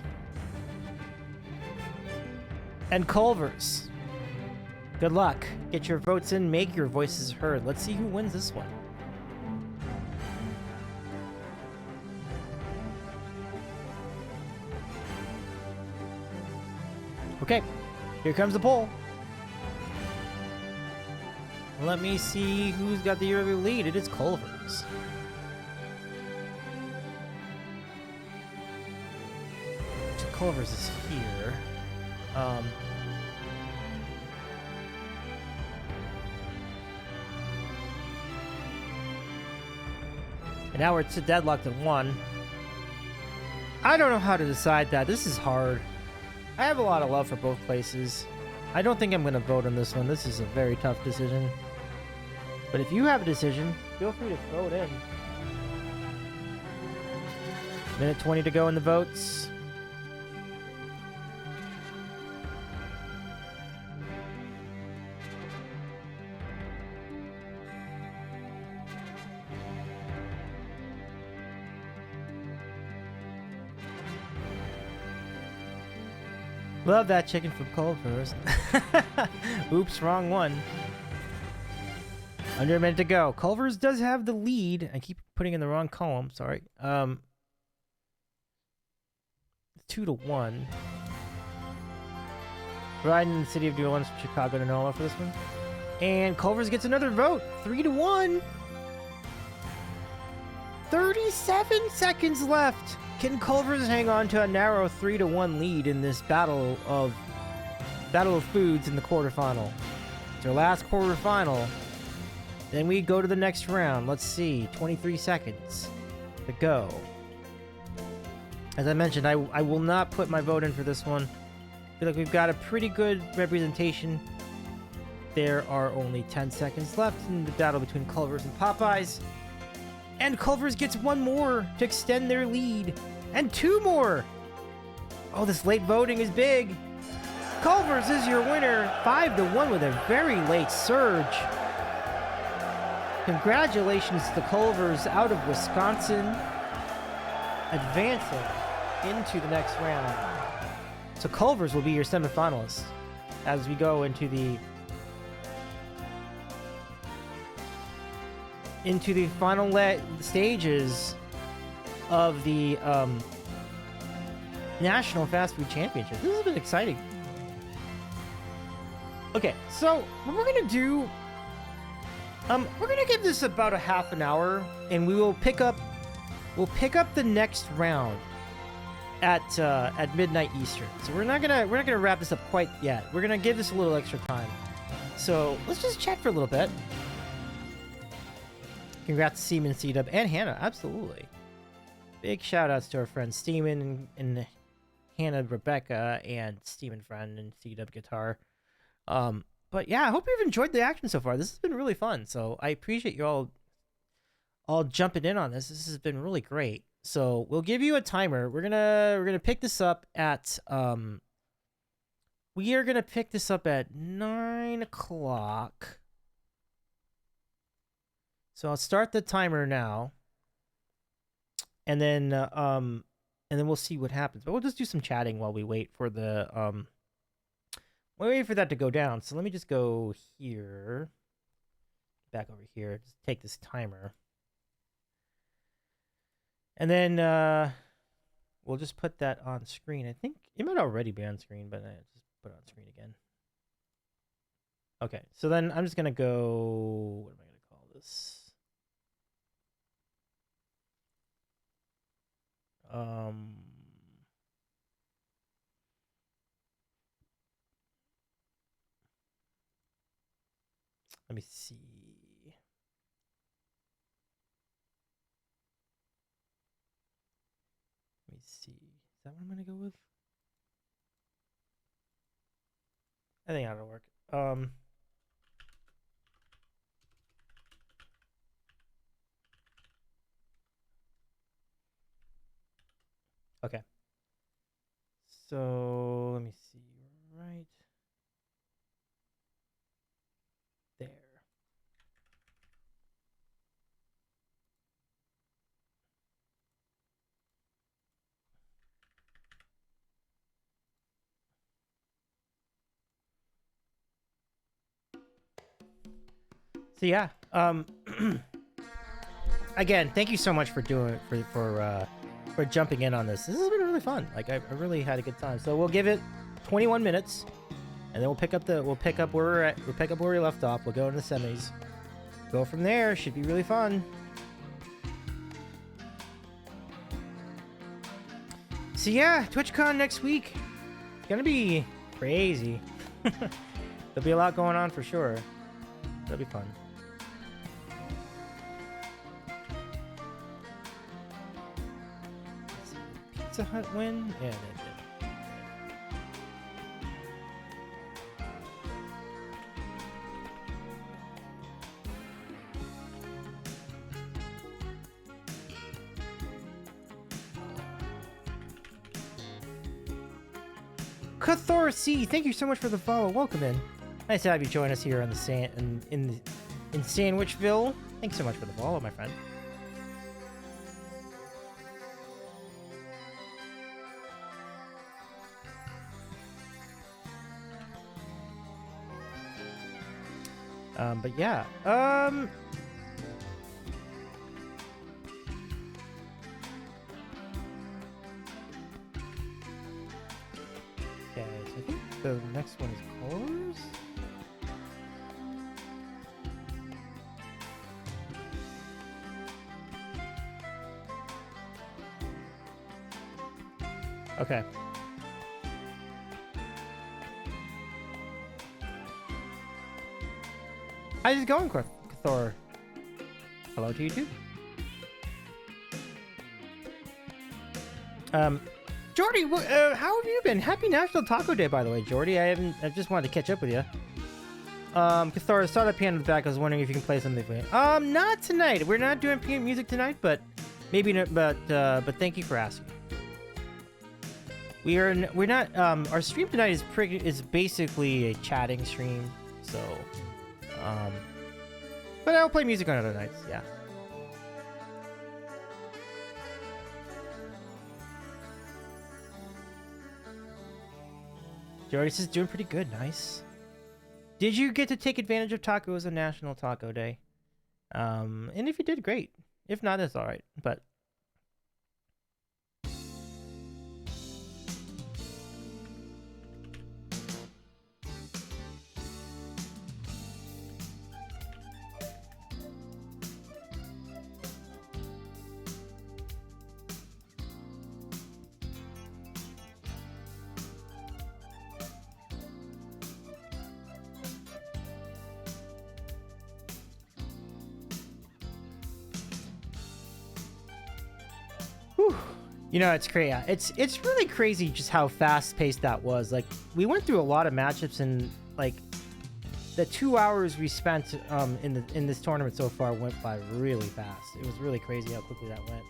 and Culver's. Good luck. Get your votes in, make your voices heard. Let's see who wins this one. Okay, here comes the poll. Let me see who's got the early lead. It is Culver's. So Culver's is here. And now we're to deadlocked at 1. I don't know how to decide that. This is hard. I have a lot of love for both places. I don't think I'm going to vote on this one. This is a very tough decision. But if you have a decision, feel free to throw it in. Minute 20 to go in the votes. Love that chicken from Culver's. Oops, wrong one. Under a minute to go. Culver's does have the lead. I keep putting in the wrong column. Sorry. 2-1. Riding in the city of New Orleans from Chicago to NOLA for this one. And Culver's gets another vote. 3-1. 37 seconds left. Can Culver's hang on to a narrow 3-1 lead in this battle of foods in the quarterfinal? It's our last quarterfinal. Then we go to the next round. Let's see, 23 seconds to go. As I mentioned, I will not put my vote in for this one. I feel like we've got a pretty good representation. There are only 10 seconds left in the battle between Culver's and Popeyes. And Culver's gets one more to extend their lead. And 2 more! Oh, this late voting is big. Culver's is your winner. 5-1 with a very late surge. Congratulations to Culver's out of Wisconsin, advancing into the next round. So Culver's will be your semifinalists as we go into the final stages of the National Fast Food Championship. This has been exciting. Okay, so what we're gonna do, we're gonna give this about a half an hour, and we'll pick up the next round at midnight Eastern. So we're not gonna wrap this up quite yet. We're gonna give this a little extra time. So let's just chat for a little bit. Congrats to Seaman, C-Dub, and Hannah. Absolutely. Big shout outs to our friends Steeman and Hannah, Rebecca, and Steeman Friend and C-Dub Guitar. But yeah, I hope you've enjoyed the action so far. This has been really fun. So I appreciate you all jumping in on this. This has been really great. So we'll give you a timer. We're gonna pick this up at 9 o'clock. So I'll start the timer now, and then we'll see what happens. But we'll just do some chatting while we wait for the wait for that to go down. So let me just go here, back over here, just take this timer, and then we'll just put that on screen. I think it might already be on screen, but I just put it on screen again. Okay, so then I'm just gonna go. What am I gonna call this? Let me see. Is that what I'm gonna go with? I think that'll work. Okay. So let me see. Right there. So yeah, again, thank you so much for doing for jumping in on this. This has been really fun. Like I really had a good time. So we'll give it 21 minutes, and then we'll pick up where we're at. We'll pick up where we left off. We'll go into the semis. Go from there. Should be really fun. So yeah, TwitchCon next week. It's gonna be crazy. There'll be a lot going on for sure. That'll be fun. Pizza Hut win? Yeah, they did. Cathor C, thank you so much for the follow. Welcome in. Nice to have you join us here on the in Sandwichville. Thanks so much for the follow, my friend. But yeah, okay, so I think the next one is colors. Okay. How's it going, Thor? Hello to you too. Jordy, how have you been? Happy National Taco Day, by the way, Jordy. I just wanted to catch up with you. Cathor, I saw that piano in the back. I was wondering if you can play something for me. Not tonight. We're not doing music tonight, but maybe not. But thank you for asking. We're not. Our stream tonight is basically a chatting stream, so. But I'll play music on other nights, yeah. Jordy says doing pretty good, nice. Did you get to take advantage of tacos on National Taco Day? And if you did, great. If not, that's alright, but... You know, it's crazy. It's really crazy just how fast paced that was. Like, we went through a lot of matchups, and like the 2 hours we spent in this tournament so far went by really fast. It was really crazy how quickly that went.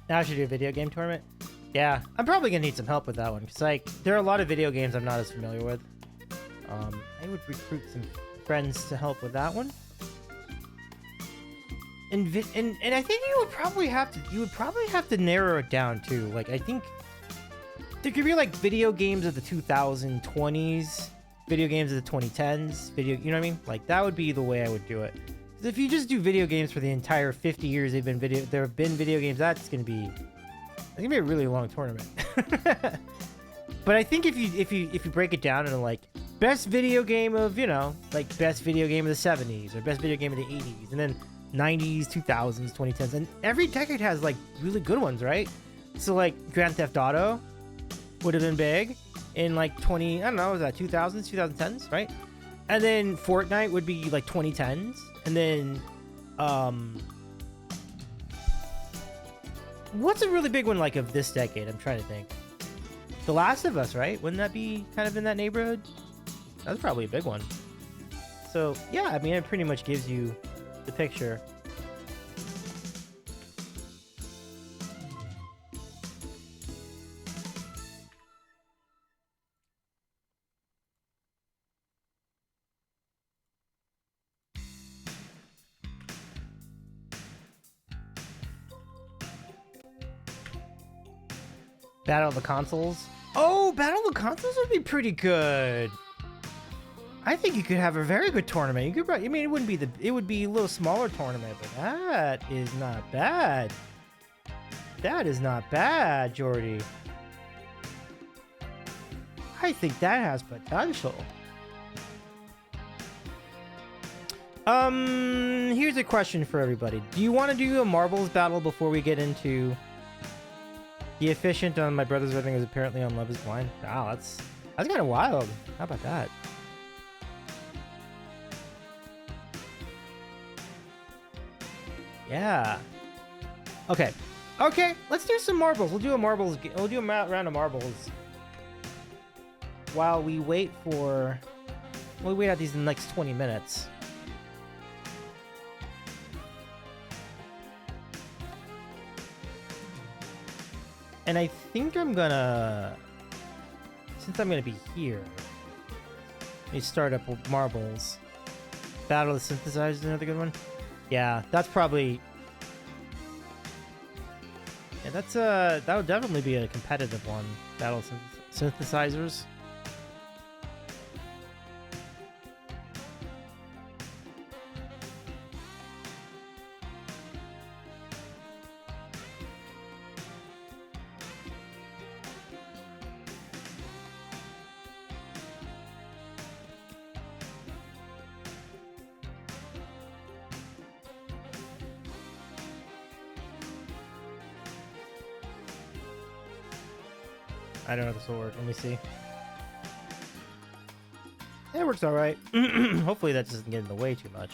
Now I should do a video game tournament. Yeah, I'm probably gonna need some help with that one, because like there are a lot of video games I'm not as familiar with. I would recruit some friends to help with that one. And I think you would probably have to narrow it down too. Like, I think there could be like video games of the 2020s, video games of the 2010s, you know what I mean? Like, that would be the way I would do it. If you just do video games for the entire 50 years there have been video games, that's gonna be a really long tournament. But I think if you break it down into like best video game of, you know, like best video game of the 70s or best video game of the 80s, and then 90s, 2000s, 2010s, and every decade has like really good ones, right? So like Grand Theft Auto would have been big in like I don't know, was that 2000s, 2010s, right? And then Fortnite would be like 2010s. And then, what's a really big one like of this decade? I'm trying to think. The Last of Us, right? Wouldn't that be kind of in that neighborhood? That's probably a big one. So, yeah, I mean, it pretty much gives you the picture. Battle of the Consoles. Oh, Battle of the Consoles would be pretty good. I think you could have a very good tournament. You could, I mean, it would be a little smaller tournament, but that is not bad. That is not bad, Jordy. I think that has potential. Here's a question for everybody. Do you want to do a marbles battle before we get into the efficient on My Brother's Wedding is apparently on Love is Blind? Wow, that's kind of wild. How about that? Yeah. Okay. Okay, let's do some marbles. We'll do a round of marbles while we wait for... We'll wait out these in the next 20 minutes. And I think I'm gonna... Since I'm gonna be here, let me start up with marbles. Battle of the Synthesizers is another good one. Yeah, that's probably... Yeah, that's that would definitely be a competitive one. Battle of Synthesizers. I don't know if this will work. Let me see. Yeah, it works all right. Hopefully that doesn't get in the way too much.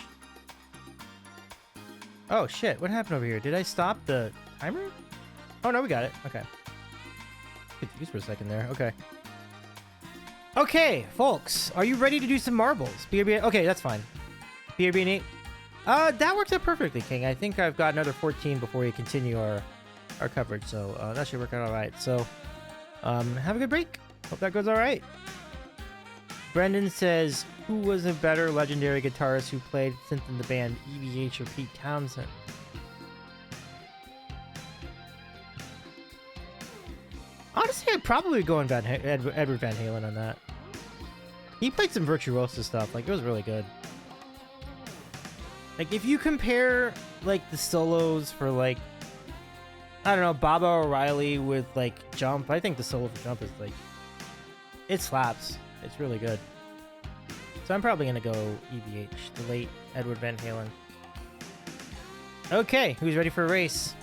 Oh, shit. What happened over here? Did I stop the timer? Oh, no, we got it. Okay. Confused for a second there. Okay. Okay, folks. Are you ready to do some marbles? BRB... Okay, that's fine. BRB and 8. That works out perfectly, King. I think I've got another 14 before we continue our coverage, so that should work out all right. So... have a good break. Hope that goes all right. Brendan says, who was a better legendary guitarist who played synth in the band, EVH or Pete Townsend? Honestly, I'd probably go on Edward Van Halen on that. He played some virtuoso stuff. Like, it was really good. Like, if you compare, like, the solos for, like, I don't know, Baba O'Reilly with, like, Jump. I think the solo for Jump is, like... It slaps. It's really good. So I'm probably going to go EVH, the late Edward Van Halen. Okay, who's ready for a race?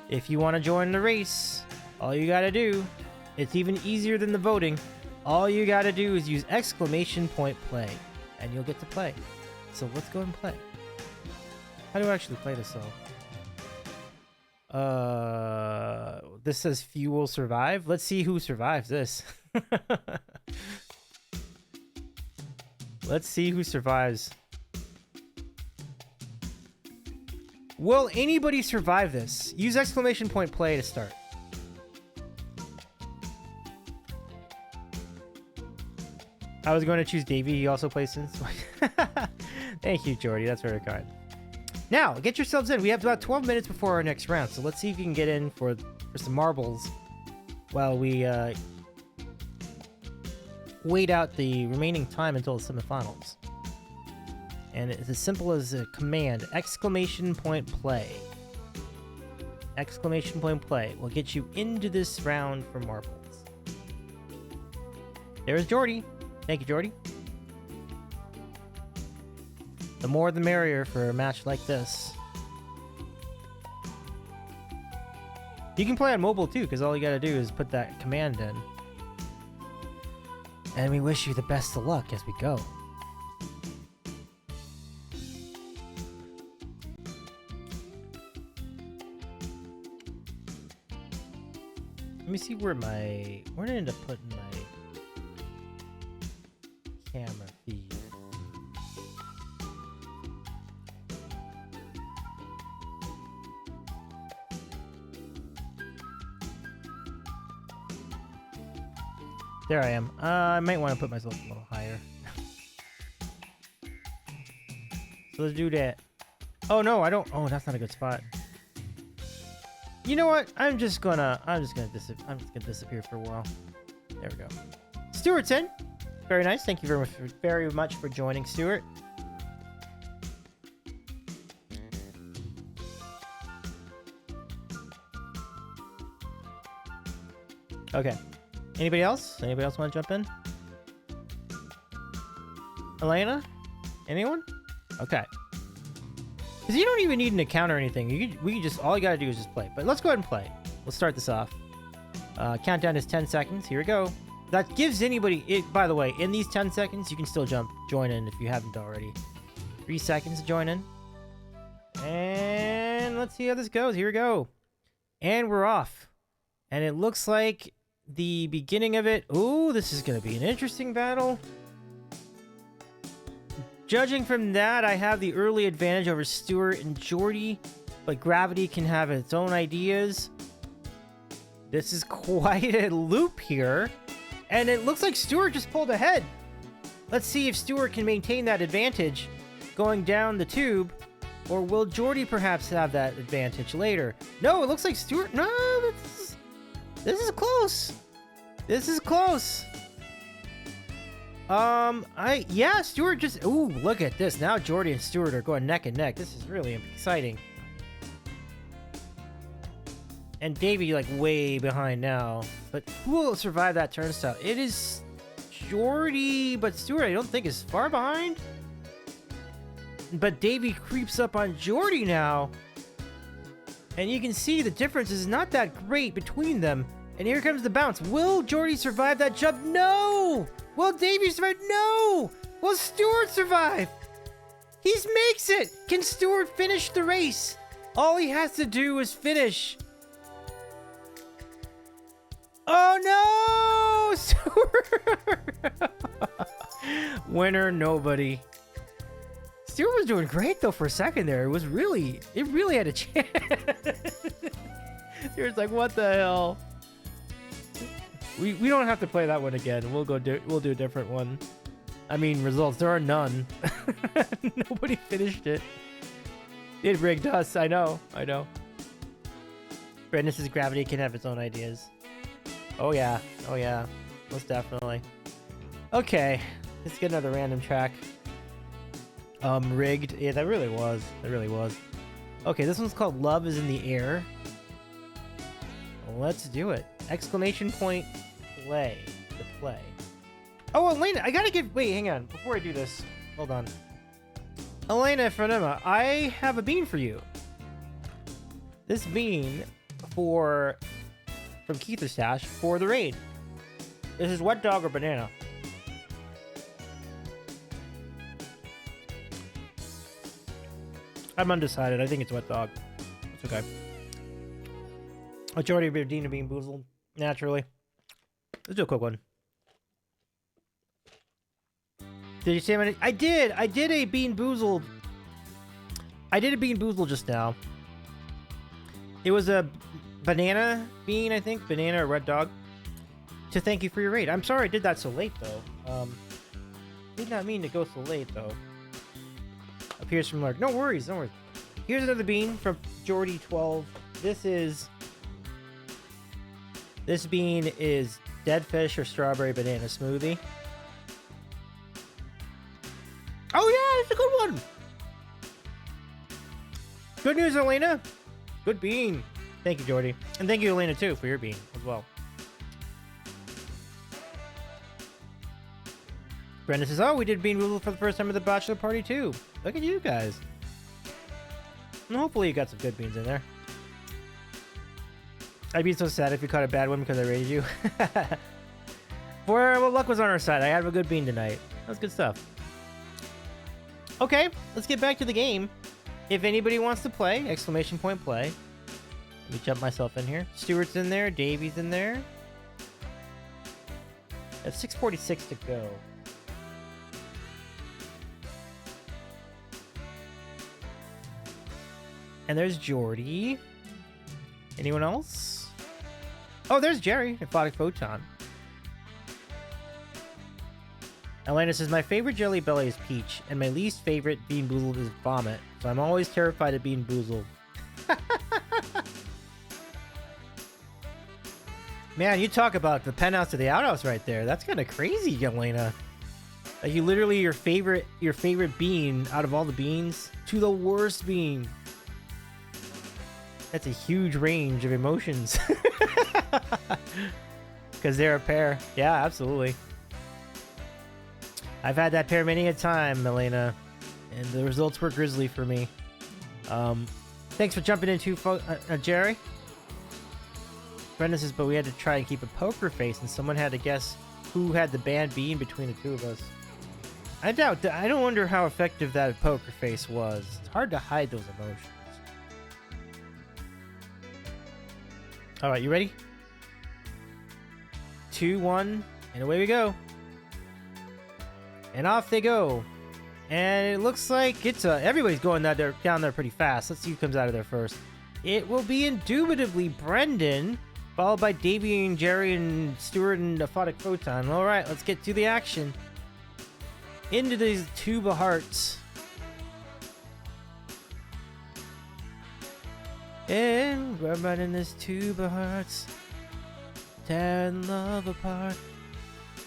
If you want to join the race, all you got to do... It's even easier than the voting. All you got to do is use !play, and you'll get to play. So let's go and play. How do I actually play this song? This says few will survive. Let's see who survives this. Let's see who survives. Will anybody survive this? Use !play to start. I was going to choose Davey. He also plays synth. Thank you, Jordy. That's very kind. Now, get yourselves in. We have about 12 minutes before our next round, so let's see if you can get in for some marbles while we wait out the remaining time until the semifinals. And it's as simple as a command, !play. !play will get you into this round for marbles. There's Jordy. Thank you, Jordy. The more the merrier for a match like this. You can play on mobile too, because all you gotta do is put that command in. And we wish you the best of luck as we go. Let me see where did I end up putting my camera feed? There I am. I might want to put myself a little higher. So let's do that. Oh no, I don't. Oh, that's not a good spot. You know what? I'm just gonna disappear for a while. There we go. Stuart's in. Very nice. Thank you very much for joining, Stuart. Okay. Anybody else? Anybody else want to jump in? Elena? Anyone? Okay. Because you don't even need an account or anything. We can just, all you gotta do is just play. But let's go ahead and play. Let's start this off. Countdown is 10 seconds. Here we go. That gives anybody, by the way, in these 10 seconds, you can still join in if you haven't already. 3 seconds to join in. And let's see how this goes. Here we go. And we're off. And it looks like the beginning of it. Ooh, this is going to be an interesting battle. Judging from that, I have the early advantage over Stuart and Jordy, but Gravity can have its own ideas. This is quite a loop here, and it looks like Stuart just pulled ahead. Let's see if Stuart can maintain that advantage going down the tube, or will Jordy perhaps have that advantage later? No, it looks like Stuart... No, this is close. This is close. Yeah, Stuart just... Ooh, look at this. Now Jordy and Stuart are going neck and neck. This is really exciting. And Davey, like, way behind now. But who will survive that turnstile? It is Jordy, but Stuart, I don't think, is far behind. But Davey creeps up on Jordy now. And you can see the difference is not that great between them. And here comes the bounce. Will Jordy survive that jump? No! Will Davey survive? No! Will Stuart survive? He makes it! Can Stuart finish the race? All he has to do is finish. Oh no! Stuart! Winner, nobody. Stuart was doing great though for a second there. It really had a chance. He was like, what the hell? We don't have to play that one again. We'll do a different one. I mean, results, there are none. Nobody finished it. It rigged us. I know. Brandis' Gravity can have its own ideas. Oh yeah. Most definitely. Okay. Let's get another random track. Rigged. Yeah, that really was. Okay, this one's called Love is in the Air. Let's do it. Exclamation point play. To play. Oh, Elena, I gotta give... Wait, hang on. Before I do this, hold on. Elena Franema, I have a bean for you. This bean from Keither Stash for the raid. This is wet dog or banana. I'm undecided. I think it's wet dog. It's okay. Majority of Dina being boozled, naturally. Let's do a quick one. Did you say my name? I did a Bean Boozled. I did a Bean Boozled just now. It was a banana bean, I think. Banana or red dog. To thank you for your raid. I'm sorry I did that so late, though. Did not mean to go so late, though. Appears from Lark. No worries. Here's another bean from Jordy12. This bean is dead fish or strawberry banana smoothie. Oh yeah, it's a good one. Good news, Elena. Good bean. Thank you, Jordy. And thank you, Elena, too, for your bean as well. Brenda says, oh, we did Bean Boozled for the first time at the bachelor party, too. Look at you guys. And hopefully you got some good beans in there. I'd be so sad if you caught a bad one because I rated you. Well, luck was on our side. I had a good bean tonight. That was good stuff. Okay, let's get back to the game. If anybody wants to play, exclamation point play. Let me jump myself in here. Stuart's in there. Davey's in there. That's 6:46 to go. And there's Jordy. Anyone else? Oh, there's Jerry. Aquatic Photon. Elena says, my favorite Jelly Belly is Peach, and my least favorite Bean Boozled is Vomit, so I'm always terrified of Bean Boozled. Man, you talk about the penthouse to the outhouse right there. That's kind of crazy, Yelena. Like, you literally your favorite bean out of all the beans to the worst bean. That's a huge range of emotions. Because they're a pair. Yeah, absolutely. I've had that pair many a time, Elena, and the results were grisly for me. Thanks for jumping in too, Jerry. Brendan says, but we had to try and keep a poker face, and someone had to guess who had the banned bean between the two of us. I doubt that. I don't wonder how effective that poker face was. It's hard to hide those emotions. All right, you ready? 2, 1, and away we go. And off they go. And it looks like it's everybody's going down there pretty fast. Let's see who comes out of there first. It will be indubitably Brendan, followed by Davey and Jerry and Stuart and Aphotic Photon. All right, let's get to the action. Into these tube of hearts. And we're running this tube of hearts. Tearing love apart.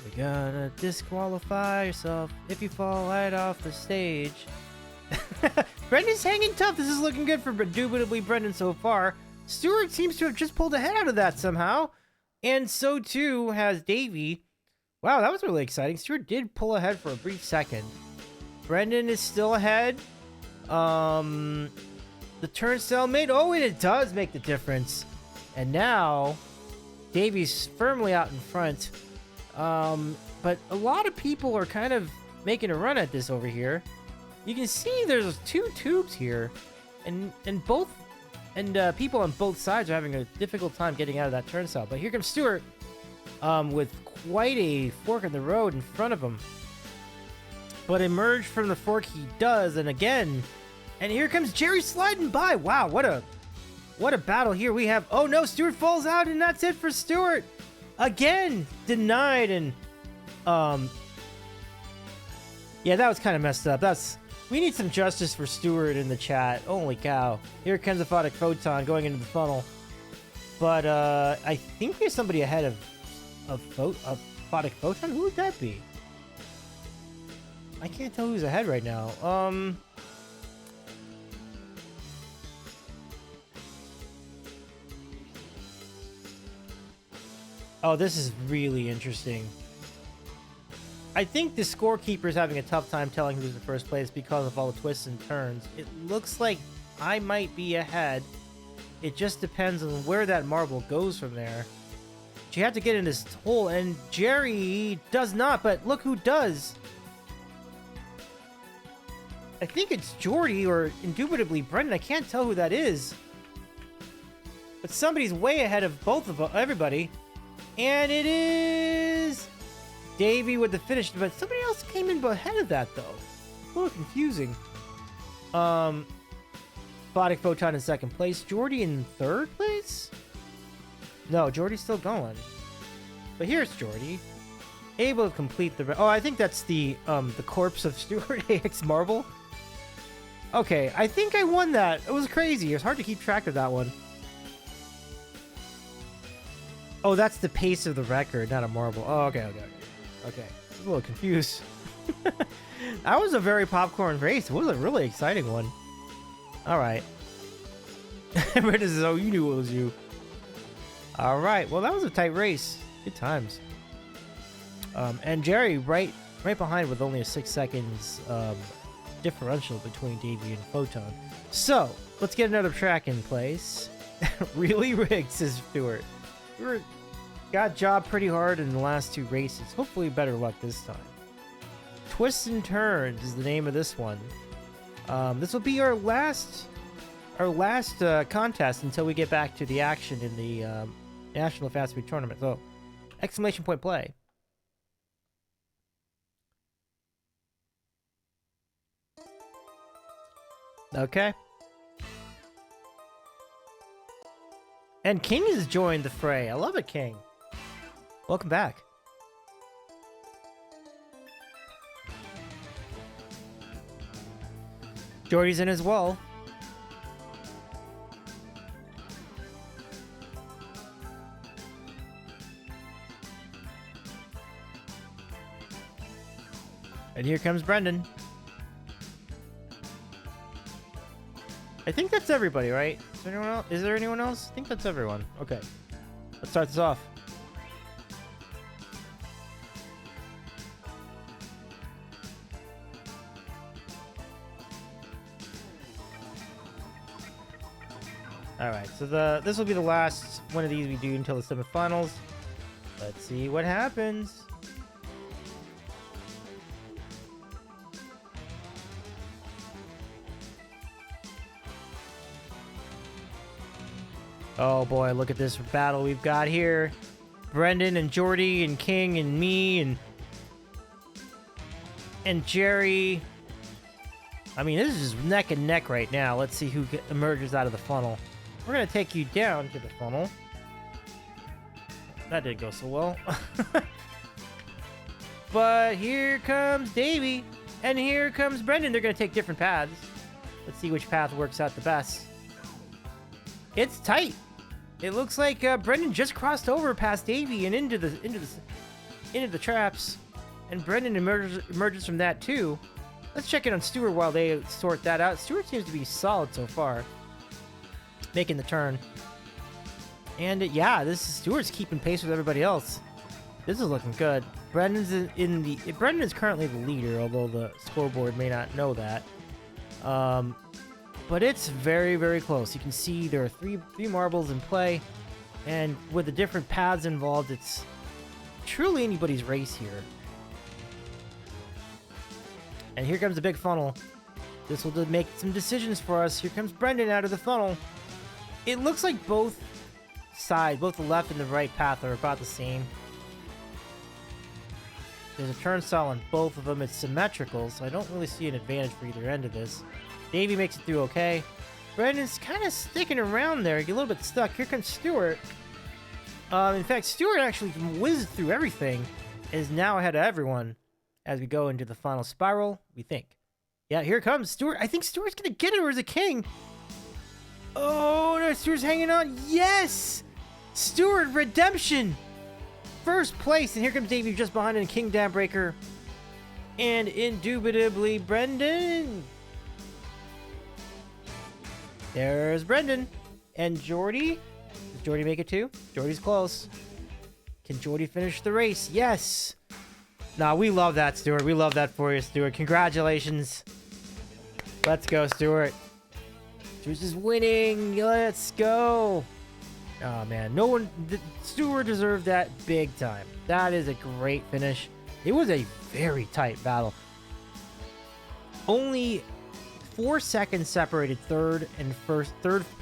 We're gonna disqualify yourself if you fall right off the stage. Brendan's hanging tough. This is looking good for indubitably Brendan so far. Stuart seems to have just pulled ahead out of that somehow. And so too has Davey. Wow, that was really exciting. Stuart did pull ahead for a brief second. Brendan is still ahead. The turnstile made. Oh, and it does make the difference. And now Davey's firmly out in front. But a lot of people are kind of making a run at this over here. You can see there's 2 tubes here, and people on both sides are having a difficult time getting out of that turnstile. But here comes Stuart, with quite a fork in the road in front of him. But emerge from the fork he does, and again, and here comes Jerry sliding by. Wow, what a battle here we have. Oh no, Stuart falls out, and that's it for Stuart. Again, denied, and yeah, that was kind of messed up. We need some justice for Stuart in the chat. Holy cow. Here comes Aphotic Photon going into the funnel. But I think there's somebody ahead of Aphotic Photon. Who would that be? I can't tell who's ahead right now. Oh, this is really interesting. I think the scorekeeper is having a tough time telling who's in first place because of all the twists and turns. It looks like I might be ahead. It just depends on where that marble goes from there. But you have to get in this hole, and Jerry does not, but look who does. I think it's Jordy or indubitably Brendan. I can't tell who that is. But somebody's way ahead of everybody. And it is Davey with the finish, but somebody else came in ahead of that, though. A little confusing. Aphotic Photon in second place. Jordy in third place? No, Jordy's still going. But here's Jordy. Able to complete the... Oh, I think that's the corpse of Stuart AX Marble. Okay, I think I won that. It was crazy. It was hard to keep track of that one. Oh, that's the pace of the record, not a marble. Oh, okay. I was a little confused. That was a very popcorn race. It was a really exciting one. All right. Brendan says, oh, you knew it was you. All right. Well, that was a tight race. Good times. And Jerry right behind with only a 6 seconds differential between Davey and Photon. So, let's get another track in place. Really rigged, says Stuart. Got jobbed pretty hard in the last 2 races. Hopefully better luck this time. Twists and Turns is the name of this one. This will be our last contest until we get back to the action in the National Fast Food Tournament. So, exclamation point play. Okay. And King has joined the fray. I love it, King. Welcome back. Jordy's in as well. And here comes Brendan. I think that's everybody, right? Is there anyone else? Is there anyone else? I think that's everyone. Okay. Let's start this off. All right, so this will be the last one of these we do until the semifinals. Let's see what happens. Oh boy, look at this battle we've got here. Brendan and Jordy and King and me and Jerry. I mean, this is neck and neck right now. Let's see who emerges out of the funnel. We're going to take you down to the funnel. That didn't go so well. But here comes Davey. And here comes Brendan. They're going to take different paths. Let's see which path works out the best. It's tight. It looks like Brendan just crossed over past Davey and into the traps. And Brendan emerges from that too. Let's check in on Stuart while they sort that out. Stuart seems to be solid so far. Making the turn. And yeah, Stuart's keeping pace with everybody else. This is looking good. Brendan's currently the leader, although the scoreboard may not know that. But it's very, very close. You can see there are three marbles in play, and with the different paths involved, it's truly anybody's race here. And here comes the big funnel. This will make some decisions for us. Here comes Brendan out of the funnel. It looks like both sides, both the left and the right path, are about the same. There's a turnstile on both of them. It's symmetrical, so I don't really see an advantage for either end of this. Davey makes it through okay. Brendan's kind of sticking around there. Get a little bit stuck. Here comes Stuart. In fact, Stuart actually whizzed through everything and is now ahead of everyone as we go into the final spiral, we think. Yeah, here comes Stuart. I think Stuart's going to get it, or is it King? Oh, no, Stuart's hanging on. Yes! Stuart, redemption! First place, and here comes Davey just behind in King Dambreaker. And indubitably, Brendan. There's Brendan. And Jordy. Does Jordy make it too? Jordy's close. Can Jordy finish the race? Yes! Nah, we love that, Stuart. We love that for you, Stuart. Congratulations. Let's go, Stuart. Stuart's is winning. Let's go. Oh, man. No one... Stuart deserved that big time. That is a great finish. It was a very tight battle. Only 4 seconds separated third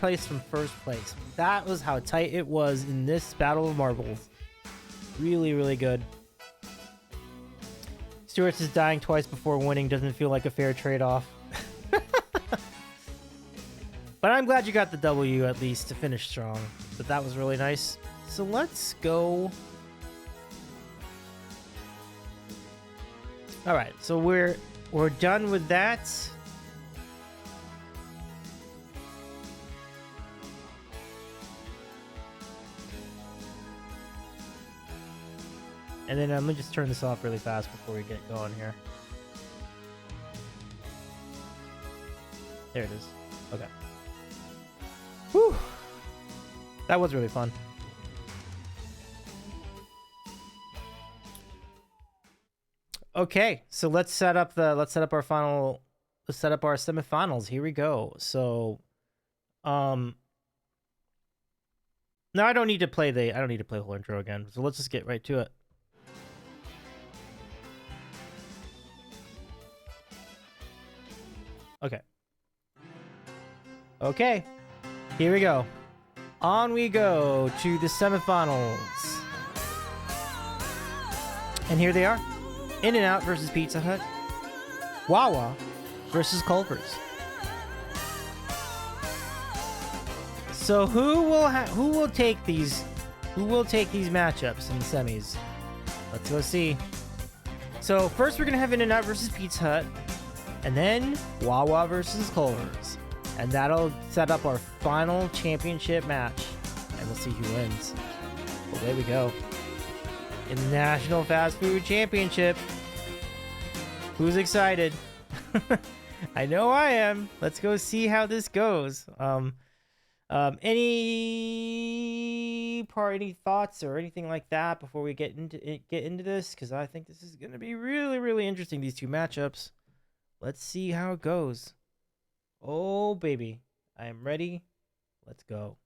place from first place. That was how tight it was in this Battle of Marbles. Really, really good. Stuart's is dying twice before winning doesn't feel like a fair trade-off. But I'm glad you got the W at least to finish strong. But that was really nice. So let's go. All right, so we're done with that. And then let me just turn this off really fast before we get going here. There it is. Okay. Whew. That was really fun. Okay, so let's set up our semifinals. Here we go. So no, I don't need to play the whole intro again. So let's just get right to it. Okay. Okay. Here we go. On we go to the semifinals. And here they are. In-N-Out versus Pizza Hut. Wawa versus Culver's. So who will take these matchups in the semis? Let's go see. So first we're gonna have In-N-Out versus Pizza Hut, and then Wawa versus Culver's. And that'll set up our final championship match. And we'll see who wins. Well, there we go. In the National Fast Food Championship. Who's excited? I know I am. Let's go see how this goes. Any thoughts or anything like that before we get into this? Because I think this is gonna be really, really interesting. These two matchups. Let's see how it goes. Oh baby, I am ready. Let's go.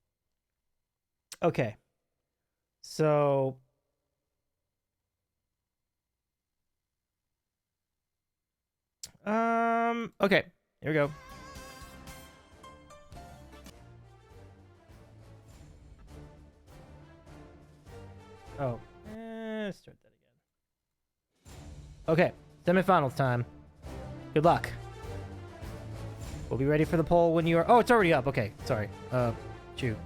Okay. So. Okay. Here we go. Oh, start that again. Okay, semifinals time. Good luck. We'll be ready for the poll when you are. Oh, it's already up. Okay, sorry. Shoot.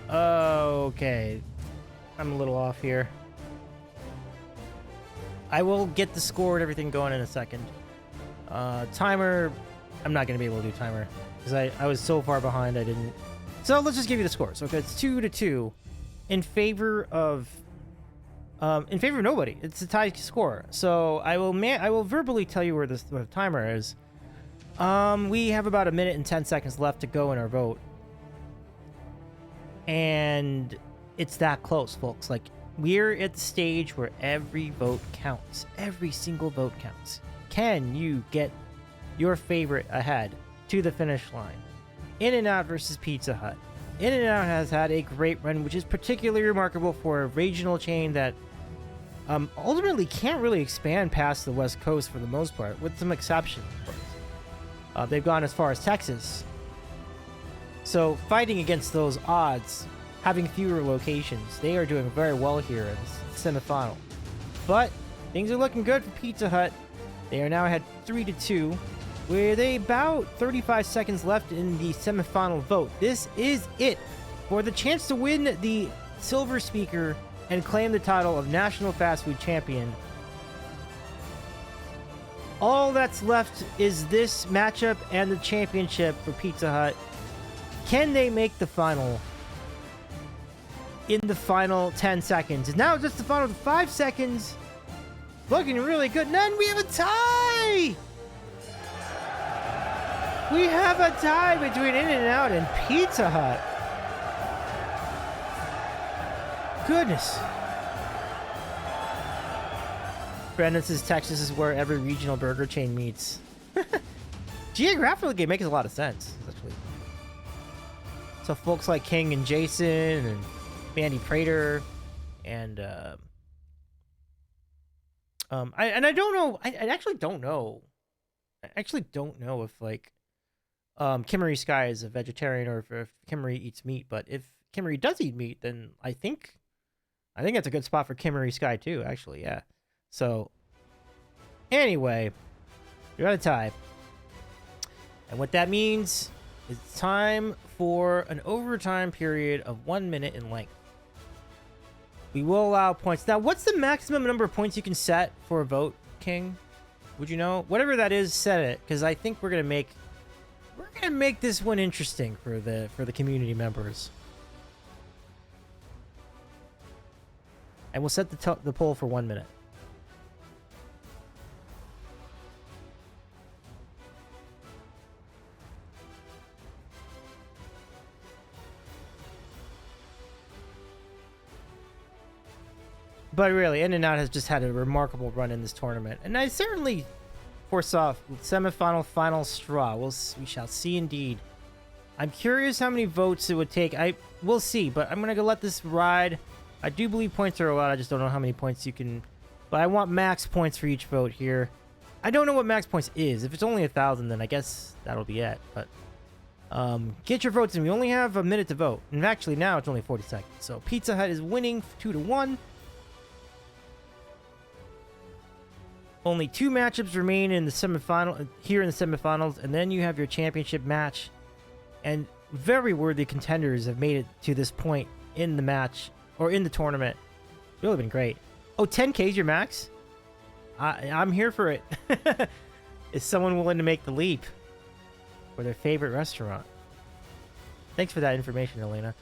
Okay, I'm a little off here. I will get the score and everything going in a second. Timer, I'm not gonna be able to do timer because I was so far behind I didn't. So let's just give you the scores. Okay, it's 2-2 in favor of nobody. It's a tie score. So I will verbally tell you where the timer is. We have about 1 minute and 10 seconds left to go in our vote, and it's that close, folks. Like, we're at the stage where every vote counts. Every single vote counts. Can you get your favorite ahead to the finish line? In-N-Out versus Pizza Hut. In-N-Out has had a great run, which is particularly remarkable for a regional chain that ultimately can't really expand past the West Coast for the most part, with some exceptions. They've gone as far as Texas. So fighting against those odds, having fewer locations, they are doing very well here in the semifinal. But things are looking good for Pizza Hut. They are now ahead 3-2, with about 35 seconds left in the semifinal vote. This is it for the chance to win the Silver Speaker and claim the title of National Fast Food Champion. All that's left is this matchup and the championship for Pizza Hut. Can they make the final in the final 10 seconds? And now just the final 5 seconds. Looking really good. And then we have a tie! We have a tie between In-N-Out and Pizza Hut. Goodness. Brandon says Texas is where every regional burger chain meets. Geographically, it makes a lot of sense, actually. So folks like King and Jason and Mandy Prater and I don't know. I actually don't know. I actually don't know if like Kimmery Sky is a vegetarian or if Kimmery eats meat. But if Kimmery does eat meat, then I think that's a good spot for Kimmery Sky too. Actually, yeah. So anyway, you're at a tie, and what that means is it's time for an overtime period of 1 minute in length. We will allow points. Now, what's the maximum number of points you can set for a vote, King? Would you know? Whatever that is, set it, because I think we're gonna make this one interesting for the community members. And we'll set the poll for 1 minute. But really, In-N-Out has just had a remarkable run in this tournament, and I certainly foresaw semifinal, final straw. We shall see indeed. I'm curious how many votes it would take. We'll see, but I'm gonna go let this ride. I do believe points are a lot. I just don't know how many points you can. But I want max points for each vote here. I don't know what max points is. If it's only 1,000, then I guess that'll be it. But get your votes in. We only have a minute to vote, and actually now it's only 40 seconds. So Pizza Hut is winning 2-1. Only 2 matchups remain in the semifinal here in the semifinals, and then you have your championship match. And very worthy contenders have made it to this point in the match or in the tournament. It's really been great. Oh, 10K is your max? I'm here for it. Is someone willing to make the leap for their favorite restaurant? Thanks for that information, Elena.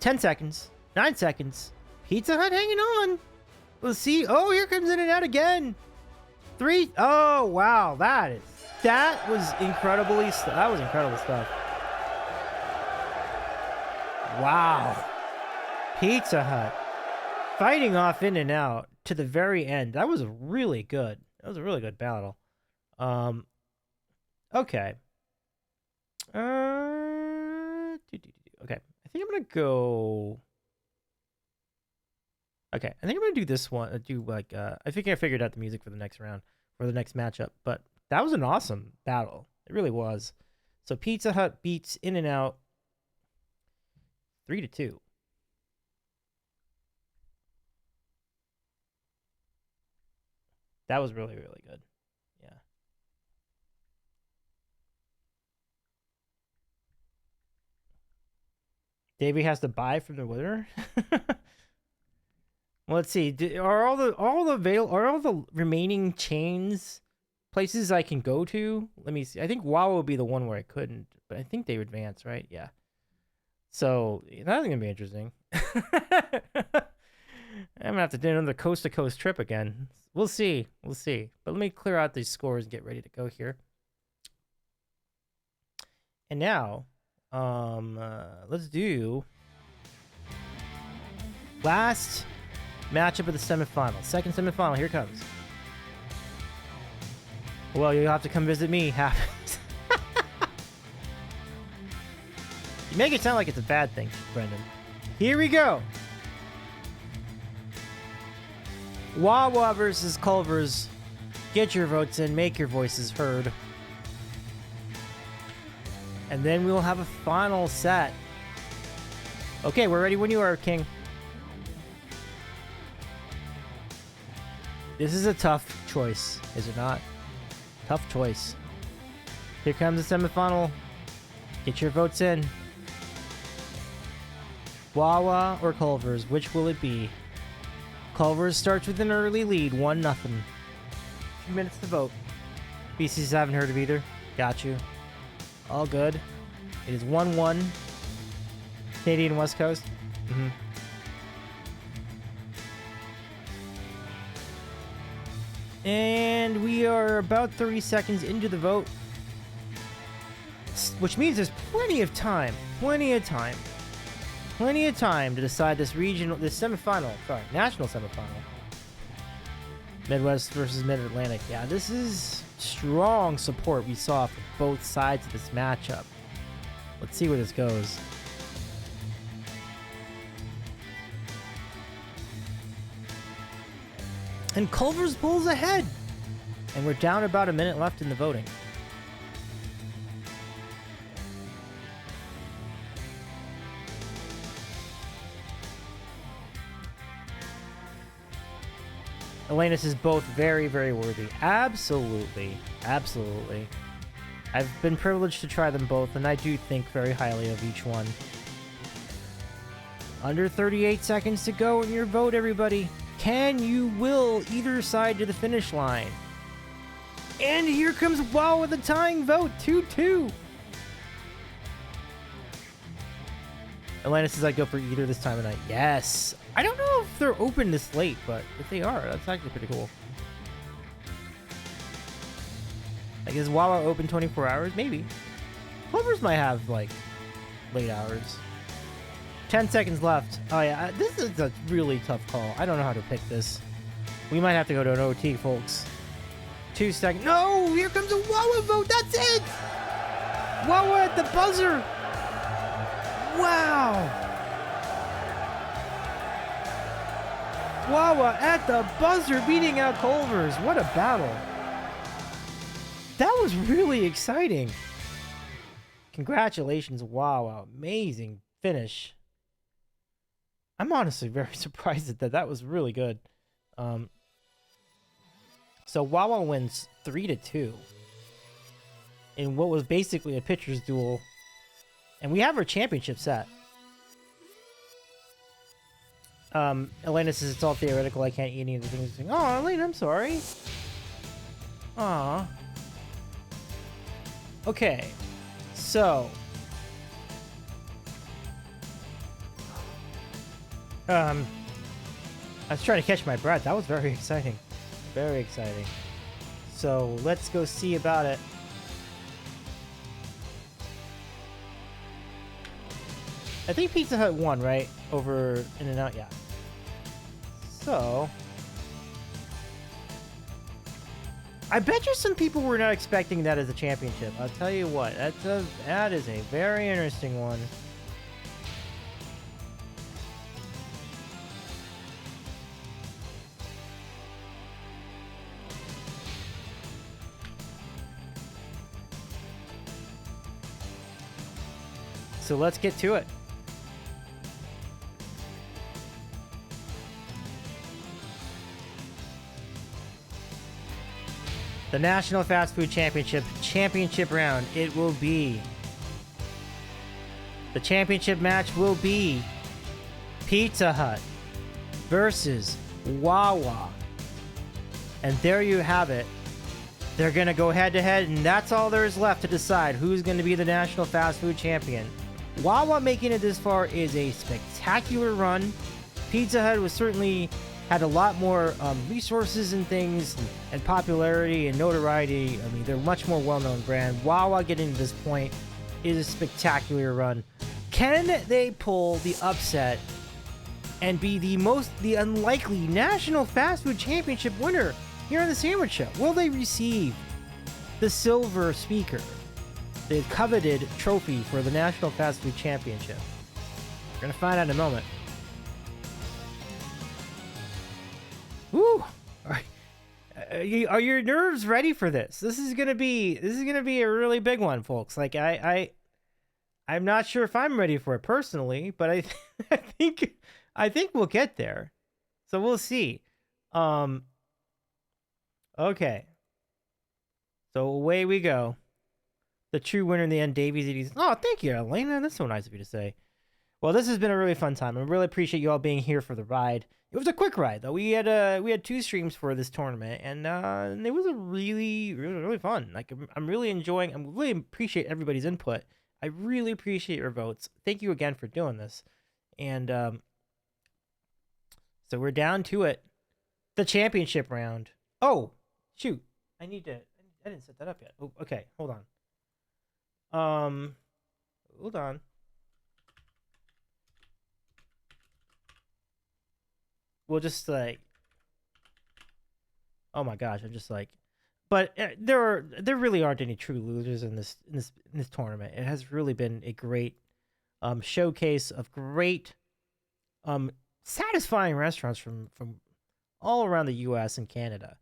10 seconds. 9 seconds. Pizza Hut hanging on. Let's see. Oh, here comes In and Out again. 3. Oh, wow. That was incredible stuff. Wow. Pizza Hut fighting off In and Out to the very end. That was really good. That was a really good battle. Okay. Okay. I think I'm gonna go. Okay, I think I'm gonna do this one. I think I figured out the music for the next round, for the next matchup. But that was an awesome battle. It really was. So Pizza Hut beats In and Out 3-2. That was really, really good. Yeah. Davey has to buy from the winner. Well, let's see. Are all the remaining chains places I can go to? Let me see. I think WoW would be the one where I couldn't, but I think they would advance, right? Yeah. So that's gonna be interesting. I'm gonna have to do another coast to coast trip again. We'll see. We'll see. But let me clear out these scores and get ready to go here. And now, let's do last matchup of the semifinal. Second semifinal. Here it comes. Well, you'll have to come visit me. Happens. You make it sound like it's a bad thing, Brendan. Here we go. Wawa versus Culver's. Get your votes in. Make your voices heard. And then we'll have a final set. Okay, we're ready when you are, King. This is a tough choice, is it not? Tough choice. Here comes the semifinal. Get your votes in. Wawa or Culver's, which will it be? Culver's starts with an early lead, 1-0. 2 minutes to vote. BCs haven't heard of either. Got you. All good. It is 1-1. Canadian West Coast. And we are about 30 seconds into the vote, which means there's plenty of time to decide this national semifinal. Midwest versus Mid-Atlantic. Yeah, this is strong support we saw from both sides of this matchup. Let's see where this goes. And Culver's pulls ahead. And we're down about a minute left in the voting. Elena's is both very, very worthy. Absolutely. Absolutely. I've been privileged to try them both, and I do think very highly of each one. Under 38 seconds to go in your vote, everybody. Can you will either side to the finish line? And here comes WoW with a tying vote, 2-2. Atlanta says I'd go for either this time of night. Yes. I don't know if they're open this late, but if they are, that's actually pretty cool. I guess WoW open 24 hours? Maybe. Clovers might have, like, late hours. 10 seconds left. Oh, yeah. This is a really tough call. I don't know how to pick this. We might have to go to an OT, folks. 2 seconds. No! Here comes a Wawa vote! That's it! Wawa at the buzzer! Wow! Wawa at the buzzer beating out Culver's. What a battle. That was really exciting. Congratulations, Wawa. Amazing finish. I'm honestly very surprised at that. That was really good. So Wawa wins 3-2 in what was basically a pitcher's duel. And we have our championship set. Elena says it's all theoretical. I can't eat any of the things. Oh, Elena, I'm sorry. Aw. Okay. So. I was trying to catch my breath. That was very exciting. Very exciting. So let's go see about it. I think Pizza Hut won, right? Over In-N-Out, yeah. So I bet you some people were not expecting that as a championship. I'll tell you what, that is a very interesting one. So let's get to it. The National Fast Food Championship round. It will be. The championship match will be Pizza Hut versus Wawa. And there you have it. They're going to go head to head, and that's all there is left to decide who's going to be the National Fast Food Champion. Wawa making it this far is a spectacular run. Pizza Hut was certainly had a lot more resources and things and popularity and notoriety. I mean, they're a much more well-known brand. Wawa getting to this point is a spectacular run. Can they pull the upset and be the unlikely National Fast Food Championship winner here on the Sandwich Show? Will they receive the silver speaker, the coveted trophy for the National Fast Food Championship? We're gonna find out in a moment. Woo! Are your nerves ready for this? This is gonna be a really big one, folks. Like I'm not sure if I'm ready for it personally, but I think we'll get there. So we'll see. Okay. So away we go. The true winner in the end, Davies 80s. Oh, thank you, Elena. That's so nice of you to say. Well, this has been a really fun time. I really appreciate you all being here for the ride. It was a quick ride, though. We had 2 streams for this tournament, and it was a really fun. Like I'm really enjoying. I really appreciate everybody's input. I really appreciate your votes. Thank you again for doing this. And so we're down to it, the championship round. Oh, shoot! I didn't set that up yet. Oh, okay, hold on. Hold on. We'll just like, oh my gosh, I'm just like, but there really aren't any true losers in this tournament. It has really been a great showcase of great satisfying restaurants from all around the U.S. and Canada,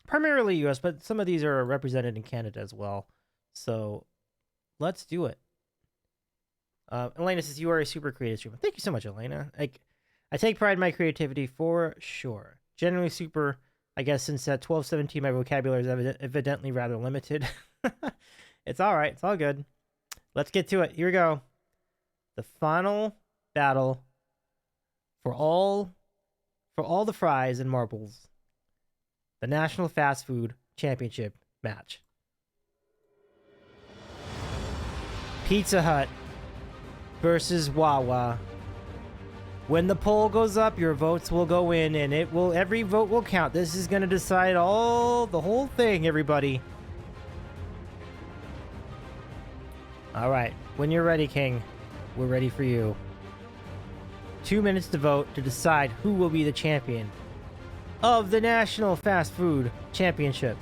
primarily U.S., but some of these are represented in Canada as well. So let's do it. Elena says you are a super creative streamer. Thank you so much, Elena. I take pride in my creativity for sure. Generally super, I guess, since at 12-17 my vocabulary is evidently rather limited. It's all right. It's all good. Let's get to it. Here we go. The final battle for all the fries and marbles. The National Fast Food Championship match. Pizza Hut versus Wawa. When the poll goes up, your votes will go in, and every vote will count. This is going to decide the whole thing, everybody. All right, when you're ready, King, we're ready for you. 2 minutes to vote to decide who will be the champion of the National Fast Food Championship.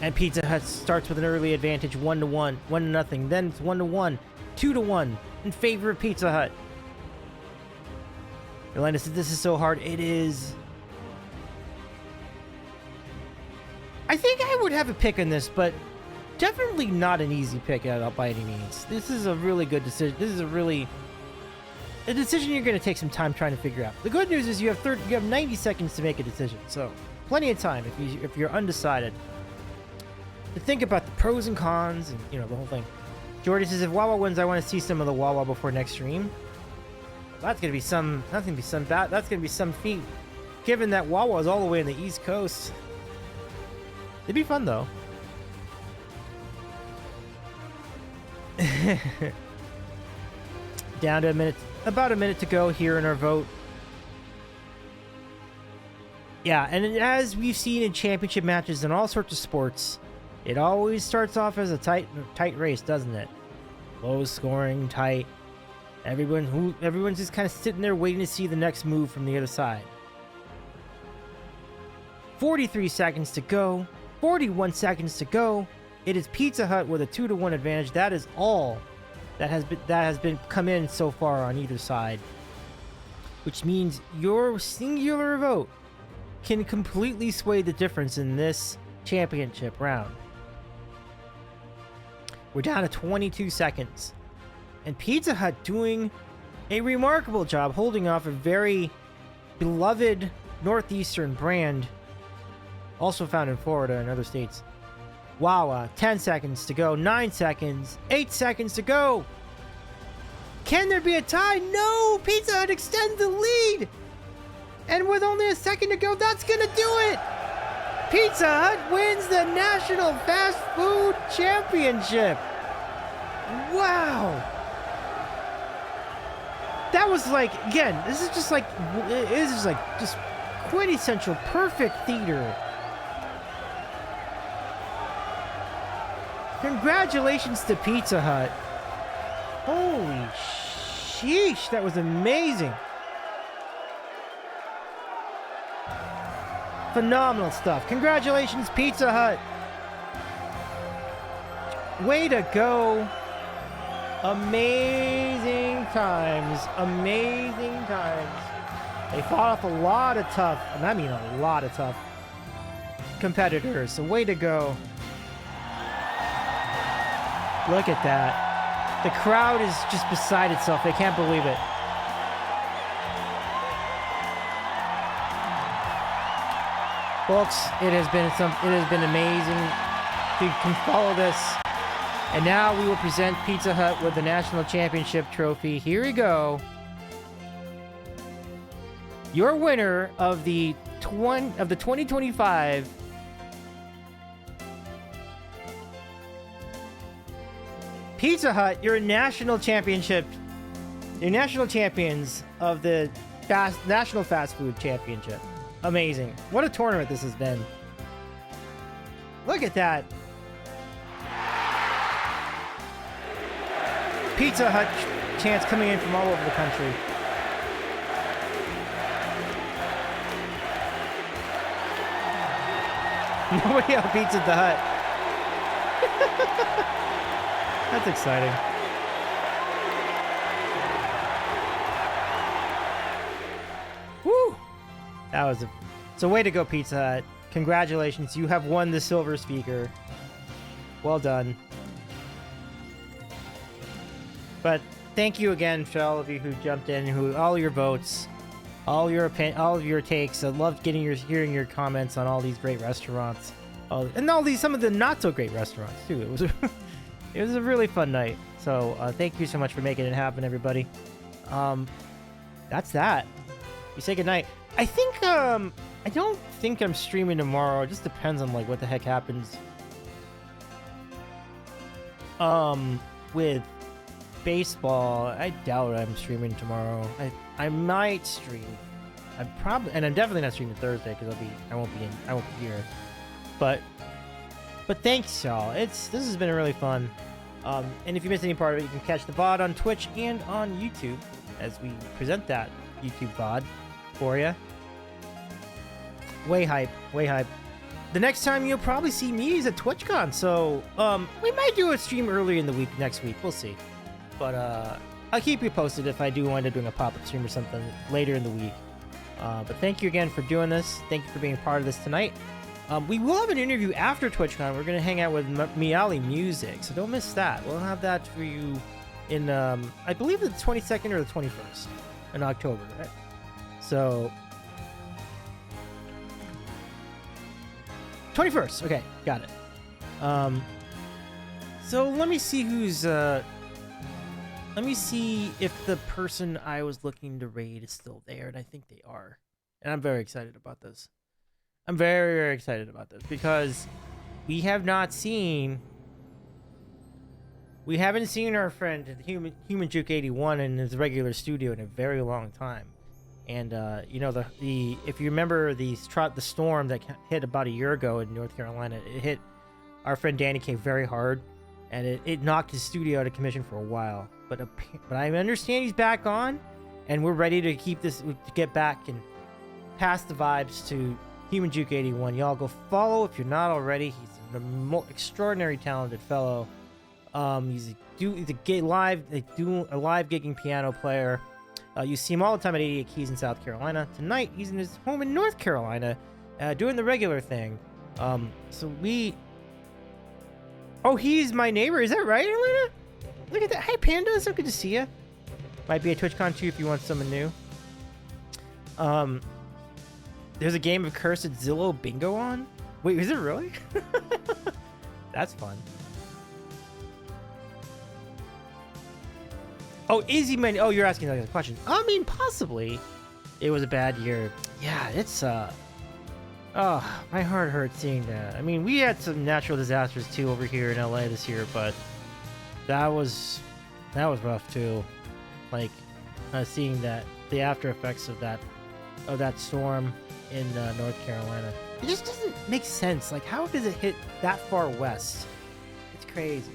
And Pizza Hut starts with an early advantage, 1-1, 1-0. Then it's 1-1, 2-1 in favor of Pizza Hut. Elena says this is so hard. It is. I think I would have a pick on this, but definitely not an easy pick by any means. This is a really good decision. This is a decision you're going to take some time trying to figure out. The good news is you have 90 seconds to make a decision, so plenty of time if you're undecided to think about the pros and cons and the whole thing. Jordy says if Wawa wins, I want to see some of the Wawa before next stream. That's gonna be some feat, given that Wawa is all the way in the East Coast. It'd be fun though. Down to about a minute to go here in our vote. Yeah, and as we've seen in championship matches in all sorts of sports, it always starts off as a tight race, doesn't it? Low scoring, tight. Everyone's just kind of sitting there waiting to see the next move from the other side. 43 seconds to go. 41 seconds to go. It is Pizza Hut with a 2-1 advantage. That is all that has been come in so far on either side, which means your singular vote can completely sway the difference in this championship round. We're down to 22 seconds, and Pizza Hut doing a remarkable job holding off a very beloved Northeastern brand, also found in Florida and other states. Wawa, 10 seconds to go, 9 seconds, 8 seconds to go. Can there be a tie? No! Pizza Hut extends the lead! And with only a second to go, that's gonna do it! Pizza Hut wins the National Fast Food Championship! Wow! That was like, again, this is just quintessential perfect theater. Congratulations to Pizza Hut. Holy sheesh, that was amazing. Phenomenal stuff. Congratulations, Pizza Hut. Way to go. Amazing times. Amazing times. They fought off a lot of tough, and I mean a lot of tough competitors. So way to go. Look at that. The crowd is just beside itself. They can't believe it. Folks, it has been amazing to follow this. And now we will present Pizza Hut with the National Championship trophy. Here we go. Your winner of the 2025 Pizza Hut, your national championship, your national champions of the National Fast Food Championship. Amazing. What a tournament this has been. Look at that. Pizza Hut chants coming in from all over the country. Nobody outbeats at the Hut. That's exciting. Woo! It's a way to go, Pizza Hut. Congratulations, you have won the silver speaker. Well done. But thank you again to all of you who jumped in, all your votes, all of your takes. I loved hearing your comments on all these great restaurants, and some of the not so great restaurants too. It was a really fun night. So thank you so much for making it happen, everybody. That's that. You say goodnight. I think I don't think I'm streaming tomorrow. It just depends on like what the heck happens. With baseball, I doubt I'm streaming tomorrow. I might stream. I'm definitely not streaming Thursday because I won't be here. But thanks y'all. This has been really fun. And if you missed any part of it, you can catch the VOD on Twitch and on YouTube as we present that YouTube VOD for you. Way hype. The next time you'll probably see me is at TwitchCon, so we might do a stream early in the week next week. We'll see. But I'll keep you posted if I do wind up doing a pop-up stream or something later in the week. But thank you again for doing this. Thank you for being a part of this tonight. We will have an interview after TwitchCon. We're going to hang out with Miali Music, so don't miss that. We'll have that for you in, I believe the 22nd or the 21st in October, right? So, 21st. Okay, got it. So let me see let me see if the person I was looking to raid is still there, and I think they are. And I'm very excited about this. I'm very, very excited about this because we haven't seen our friend Human Juke 81 in his regular studio in a very long time. And you know, the if you remember the storm that hit about a year ago in North Carolina, it hit our friend Danny K very hard, and it knocked his studio out of commission for a while. But I understand he's back on, and we're ready to get back and pass the vibes to Human Juke 81. Y'all go follow if you're not already. He's an extraordinary talented fellow. He's a live gigging piano player. You see him all the time at 88 Keys in South Carolina. Tonight he's in his home in North Carolina, doing the regular thing. Oh, he's my neighbor. Is that right, Elena? Look at that. Hi, Panda. So good to see you. Might be a TwitchCon too if you want someone new. There's a game of Cursed Zillow Bingo on. Wait, is it really? That's fun. Oh, is he my... Oh, you're asking another question. I mean, possibly. It was a bad year. Yeah, it's... Oh, my heart hurts seeing that. I mean, we had some natural disasters too over here in LA this year, but that was rough too. Like, seeing the after effects of that storm in North Carolina. It just doesn't make sense. Like, how does it hit that far west? It's crazy.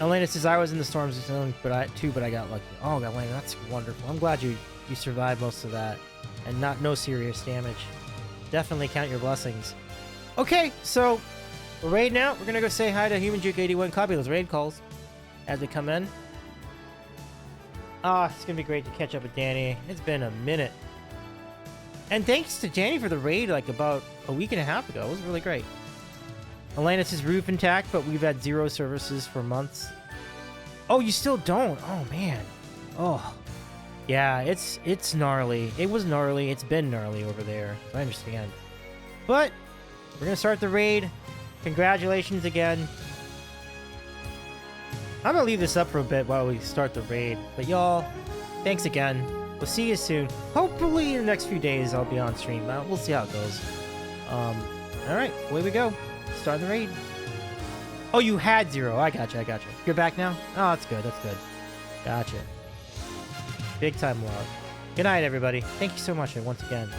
Elena says I was in the storm zone, but I got lucky. Oh, Elena, that's wonderful. I'm glad you survived most of that, and no serious damage. Definitely count your blessings. Okay, so we're raiding out. We're gonna go say hi to Human Juke 81. Copy those raid calls as they come in. It's gonna be great to catch up with Danny. It's been a minute. And thanks to Danny for the raid like about a week and a half ago. It was really great. Elena says roof intact, but we've had 0 services for months. Oh, you still don't? Oh, man. Oh. Yeah, it's gnarly. It was gnarly. It's been gnarly over there. So I understand. But we're going to start the raid. Congratulations again. I'm going to leave this up for a bit while we start the raid. But y'all, thanks again. We'll see you soon. Hopefully in the next few days I'll be on stream. We'll see how it goes. All right, away we go. Start the raid. Oh, you had 0. I gotcha. You're back now? Oh, that's good. Gotcha. Big time love. Good night, everybody. Thank you so much once again.